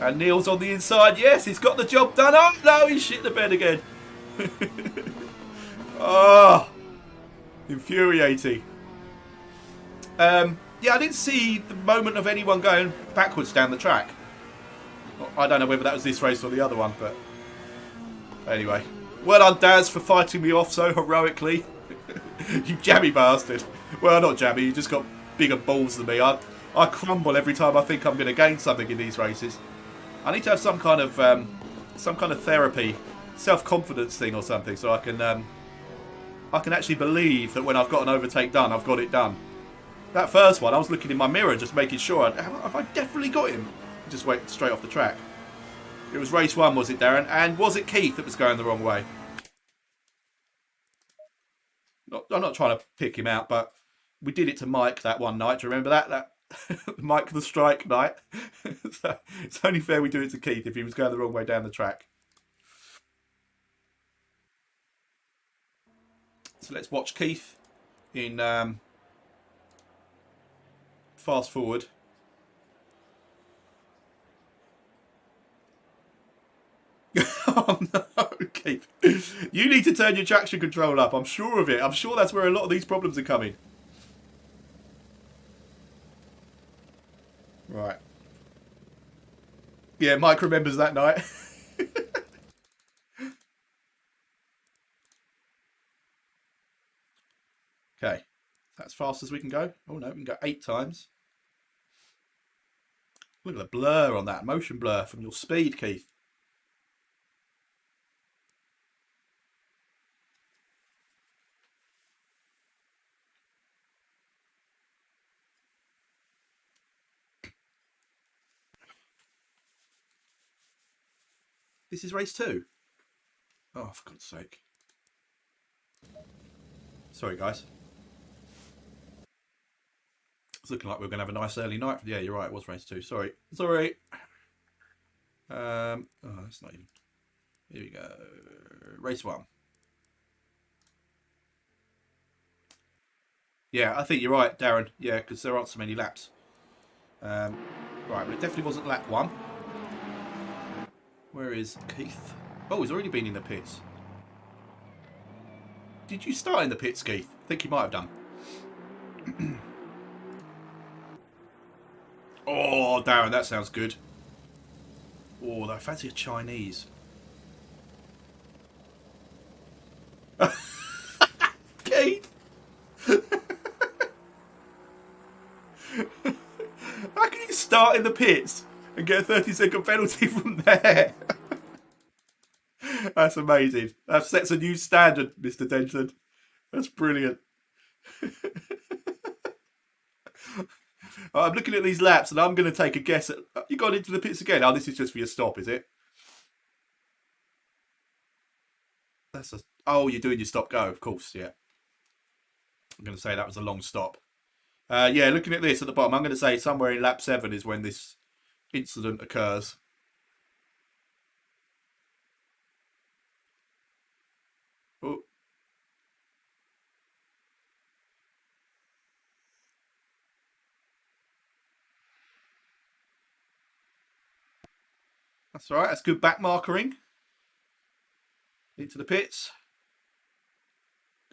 And Neil's on the inside. Yes, he's got the job done. Oh, no, he shit the bed again. Oh, infuriating. Yeah, I didn't see the moment of anyone going backwards down the track. I don't know whether that was this race or the other one, but... Anyway. Well done, Daz, for fighting me off so heroically. You jammy bastard. Well, not jammy, you just got bigger balls than me. I crumble every time I think I'm going to gain something in these races. I need to have some kind of therapy, self-confidence thing or something, so I can actually believe that when I've got an overtake done, I've got it done. That first one, I was looking in my mirror, just making sure, have I definitely got him? Just went straight off the track. It was race 1, was it, Darren? And was it Keith that was going the wrong way? I'm not trying to pick him out, but we did it to Mike that one night. Do you remember that? That Mike the Strike night. So it's only fair we do it to Keith if he was going the wrong way down the track. So let's watch Keith in fast forward. Oh no, Keith. You need to turn your traction control up. I'm sure of it. I'm sure that's where a lot of these problems are coming. Right. Yeah, Mike remembers that night. Okay, that's fast as we can go. Oh no, we can go 8 times. Look at the blur on that, motion blur from your speed, Keith. This is race 2. Oh, for God's sake. Sorry, guys. It's looking like we're going to have a nice early night. Yeah, you're right. It was race 2. Sorry. Sorry. Oh, that's not even. Here we go. Race 1. Yeah, I think you're right, Darren. Yeah, because there aren't so many laps. Right, but it definitely wasn't lap 1. Where is Keith? Oh, he's already been in the pits. Did you start in the pits, Keith? I think you might have done. Oh, Darren, that sounds good. Oh, I fancy a Chinese. Keith! How can you start in the pits and get a 30-second penalty from there? That's amazing. That sets a new standard, Mr. Denton. That's brilliant. I'm looking at these laps and I'm going to take a guess at... You got into the pits again? Oh, this is just for your stop, is it? That's a... Oh, you're doing your stop go, of course, yeah. I'm going to say that was a long stop. Yeah, looking at this at the bottom, I'm going to say somewhere in lap 7 is when this incident occurs. Oh. That's all right. That's good back markering. Into the pits.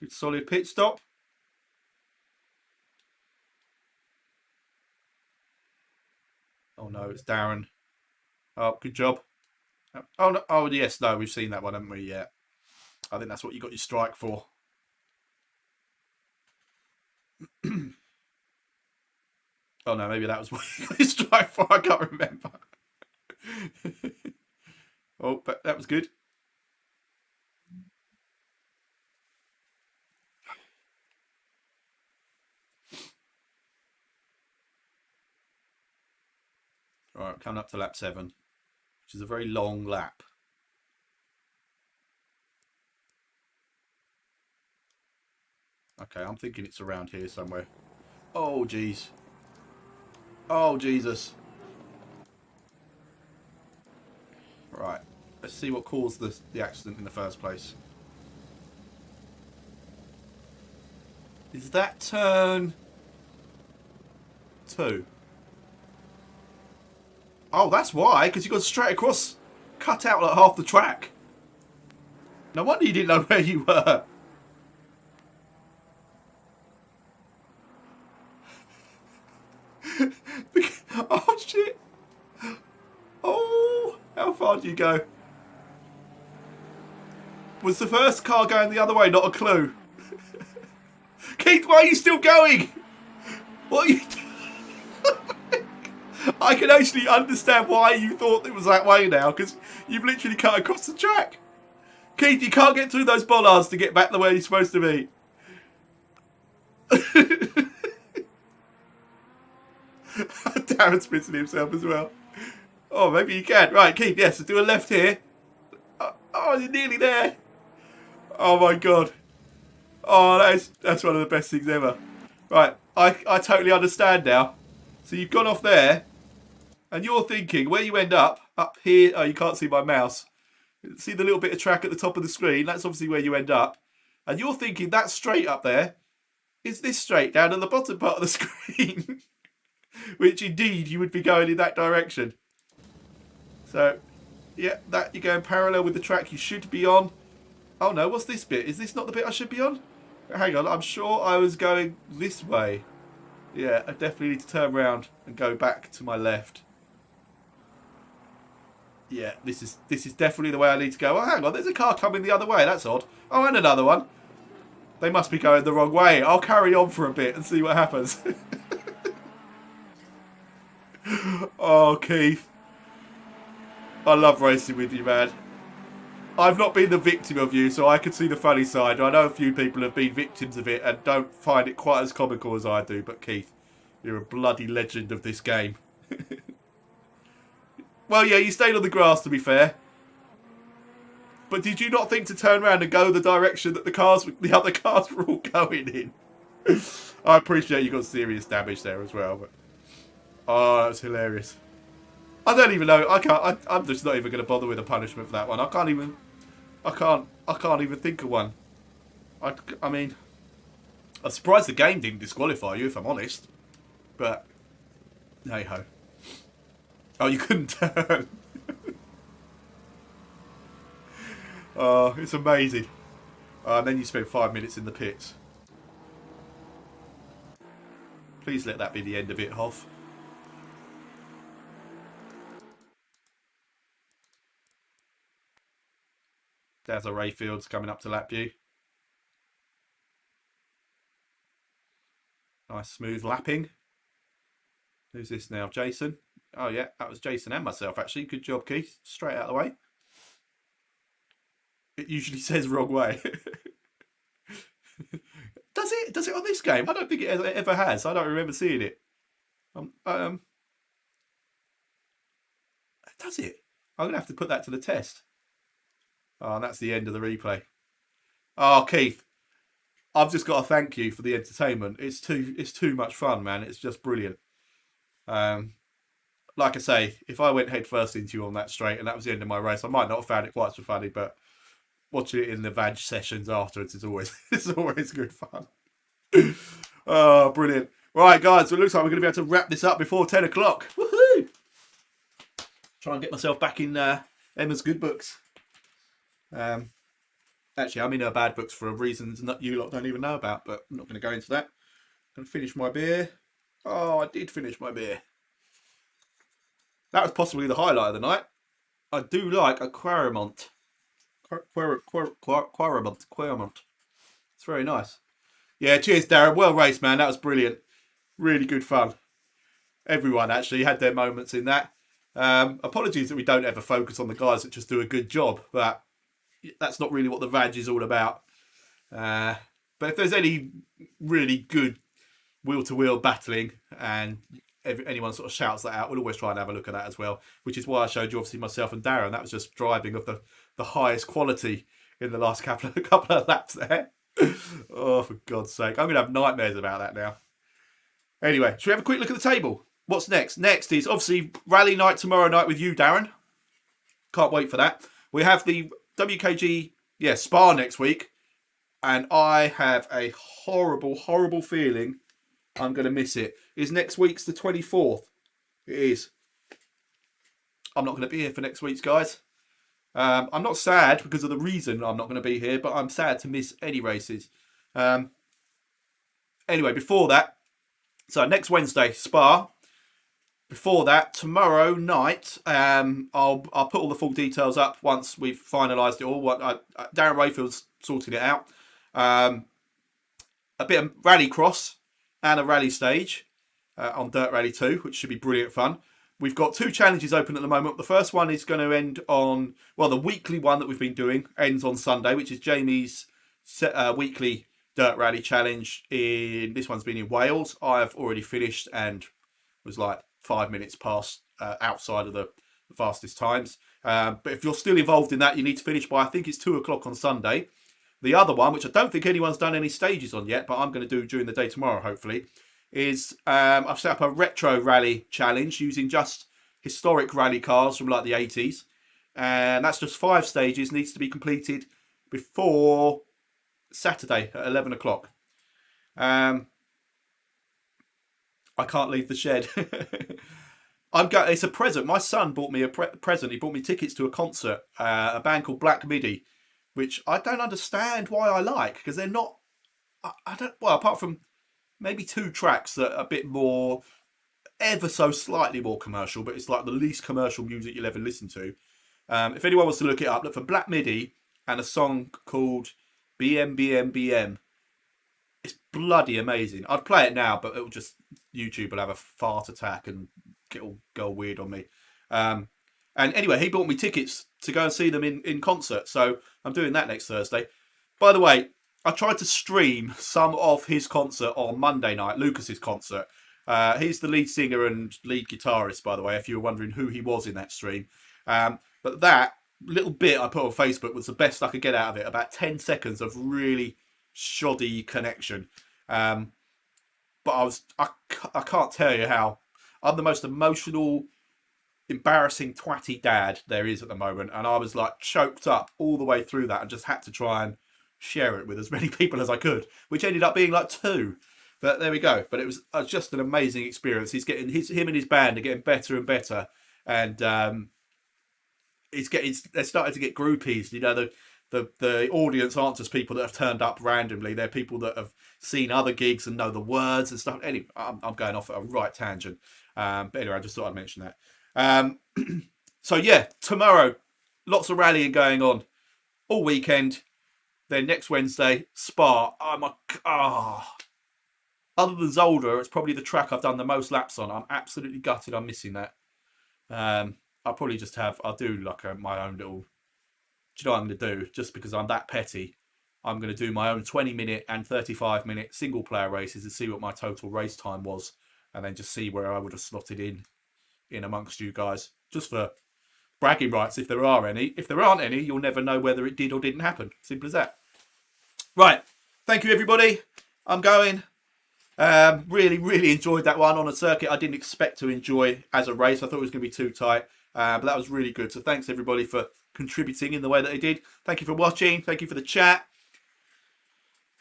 Good solid pit stop. Oh no, it's Darren. Oh, good job. Oh no. Oh yes, no, we've seen that one, haven't we? Yeah. I think that's what you got your strike for. Oh no, maybe that was what you got your strike for. I can't remember. Oh, but that was good. All right, coming up to lap 7, which is a very long lap. Okay, I'm thinking it's around here somewhere. Oh, jeez. Oh, Jesus. Right, let's see what caused the accident in the first place. Is that turn 2? Oh, that's why, because you got straight across, cut out like half the track. No wonder you didn't know where you were. Oh, shit. Oh, how far do you go? Was the first car going the other way? Not a clue. Keith, why are you still going? What are you doing? I can actually understand why you thought it was that way now, because you've literally cut across the track. Keith, you can't get through those bollards to get back the way you're supposed to be. Darren's pissing himself as well. Oh, maybe you can. Right, Keith, yes, do a left here. Oh, you're nearly there. Oh, my God. Oh, that's one of the best things ever. Right, I totally understand now. So you've gone off there, and you're thinking where you end up here. Oh, you can't see my mouse. See the little bit of track at the top of the screen? That's obviously where you end up. And you're thinking that straight up there is this straight down at the bottom part of the screen. Which indeed you would be going in that direction. So, yeah, that you're going parallel with the track you should be on. Oh no, what's this bit? Is this not the bit I should be on? Hang on, I'm sure I was going this way. Yeah, I definitely need to turn around and go back to my left. Yeah, this is definitely the way I need to go. Oh, hang on, there's a car coming the other way. That's odd. Oh, and another one. They must be going the wrong way. I'll carry on for a bit and see what happens. Oh, Keith. I love racing with you, man. I've not been the victim of you, so I can see the funny side. I know a few people have been victims of it and don't find it quite as comical as I do. But Keith, you're a bloody legend of this game. Well, yeah, you stayed on the grass, to be fair. But did you not think to turn around and go the direction that the other cars were all going in? I appreciate you got serious damage there as well. But oh, that was hilarious. I don't even know. I'm just not even going to bother with a punishment for that one. I can't even think of one. I mean, I'm surprised the game didn't disqualify you, if I'm honest. But hey ho. Oh, you couldn't turn. Oh, it's amazing. And then you spend 5 minutes in the pits. Please let that be the end of it, Hoff. There's a Rayfields coming up to lap you. Nice smooth lapping. Who's this now? Jason? Oh yeah, that was Jason and myself actually. Good job, Keith. Straight out of the way. It usually says wrong way. Does it? Does it on this game? I don't think it ever has. I don't remember seeing it. Does it? I'm gonna have to put that to the test. Oh, and that's the end of the replay. Oh, Keith, I've just got to thank you for the entertainment. It's too much fun, man. It's just brilliant. Like I say, if I went head first into you on that straight and that was the end of my race, I might not have found it quite so funny, but watching it in the Vag sessions afterwards is always good fun. Oh, brilliant. Right, guys, so it looks like we're going to be able to wrap this up before 10 o'clock. Woohoo! Try and get myself back in Emma's good books. Actually, I'm in her bad books for reasons that you lot don't even know about, but I'm not going to go into that. I'm going to finish my beer. Oh, I did finish my beer. That was possibly the highlight of the night. I do like a Quaremont. Quaremont. It's very nice. Yeah, cheers, Darren. Well raced, man. That was brilliant. Really good fun. Everyone actually had their moments in that. Apologies that we don't ever focus on the guys that just do a good job, but that's not really what the Vag is all about. But if there's any really good wheel-to-wheel battling and anyone sort of shouts that out, we'll always try and have a look at that as well, which is why I showed you obviously myself and Darren. That was just driving of the highest quality in the last couple of laps there. Oh, for God's sake. I'm going to have nightmares about that now. Anyway, should we have a quick look at the table? What's next? Next is obviously rally night tomorrow night with you, Darren. Can't wait for that. We have the WKG Spa next week, and I have a horrible feeling I'm going to miss it. Is next week's the 24th? It is. I'm not going to be here for next week's, guys. I'm not sad because of the reason I'm not going to be here, but I'm sad to miss any races. Anyway, before that, so next Wednesday, Spa. Before that, tomorrow night, I'll put all the full details up once we've finalised it all. Darren Rayfield's sorting it out. A bit of rallycross and a rally stage on Dirt Rally 2, which should be brilliant fun. We've got 2 challenges open at the moment. The first one is going to end on, well, the weekly one that we've been doing ends on Sunday, which is Jamie's weekly Dirt Rally challenge. This one's been in Wales. I've already finished and was like 5 minutes past outside of the fastest times. But if you're still involved in that, you need to finish by, I think it's 2 o'clock on Sunday. The other one, which I don't think anyone's done any stages on yet, but I'm going to do during the day tomorrow, hopefully, is I've set up a retro rally challenge using just historic rally cars from like the 80s. And that's just 5 stages, needs to be completed before Saturday at 11 o'clock. I can't leave the shed. It's a present. My son bought me a present. He bought me tickets to a concert, a band called Black Midi, which I don't understand why I like, because they're not. Well, apart from maybe 2 tracks that are a bit more, ever so slightly more commercial, but it's like the least commercial music you'll ever listen to. If anyone wants to look it up, look for Black Midi and a song called BM. It's bloody amazing. I'd play it now, but it'll just, YouTube will have a fart attack and it'll go weird on me. And anyway, he bought me tickets to go and see them in concert. So I'm doing that next Thursday. By the way, I tried to stream some of his concert on Monday night, Lucas's concert. He's the lead singer and lead guitarist, by the way, if you were wondering who he was in that stream. But that little bit I put on Facebook was the best I could get out of it. About 10 seconds of really shoddy connection. But I can't tell you how. I'm the most emotional, embarrassing, twatty dad there is at the moment. And I was like choked up all the way through that and just had to try and share it with as many people as I could, which ended up being like 2. But there we go. But it was just an amazing experience. He's getting him and his band are getting better and better. And they're starting to get groupies. You know, the audience aren't just people that have turned up randomly. They're people that have seen other gigs and know the words and stuff. Anyway, I'm going off at a right tangent. But anyway, I just thought I'd mention that. So yeah, tomorrow, lots of rallying going on all weekend. Then next Wednesday, Spa. Other than Zolder, it's probably the track I've done the most laps on. I'm absolutely gutted I'm missing that. I'll probably just I'll do like my own little, do you know what I'm going to do? Just because I'm that petty, I'm going to do my own 20-minute and 35-minute single player races and see what my total race time was. And then just see where I would have slotted in amongst you guys. Just for bragging rights, if there are any. If there aren't any, you'll never know whether it did or didn't happen. Simple as that. Right. Thank you, everybody. I'm going. Really, really enjoyed that one on a circuit I didn't expect to enjoy as a race. I thought it was going to be too tight. But that was really good. So thanks, everybody, for contributing in the way that they did. Thank you for watching. Thank you for the chat.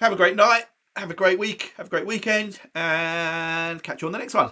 Have a great night. Have a great week. Have a great weekend. And catch you on the next one.